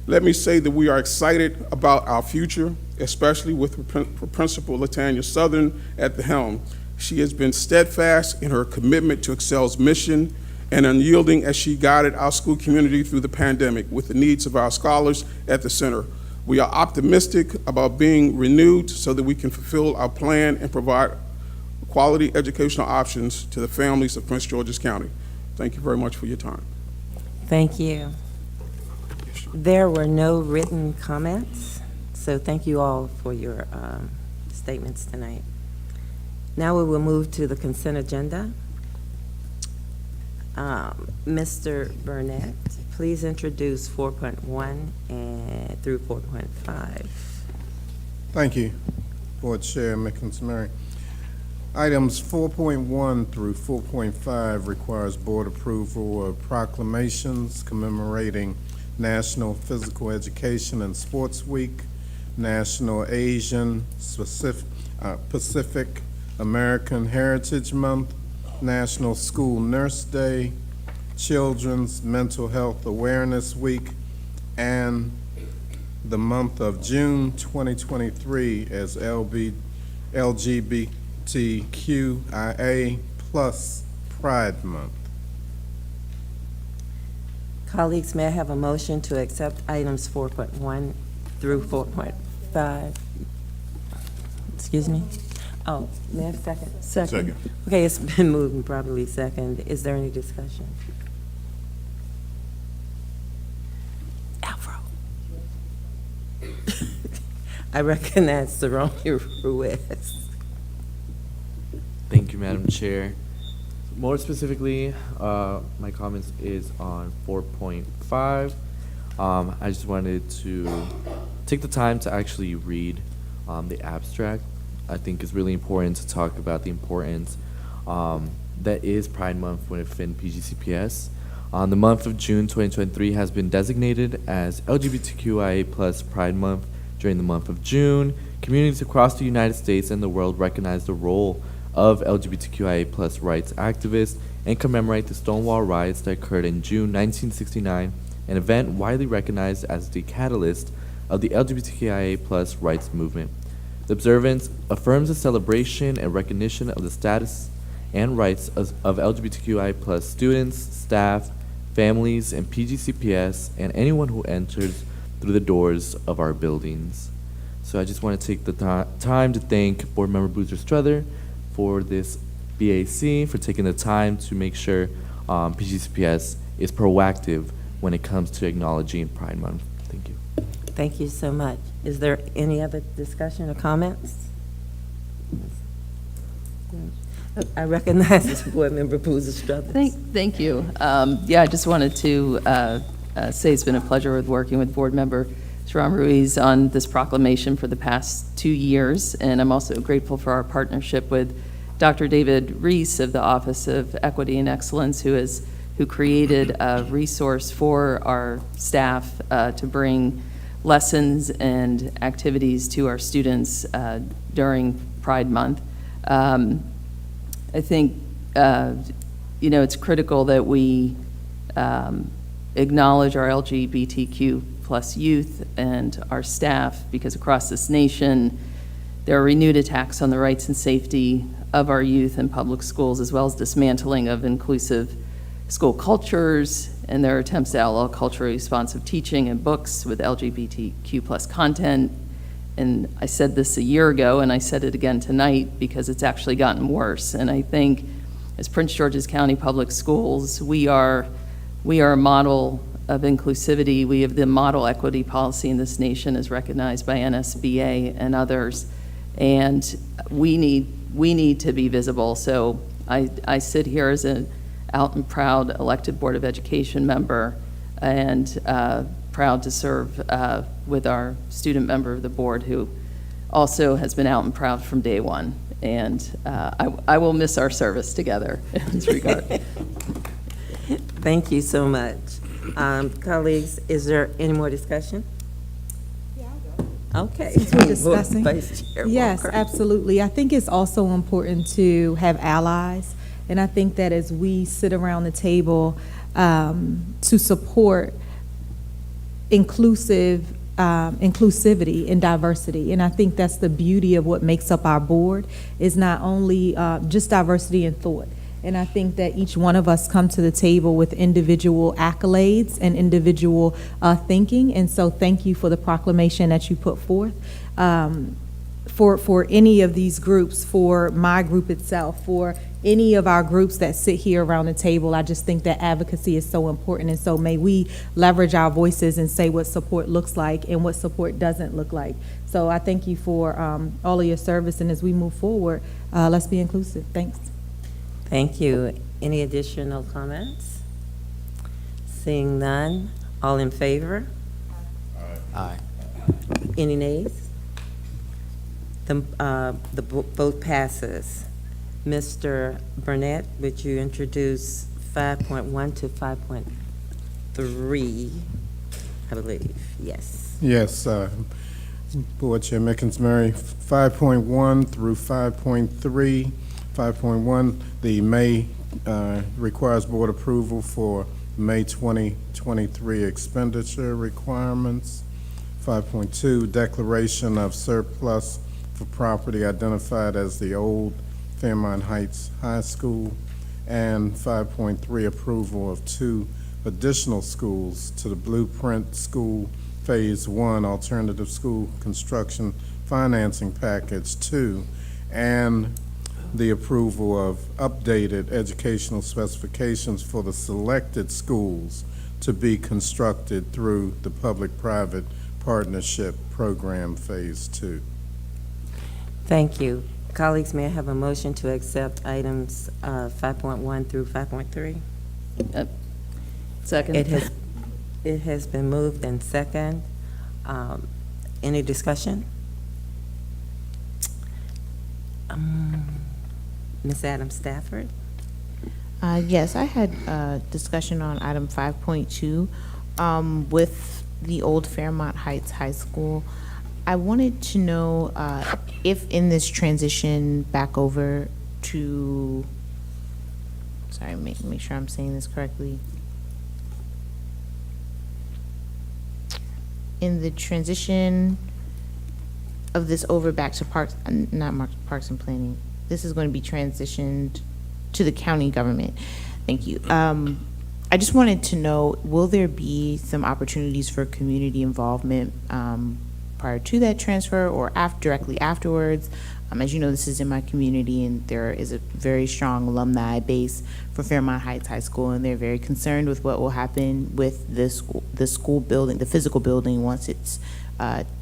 let me say that we are excited about our future, especially with Principal Latanya Southern at the helm. She has been steadfast in her commitment to Excel's mission and unyielding as she guided our school community through the pandemic with the needs of our scholars at the center. We are optimistic about being renewed so that we can fulfill our plan and provide quality educational options to the families of Prince George's County. Thank you very much for your time. Thank you. There were no written comments, so thank you all for your statements tonight. Now we will move to the consent agenda. Mr. Burnett, please introduce 4.1 and through 4.5. Thank you, Board Chair Mickens Mary. Items 4.1 through 4.5 requires board approval of proclamations commemorating National Physical Education and Sports Week, National Asian Pacific American Heritage Month, National School Nurse Day, Children's Mental Health Awareness Week, and the month of June 2023 as LGBTQIA plus Pride Month. Colleagues, may I have a motion to accept items 4.1 through 4.5? Excuse me? Oh, may I have a second? Second. Okay, it's been moved and probably second. Is there any discussion? Alfro. I recognize Saronia Ruiz. Thank you, Madam Chair. More specifically, my comments is on 4.5. I just wanted to take the time to actually read the abstract. I think it's really important to talk about the importance that is Pride Month within PGCPS. The month of June 2023 has been designated as LGBTQIA plus Pride Month. During the month of June, communities across the United States and the world recognize the role of LGBTQIA plus rights activists and commemorate the Stonewall riots that occurred in June 1969, an event widely recognized as the catalyst of the LGBTQIA plus rights movement. The observance affirms the celebration and recognition of the status and rights of LGBTQI plus students, staff, families, and PGCPS, and anyone who enters through the doors of our buildings. So I just want to take the time to thank Board Member Boozer Struther for this BAC, for taking the time to make sure PGCPS is proactive when it comes to acknowledging Pride Month. Thank you. Thank you so much. Is there any other discussion or comments? I recognize Board Member Boozer Struthers. Thank you. Yeah, I just wanted to say it's been a pleasure with working with Board Member Sharon Ruiz on this proclamation for the past 2 years, and I'm also grateful for our partnership with Dr. David Reese of the Office of Equity and Excellence, who created a resource for our staff to bring lessons and activities to our students during Pride Month. I think, it's critical that we acknowledge our LGBTQ plus youth and our staff, because across this nation, there are renewed attacks on the rights and safety of our youth in public schools, as well as dismantling of inclusive school cultures, and there are attempts to outlaw culturally responsive teaching and books with LGBTQ plus content. And I said this a year ago, and I said it again tonight, because it's actually gotten worse. And I think as Prince George's County Public Schools, we are a model of inclusivity. We have the model equity policy in this nation as recognized by NSBA and others. And we need to be visible. So I sit here as an out and proud elected Board of Education member, and proud to serve with our student member of the board, who also has been out and proud from day one. And I will miss our service together in this regard. Thank you so much. Colleagues, is there any more discussion? Okay. Since we're discussing. Vice Chair Yes, Walker. absolutely. I think it's also important to have allies, and I think that as we sit around the table to support inclusivity and diversity, and I think that's the beauty of what makes up our board, is not only just diversity in thought. And I think that each one of us come to the table with individual accolades and individual thinking. And so thank you for the proclamation that you put forth. For any of these groups, for my group itself, for any of our groups that sit here around the table, I just think that advocacy is so important. And so may we leverage our voices and say what support looks like and what support doesn't look like. So I thank you for all of your service. And as we move forward, let's be inclusive. Thanks. Thank you. Any additional comments? Seeing none, all in favor? Aye. Any nays? The vote passes. Mr. Burnett, would you introduce 5.1 to 5.3, I believe, yes. Yes, Board Chair Mickens-Murray, 5.1 through 5.3. 5.1, the May requires board approval for May 2023 expenditure requirements. 5.2, declaration of surplus for property identified as the old Fairmont Heights High School. And 5.3, approval of 2 additional schools to the Blueprint School Phase 1 Alternative School Construction Financing Package 2, and the approval of updated educational specifications for the selected schools to be constructed through the Public-Private Partnership Program Phase 2. Thank you. Colleagues, may I have a motion to accept items 5.1 through 5.3? Second. It has been moved and second. Any discussion? Ms. Adams Stafford? Yes, I had discussion on item 5.2 with the old Fairmont Heights High School. I wanted to know if in this transition back over to, sorry, make sure I'm saying this correctly. In the transition of this over back to Parks, Parks and Planning, this is going to be transitioned to the county government. Thank you. I just wanted to know, will there be some opportunities for community involvement prior to that transfer or directly afterwards? As you know, this is in my community, and there is a very strong alumni base for Fairmont Heights High School, and they're very concerned with what will happen with the school building, the physical building, once it's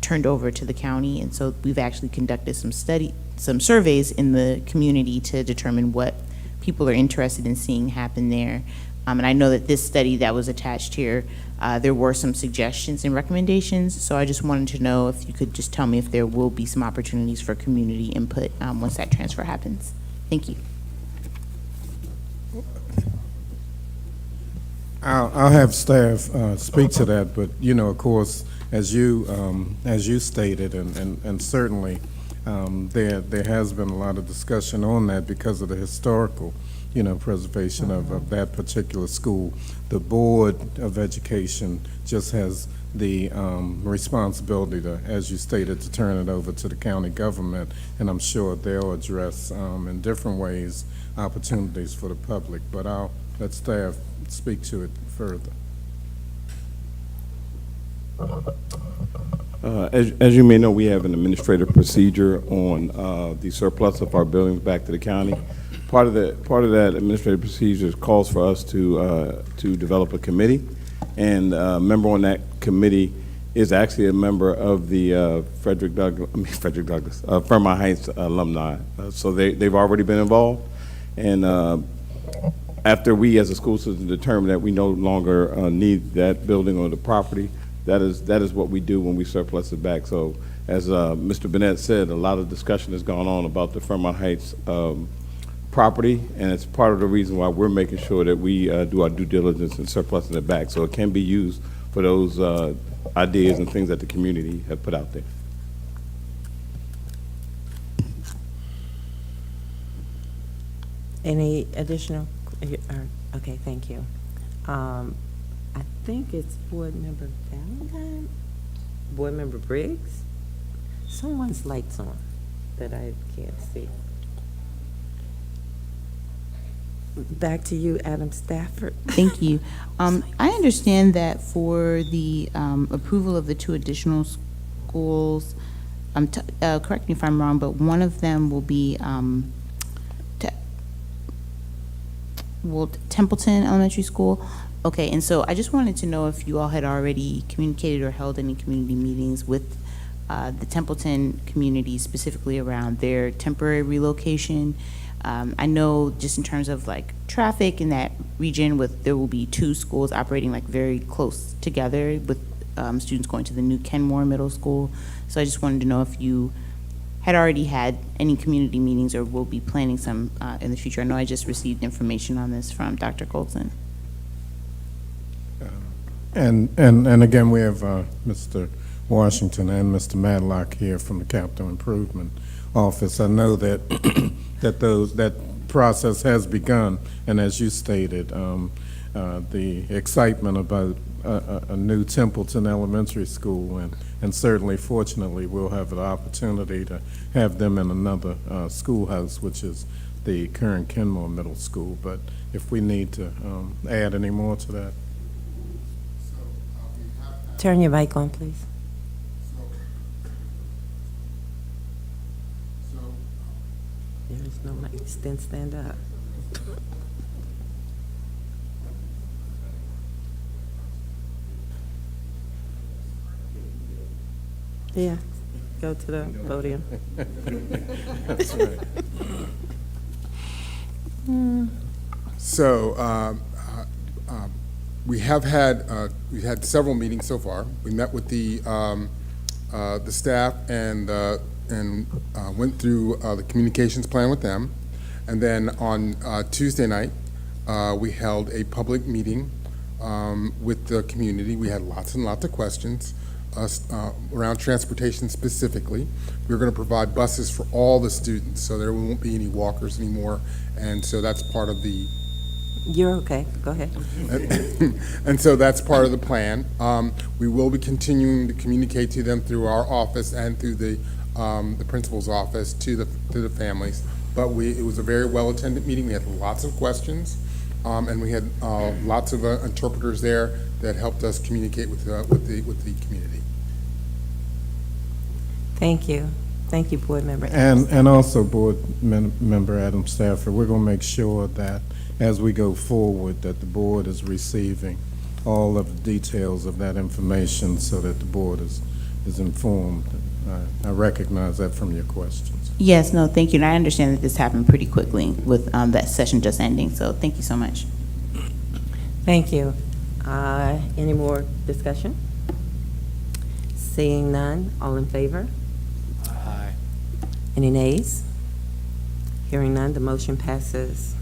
turned over to the county. And so we've actually conducted some surveys in the community to determine what people are interested in seeing happen there. And I know that this study that was attached here, there were some suggestions and recommendations. So I just wanted to know if you could just tell me if there will be some opportunities for community input once that transfer happens. Thank you. I'll have staff speak to that, but, you know, of course, as you stated, and certainly there has been a lot of discussion on that because of the historical, preservation of that particular school. The Board of Education just has the responsibility to, as you stated, to turn it over to the county government, and I'm sure they'll address in different ways opportunities for the public, but I'll let staff speak to it further. As you may know, we have an administrative procedure on the surplus of our buildings back to the county. Part of that administrative procedure calls for us to develop a committee, and a member on that committee is actually a member of the Fairmont Heights alumni. So they've already been involved, and after we as a school system determine that we no longer need that building or the property, that is what we do when we surplus it back. So as Mr. Bennett said, a lot of discussion has gone on about the Fairmont Heights property, and it's part of the reason why we're making sure that we do our due diligence in surplusing it back so it can be used for those ideas and things that the community have put out there. Any additional? Okay, thank you. I think it's Board Member Valentine, Board Member Briggs. Someone's lights on that I can't see. Back to you, Adam Stafford. Thank you. I understand that for the approval of the 2 additional schools, correct me if I'm wrong, but one of them will be Templeton Elementary School. Okay, and so I just wanted to know if you all had already communicated or held any community meetings with the Templeton community, specifically around their temporary relocation. I know just in terms of like traffic in that region, there will be 2 schools operating like very close together with students going to the new Kenmore Middle School. So I just wanted to know if you had already had any community meetings or will be planning some in the future. I know I just received information on this from Dr. Colson. And again, we have Mr. Washington and Mr. Madlock here from the Capital Improvement Office. I know that that process has begun, and as you stated, the excitement about a new Templeton Elementary School, and certainly, fortunately, we'll have the opportunity to have them in another schoolhouse, which is the current Kenmore Middle School. But if we need to add any more to that. Turn your mic on, please. There is no mic. Stand up. Yeah, go to the podium. That's right. So we've had several meetings so far. We met with the staff and went through the communications plan with them, and then on Tuesday night we held a public meeting with the community. We had lots and lots of questions around transportation specifically. We're going to provide buses for all the students, so there won't be any walkers anymore, and so that's part of the You're okay. Go ahead. And so that's part of the plan. We will be continuing to communicate to them through our office and through the principal's office to the families. But it was a very well-attended meeting. We had lots of questions, and we had lots of interpreters there that helped us communicate with the community. Thank you. Thank you, Board Member. And also, Board Member Adam Stafford, we're going to make sure that as we go forward, that the board is receiving all of the details of that information so that the board is informed. I recognize that from your questions. Yes, no, thank you. And I understand that this happened pretty quickly with that session just ending, so thank you so much. Thank you. Any more discussion? Seeing none, all in favor? Aye. Any nays? Hearing none, the motion passes.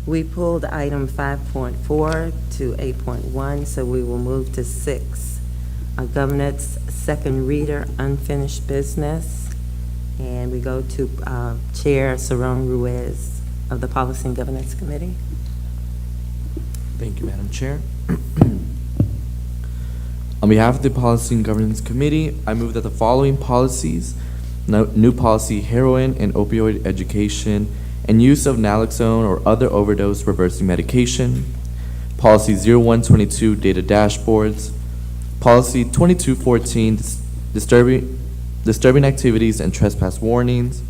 We pulled item 5.4 to 8.1, so we will move to 6. governance, second reader, unfinished business. And we go to Chair Saron Ruiz of the Policy and Governance Committee. Thank you, Madam Chair. On behalf of the Policy and Governance Committee, I move that the following policies, new policy, heroin and opioid education, and use of naloxone or other overdose reversing medication, policy 0122, data dashboards, policy 2214, disturbing activities and trespass warnings,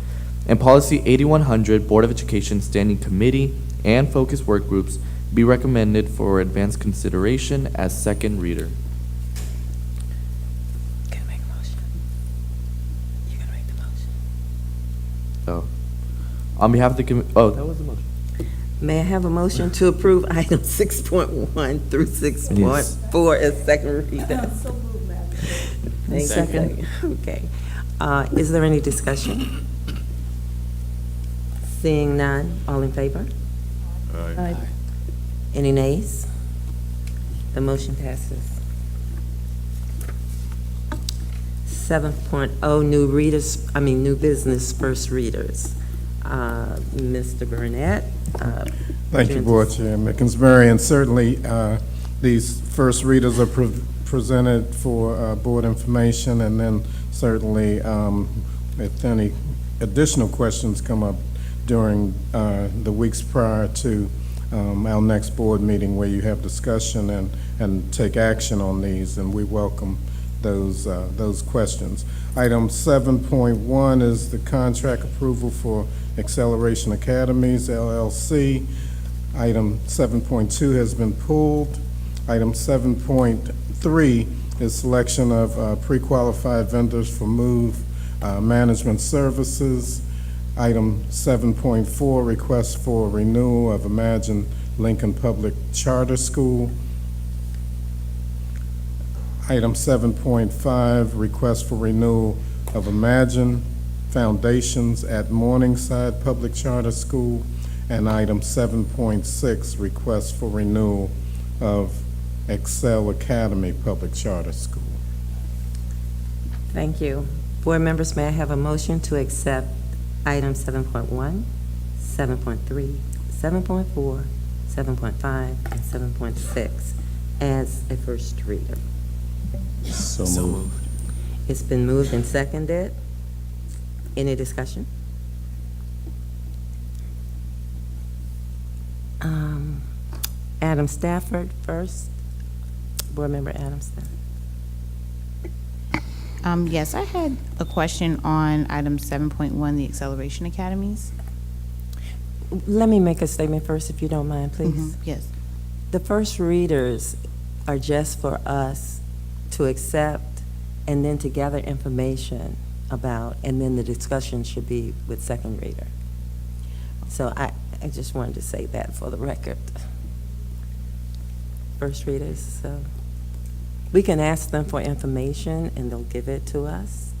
and policy 8100, Board of Education Standing Committee and focus work groups be recommended for advanced consideration as second reader. Can I make a motion? You gotta make the motion. Oh. On behalf of the that was the motion. May I have a motion to approve item 6.1 through 6.4 as second reader? So moved, Madam Chair. Thank you. Second. Okay. Is there any discussion? Seeing none, all in favor? Aye. Any nays? The motion passes. 7.0, new business first readers. Mr. Burnett. Thank you, Board Chair Mickens-Murray, and certainly these first readers are presented for board information, and then certainly if any additional questions come up during the weeks prior to our next board meeting where you have discussion and take action on these, and we welcome those questions. Item 7.1 is the contract approval for Acceleration Academies, LLC. Item 7.2 has been pulled. Item 7.3 is selection of pre-qualified vendors for MOVE management services. Item 7.4, request for renewal of Imagine Lincoln Public Charter School. Item 7.5, request for renewal of Imagine Foundations at Morningside Public Charter School. And item 7.6, request for renewal of Excel Academy Public Charter School. Thank you. Board members, may I have a motion to accept item 7.1, 7.3, 7.4, 7.5, and 7.6 as a first reader? So moved. It's been moved and seconded. Any discussion? Adam Stafford first. Board member Adam Stafford. Yes, I had a question on item 7.1, the Acceleration Academies. Let me make a statement first, if you don't mind, please. Yes. The first readers are just for us to accept and then to gather information about, and then the discussion should be with second reader. So I just wanted to say that for the record. First readers, so we can ask them for information and they'll give it to us.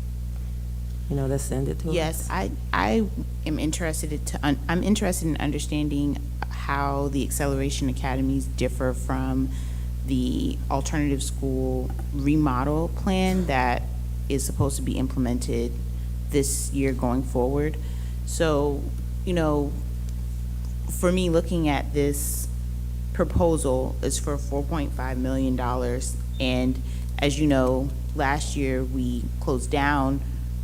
They'll send it to us. Yes, I am interested I'm interested in understanding how the Acceleration Academies differ from the alternative school remodel plan that is supposed to be implemented this year going forward. So, for me, looking at this proposal is for $4.5 million. And as you know, last year we closed down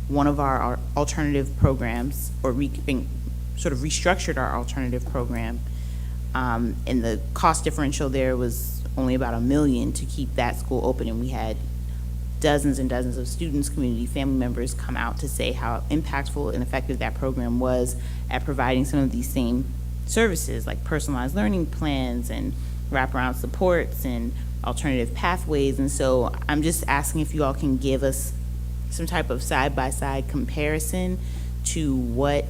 one of our alternative programs, or sort of restructured our alternative program. And the cost differential there was only about $1 million to keep that school open, and we had dozens and dozens of students, community, family members come out to say how impactful and effective that program was at providing some of these same services like personalized learning plans and wraparound supports and alternative pathways. And so I'm just asking if you all can give us some type of side-by-side comparison to what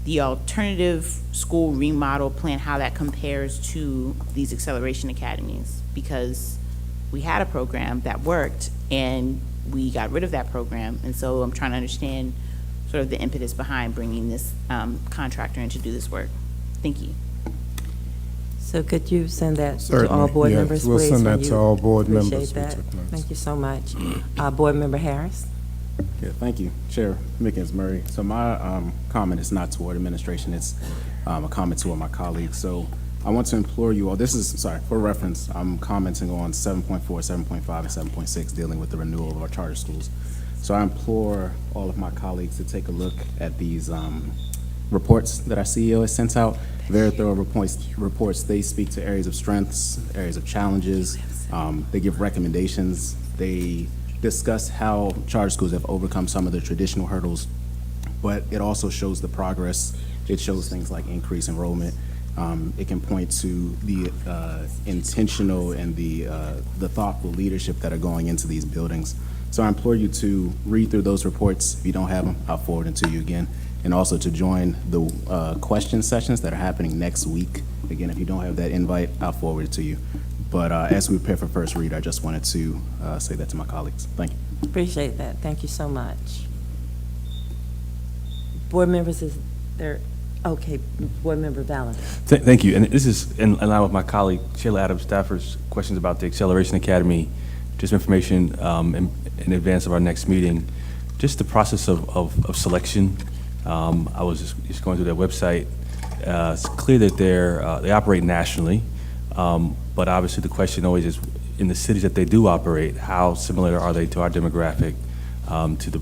the alternative school remodel plan, how that compares to these Acceleration Academies, because we had a program that worked and we got rid of that program. And so I'm trying to understand sort of the impetus behind bringing this contractor in to do this work. Thank you. So could you send that to Certainly, all board yes, members, we'll please? send when that to you all board appreciate members. We that? took notes. Thank you so much. Board Member Harris? Yeah, thank you, Chair Mickens Murray. So my comment is not toward administration, it's a comment toward my colleagues. So I want to implore you all, this is, sorry, for reference, I'm commenting on 7.4, 7.5, and 7.6 dealing with the renewal of our charter schools. So I implore all of my colleagues to take a look at these reports that our CEO has sent out. Very thorough reports. They speak to areas of strengths, areas of challenges. They give recommendations. They discuss how charter schools have overcome some of the traditional hurdles, but it also shows the progress. It shows things like increased enrollment. It can point to the intentional and the thoughtful leadership that are going into these buildings. So I implore you to read through those reports. If you don't have them, I'll forward them to you again. And also to join the question sessions that are happening next week. Again, if you don't have that invite, I'll forward it to you. But as we prepare for first read, I just wanted to say that to my colleagues. Thank you. Appreciate that. Thank you so much. Board members, is there, okay, Board Member Valentine. Thank you. And this is in line with my colleague, Sheila Adams Stafford's questions about the Acceleration Academy, just information in advance of our next meeting. Just the process of selection. I was just going through their website. It's clear that they operate nationally, but obviously the question always is, in the cities that they do operate, how similar are they to our demographic, to the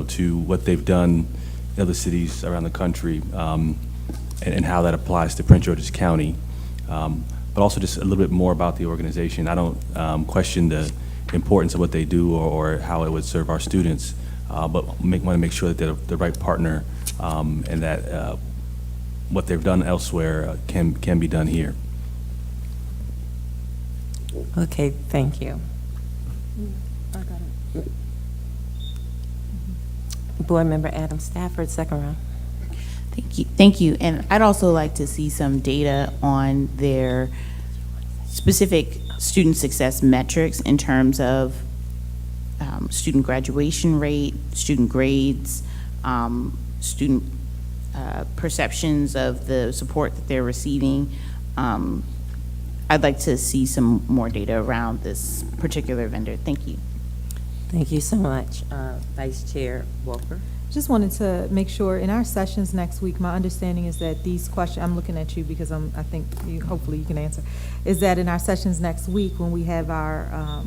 to what they've done in other cities around the country, and how that applies to Prince George's County. But also just a little bit more about the organization. I don't question the importance of what they do or how it would serve our students, but want to make sure that they're the right partner, and that what they've done elsewhere can be done here. Okay, thank you. Board Member Adam Stafford, second round. Thank you. And I'd also like to see some data on their specific student success metrics in terms of student graduation rate, student grades, student perceptions of the support that they're receiving. I'd like to see some more data around this particular vendor. Thank you. Thank you so much. Vice Chair Walker. Just wanted to make sure, in our sessions next week, my understanding is that these questions, I'm looking at you because I think hopefully you can answer, is that in our sessions next week, when we have our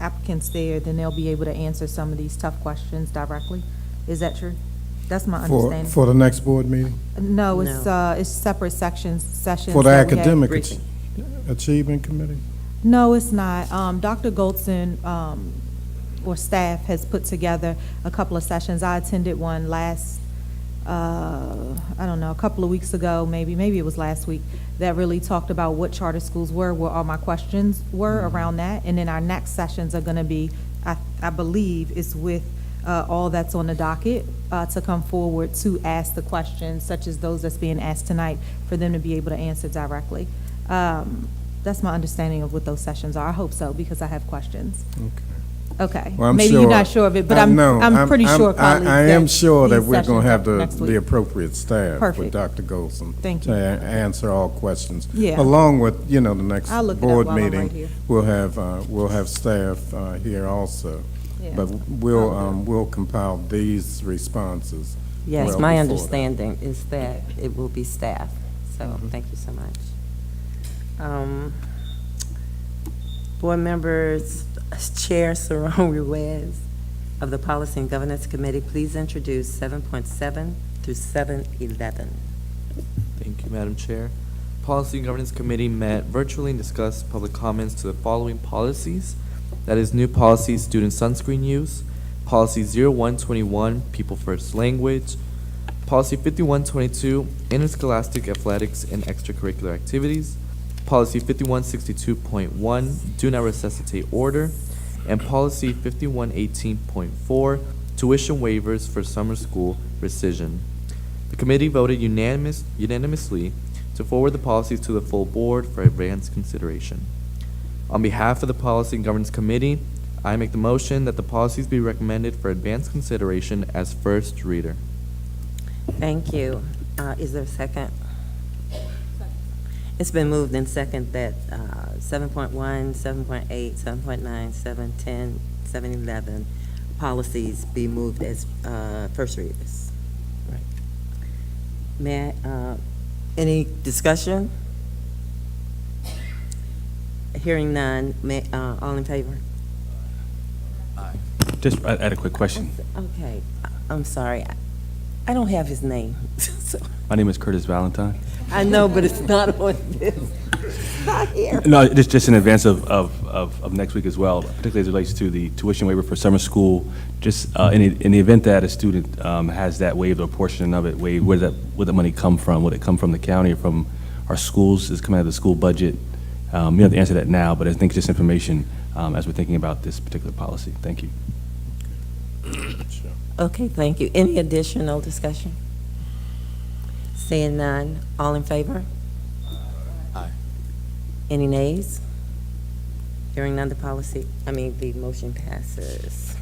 applicants there, then they'll be able to answer some of these tough questions directly. Is that true? That's my understanding. For the next board meeting? No, it's separate sessions For the academic achievement committee? No, it's not. Dr. Goldson, or staff has put together a couple of sessions. I attended one last, I don't know, a couple of weeks ago, maybe it was last week, that really talked about what charter schools were, what all my questions were around that. And then our next sessions are going to be, I believe, is with all that's on the docket to come forward to ask the questions, such as those that's being asked tonight, for them to be able to answer directly. That's my understanding of what those sessions are. I hope so, because I have questions. Okay. Well, maybe you're not sure of it, but I'm pretty sure, colleagues, I am sure that these we're going to have sessions are the appropriate staff with Perfect. Dr. Golson Thank to you. answer all questions. Yeah. Along with, the next I'll look it up board while I'm meeting, right here. we'll have staff here also. Yeah. But we'll compile these responses. Yes, well my before understanding is that it will be staff, so thank you so much. Board members, Chair Saron Ruiz of the Policy and Governance Committee, please introduce 7.7 through 7.11. Thank you, Madam Chair. Policy and Governance Committee met virtually and discussed public comments to the following policies. That is new policy, student sunscreen use, policy 0121, people first language, policy 5122, interscholastic athletics and extracurricular activities, policy 5162.1, do not resuscitate order, and policy 5118.4, tuition waivers for summer school rescission. The committee voted unanimously to forward the policies to the full board for advanced consideration. On behalf of the Policy and Governance Committee, I make the motion that the policies be recommended for advanced consideration as first reader. Thank you. Is there a second? It's been moved and second that 7.1, 7.8, 7.9, 7, 10, 7, 11 policies be moved as first readers. Right. May I, any discussion? Hearing none, all in favor? Just I had a quick question. Okay, I'm sorry. I don't have his name. So, My name is Curtis Valentine. I know, but it's not on this. It's not here. No, just in advance of next week as well, particularly as it relates to the tuition waiver for summer school. Just in the event that a student has that waived or portion of it waived, where would the money come from? Would it come from the county or from our schools? Is it coming out of the school budget? You don't have to answer that now, but I think just information as we're thinking about this particular policy. Thank you. Okay, thank you. Any additional discussion? Seeing none, all in favor? Aye. Any nays? Hearing none, the motion passes.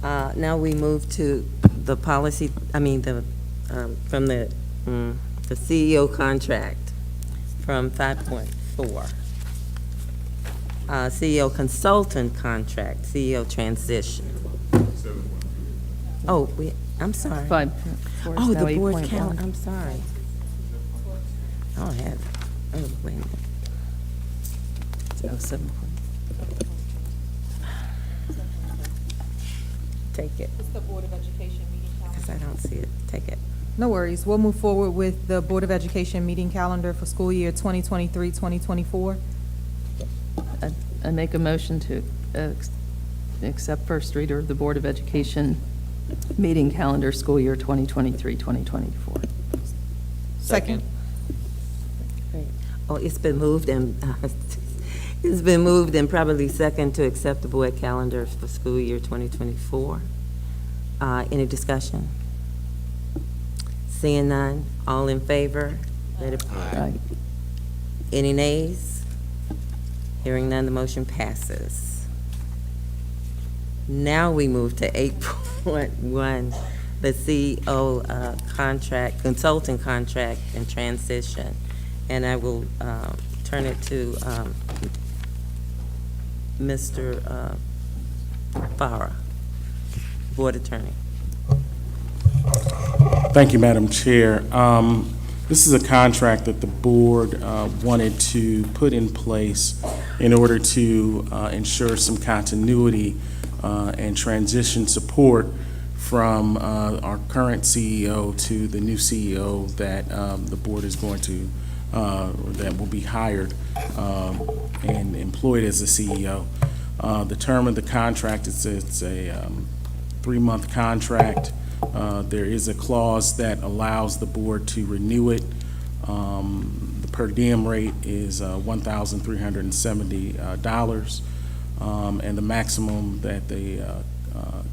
Now we move to the policy, from the CEO contract from 5.4. CEO consultant contract, CEO transition. Oh, I'm sorry. 5.4 Oh, is now the board 8.1. count, I'm sorry. I don't have it. Oh, wait a minute. Oh, 7. Take it, It's the Board of Education meeting calendar. because I don't see it. Take it. No worries. We'll move forward with the Board of Education meeting calendar for school year 2023-2024. I make a motion to accept first reader of the Board of Education meeting calendar, school year 2023-2024. Second. Great. Oh, it's been moved and, it's been moved and probably second to accept the board calendar for school year 2024. Any discussion? Seeing none, all in favor? Let it. Aye. Any nays? Hearing none, the motion passes. Now we move to 8.1, the CEO contract, consulting contract and transition. And I will turn it to Mr. Farah, Board Attorney. Thank you, Madam Chair. This is a contract that the board wanted to put in place in order to ensure some continuity and transition support from our current CEO to the new CEO that the board is going to, that will be hired and employed as the CEO. The term of the contract is it's a 3-month contract. There is a clause that allows the board to renew it. The per diem rate is $1,370, and the maximum that the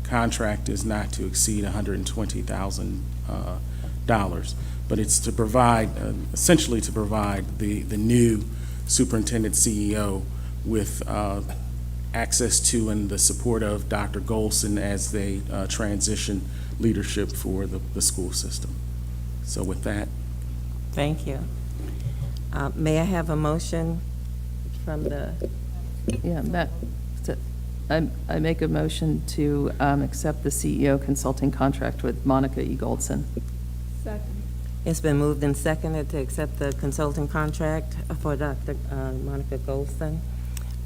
contract is not to exceed $120,000. But it's to provide, essentially to provide the new superintendent CEO with access to and the support of Dr. Golson as they transition leadership for the school system. So with that. Thank you. May I have a motion from the? Yeah, I make a motion to accept the CEO consulting contract with Monica E. Goldson. Second. It's been moved and seconded to accept the consulting contract for Dr. Monica Golson.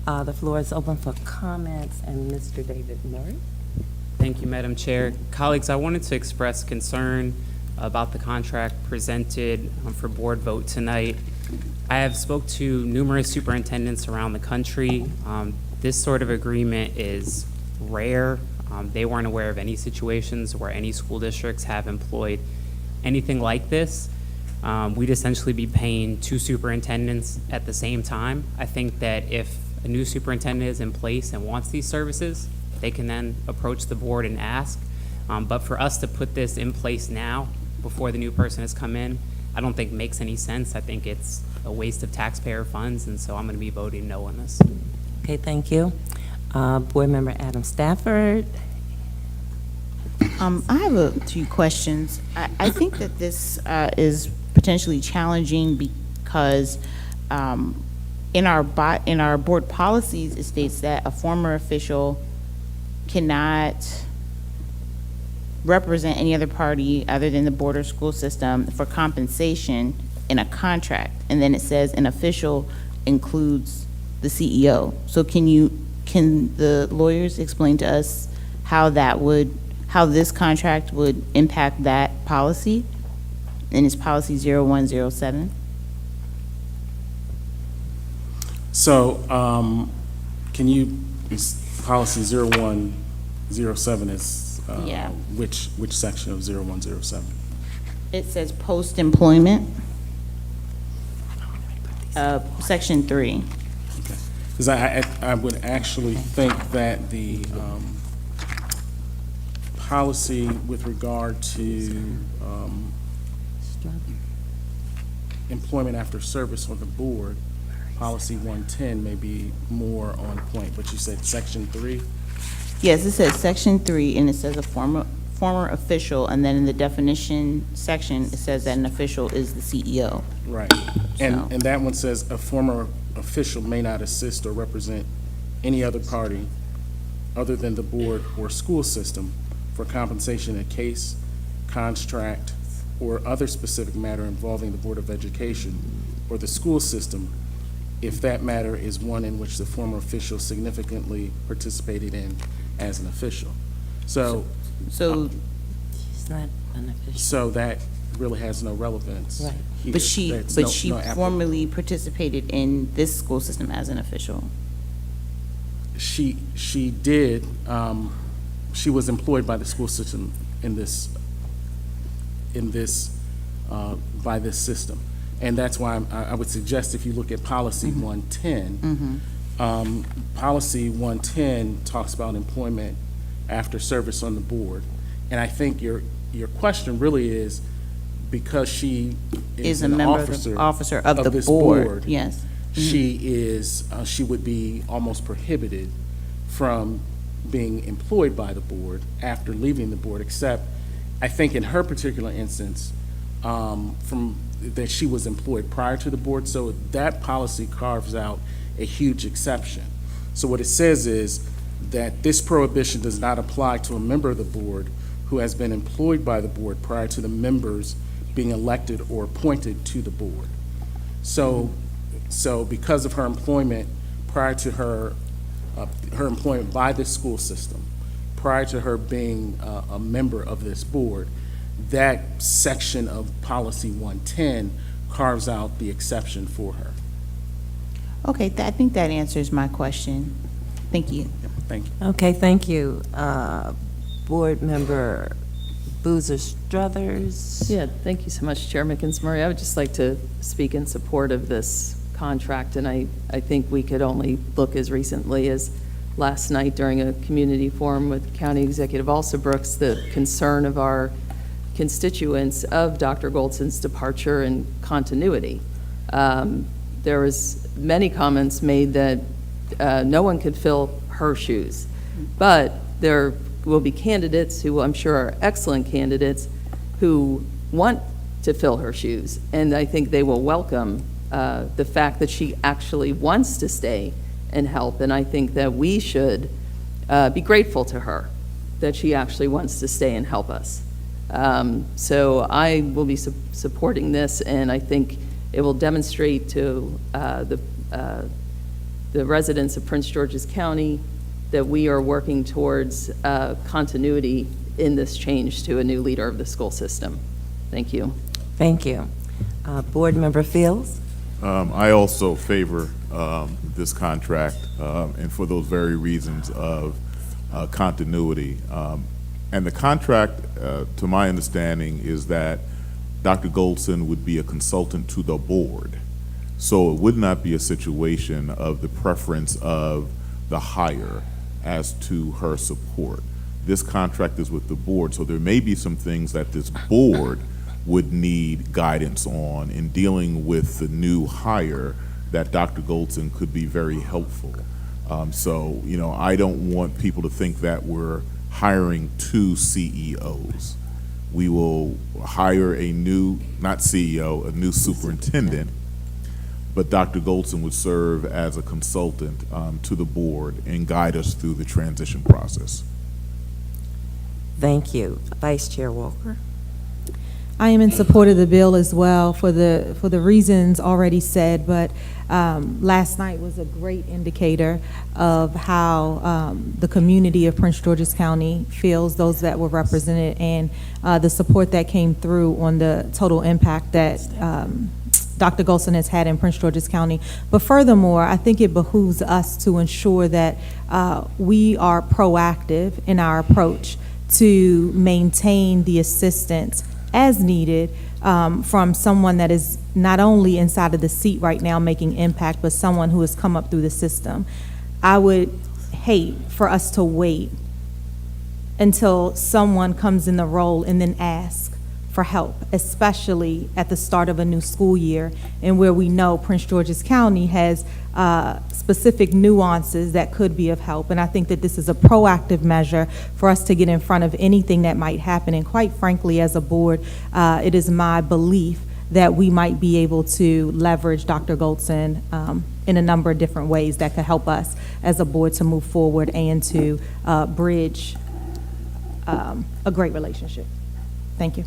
The floor is open for comments, and Mr. David Murray. Thank you, Madam Chair. Colleagues, I wanted to express concern about the contract presented for board vote tonight. I have spoke to numerous superintendents around the country. This sort of agreement is rare. They weren't aware of any situations where any school districts have employed anything like this. We'd essentially be paying 2 superintendents at the same time. I think that if a new superintendent is in place and wants these services, they can then approach the board and ask. But for us to put this in place now, before the new person has come in, I don't think makes any sense. I think it's a waste of taxpayer funds, and so I'm going to be voting no on this. Okay, thank you. Board Member Adam Stafford. I have a few questions. I think that this is potentially challenging because in our board policies, it states that a former official cannot represent any other party other than the board or school system for compensation in a contract. And then it says an official includes the CEO. So can the lawyers explain to us how this contract would impact that policy? And it's policy 0107. So, can you, policy 0107 is, Yeah. which section of 0107? It says post-employment, section 3. Because I would actually think that the policy with regard to employment after service on the board, policy 110 may be more on point, but you said section 3? Yes, it says section 3, and it says a former official, and then in the definition section, it says that an official is the CEO. Right. And that one says a former official may not assist or represent any other party other than the board or school system for compensation in a case, contract, or other specific matter involving the Board of Education or the school system, if that matter is one in which the former official significantly participated in as an official. So She's not an official. so that really has no relevance. Right. here. But she That's no formally participated in this school system as an official. She did, she was employed by the school system by this system. And that's why I would suggest if you look at policy 110, policy 110 talks about employment after service on the board. And I think your question really is because she is a an member officer of the this board, yes. She would be almost prohibited from being employed by the board after leaving the board, except I think in her particular instance, that she was employed prior to the board, so that policy carves out a huge exception. So what it says is that this prohibition does not apply to a member of the board who has been employed by the board prior to the members being elected or appointed to the board. So because of her employment prior to her employment by this school system, prior to her being a member of this board, that section of policy 110 carves out the exception for her. Okay, I think that answers my question. Thank you. Thank you. Okay, thank you. Board Member Boozer Struthers. Yeah, thank you so much, Chair Mickens-Murray. I would just like to speak in support of this contract, and I think we could only look as recently as last night during a community forum with County Executive Alsobrooks, the concern of our constituents of Dr. Goldson's departure and continuity. There was many comments made that no one could fill her shoes, but there will be candidates who I'm sure are excellent candidates who want to fill her shoes, and I think they will welcome the fact that she actually wants to stay and help, and I think that we should be grateful to her that she actually wants to stay and help us. So I will be supporting this, and I think it will demonstrate to the residents of Prince George's County that we are working towards continuity in this change to a new leader of the school system. Thank you. Thank you. Board Member Fields. I also favor this contract, and for those very reasons of continuity. And the contract, to my understanding, is that Dr. Goldson would be a consultant to the board. So it would not be a situation of the preference of the hire as to her support. This contract is with the board, so there may be some things that this board would need guidance on in dealing with the new hire that Dr. Goldson could be very helpful. So, you know, I don't want people to think that we're hiring two CEOs. We will hire a new, not CEO, a new superintendent, but Dr. Goldson would serve as a consultant to the board and guide us through the transition process. Thank you. Vice Chair Walker. I am in support of the bill as well for the reasons already said, but last night was a great indicator of how the community of Prince George's County feels, those that were represented, and the support that came through on the total impact that Dr. Golson has had in Prince George's County. But furthermore, I think it behooves us to ensure that we are proactive in our approach to maintain the assistance as needed from someone that is not only inside of the seat right now making impact, but someone who has come up through the system. I would hate for us to wait until someone comes in the role and then ask for help, especially at the start of a new school year, and where we know Prince George's County has specific nuances that could be of help. And I think that this is a proactive measure for us to get in front of anything that might happen. And quite frankly, as a board, it is my belief that we might be able to leverage Dr. Goldson in a number of different ways that could help us as a board to move forward and to bridge a great relationship. Thank you.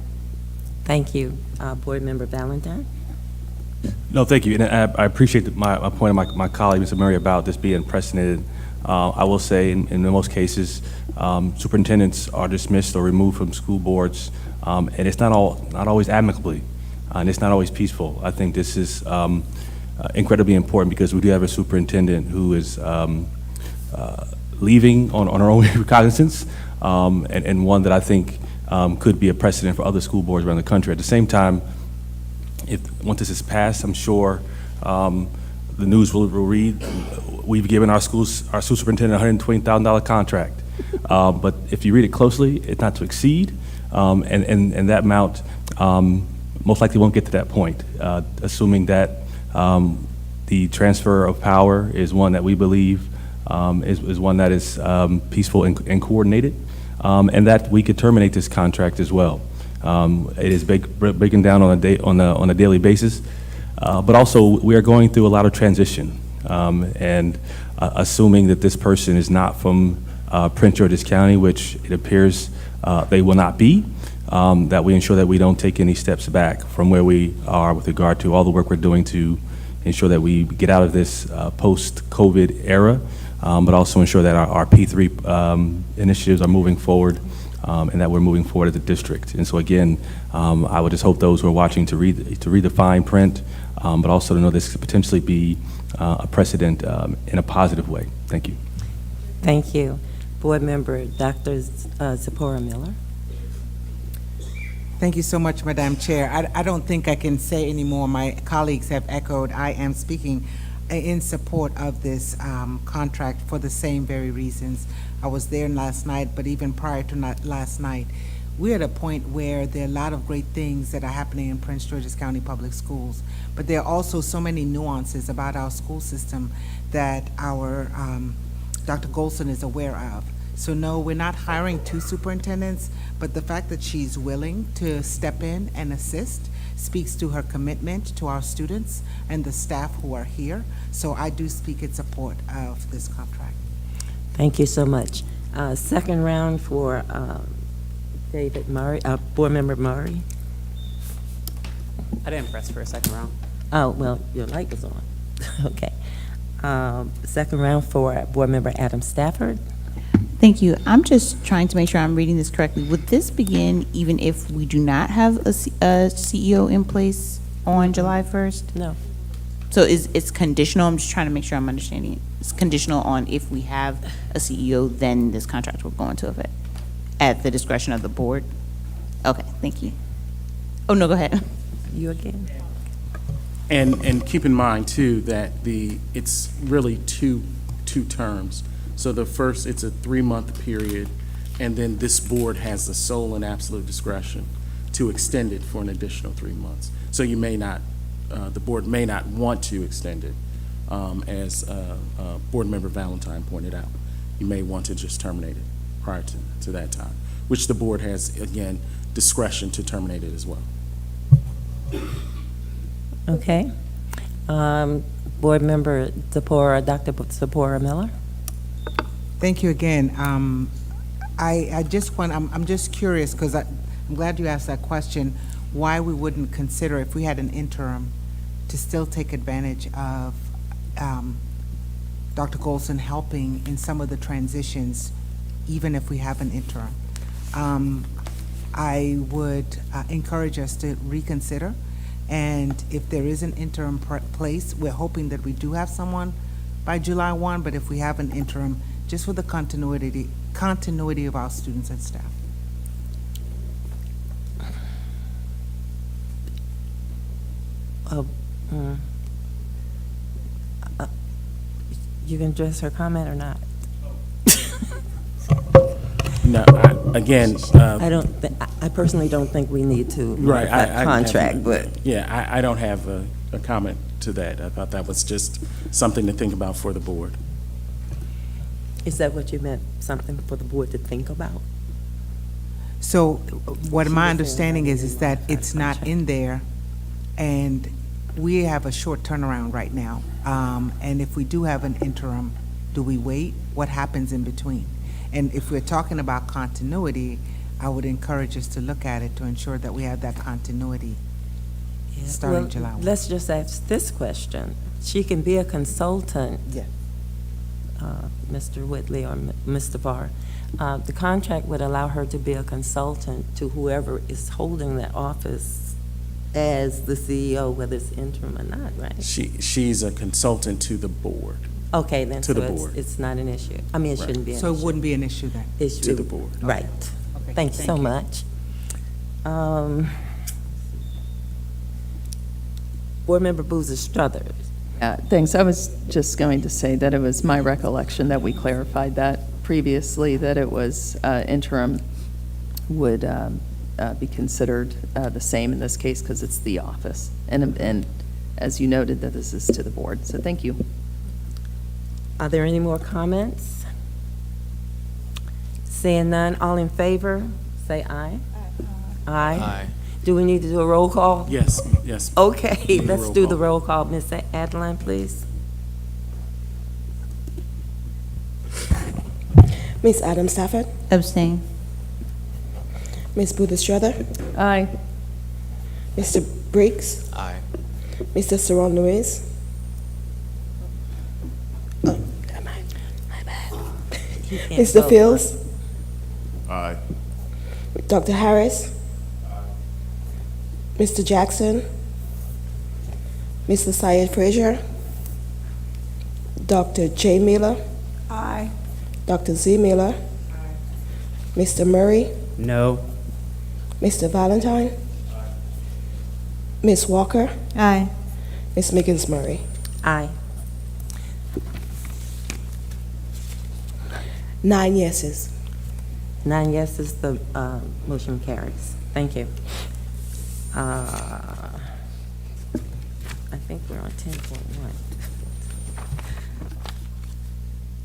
Thank you. Board Member Valentine. No, thank you. And I appreciate my point of my colleague, Mr. Murray, about this being unprecedented. I will say in most cases, superintendents are dismissed or removed from school boards, and it's not always amicably, and it's not always peaceful. I think this is incredibly important because we do have a superintendent who is leaving on her own recognizance, and one that I think could be a precedent for other school boards around the country. At the same time, once this is passed, I'm sure the news will read, we've given our school superintendent a $120,000 contract. But if you read it closely, it's not to exceed, and that amount most likely won't get to that point, assuming that the transfer of power is one that we believe is one that is peaceful and coordinated, and that we could terminate this contract as well. It is breaking down on a daily basis, but also we are going through a lot of transition, and assuming that this person is not from Prince George's County, which it appears they will not be, that we ensure that we don't take any steps back from where we are with regard to all the work we're doing to ensure that we get out of this post-COVID era, but also ensure that our P3 initiatives are moving forward, and that we're moving forward as a district. And so again, I would just hope those who are watching to read the fine print, but also to know this could potentially be a precedent in a positive way. Thank you. Thank you. Board Member Dr. Zipporah Miller. Thank you so much, Madam Chair. I don't think I can say any more. My colleagues have echoed. I am speaking in support of this contract for the same very reasons. I was there last night, but even prior to last night, we're at a point where there are a lot of great things that are happening in Prince George's County Public Schools, but there are also so many nuances about our school system that our Dr. Golson is aware of. So no, we're not hiring two superintendents, but the fact that she's willing to step in and assist speaks to her commitment to our students and the staff who are here. So I do speak in support of this contract. Thank you so much. Second round for David Murray, Board Member Murray. I didn't press for a second round. Oh, well, your light was on. Okay. Second round for Board Member Adam Stafford. Thank you. I'm just trying to make sure I'm reading this correctly. Would this begin even if we do not have a CEO in place on July 1st? No. So it's conditional? I'm just trying to make sure I'm understanding it. It's conditional on if we have a CEO, then this contract will go into effect at the discretion of the board? Okay, thank you. Oh, no, go ahead. You again. And keep in mind too that it's really two terms. So the first, it's a 3-month period, and then this board has the sole and absolute discretion to extend it for an additional 3 months. So you may not, the board may not want to extend it, as Board Member Valentine pointed out. You may want to just terminate it prior to that time, which the board has, again, discretion to terminate it as well. Okay. Board Member Dr. Zipporah Miller. Thank you again. I just want, I'm just curious, because I'm glad you asked that question, why we wouldn't consider, if we had an interim, to still take advantage of Dr. Golson helping in some of the transitions, even if we have an interim. I would encourage us to reconsider, and if there is an interim place, we're hoping that we do have someone by July 1, but if we have an interim, just for the continuity of our students and staff. You can address her comment or not? No, again. I personally don't think we need to Right. modify the contract, but. Yeah, I don't have a comment to that. I thought that was just something to think about for the board. Is that what you meant, something for the board to think about? So what my understanding is that it's not in there, and we have a short turnaround right now. And if we do have an interim, do we wait? What happens in between? And if we're talking about continuity, I would encourage us to look at it to ensure that we have that continuity starting July 1. Let's just ask this question. She can be a consultant. Yeah. Mr. Whitley or Mr. Barr. The contract would allow her to be a consultant to whoever is holding that office as the CEO, whether it's interim or not, right? She's a consultant to the board. Okay, then, To the so board. it's not an issue. I mean, it Right. shouldn't be an So issue. it wouldn't be an issue then? To the board. Right. Okay, Thank you so much. Board Member Boozer Struthers. Thanks. I was just going to say that it was my recollection that we clarified that previously, that it was interim would be considered the same in this case because it's the office. And as you noted, that this is to the board. So thank you. Are there any more comments? Seeing none, all in favor, say aye. Aye. Aye. Do we need to do a roll call? Yes, yes. Okay, let's roll do call. the roll call. Ms. Adeline, please. Ms. Adam Stafford, Abstain. Ms. Booth Strother, Aye. Mr. Briggs, Aye. Mr. Saron Lewis. Oh, never mind. My bad. Mr. Fields, Aye. Dr. Harris, Mr. Jackson, Mr. Syed Frazier, Dr. J. Miller, Aye. Dr. Z. Miller, Mr. Murray, No. Mr. Valentine, Ms. Walker, Aye. Ms. Miggins Murray. Aye. 9 yeses. 9 yeses, the motion carries. Thank you. I think we're on 10.1.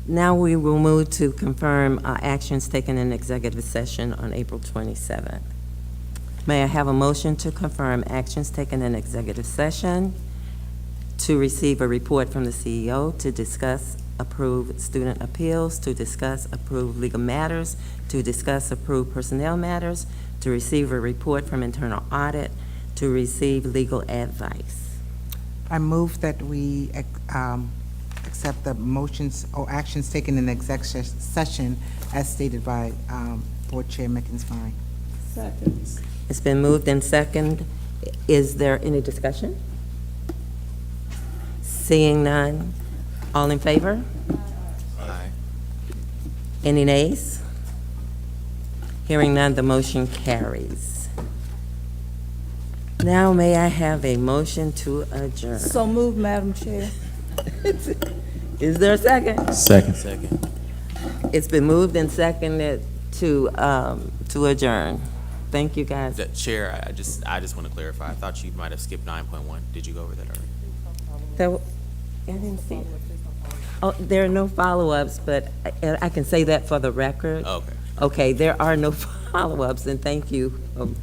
Now we will move to confirm actions taken in executive session on April 27th. May I have a motion to confirm actions taken in executive session, to receive a report from the CEO, to discuss, approve student appeals, to discuss, approve legal matters, to discuss, approve personnel matters, to receive a report from internal audit, to receive legal advice. I move that we accept the motions or actions taken in executive session as stated by Board Chair Mickens Murray. Second. It's been moved and second. Is there any discussion? Seeing none, all in favor? Aye. Any nays? Hearing none, the motion carries. Now may I have a motion to adjourn? So moved, Madam Chair. Is there a second? Second. It's been moved and seconded to adjourn. Thank you, guys. Chair, I just want to clarify. I thought you might have skipped 9.1. Did you go over that already? I didn't see it. Oh, there are no follow-ups, but I can say that for the record. Oh, okay. Okay, there are no follow-ups, and thank you,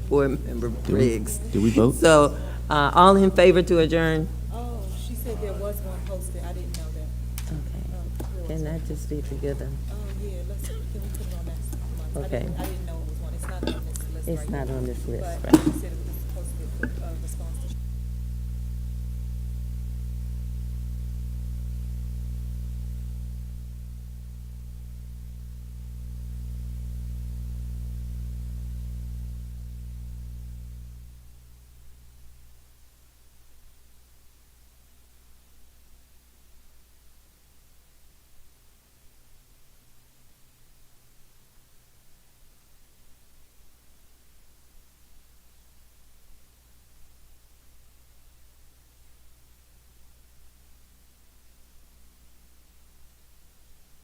Board Member Briggs. Did we vote? So, all in favor to adjourn? Oh, she said said there was one posted, I didn't know that. Okay. Can that just be together? Oh, yeah, can we put it on next month? Okay. I didn't know it was one, it's not on this list right It's not now. on this list, But right. you said it was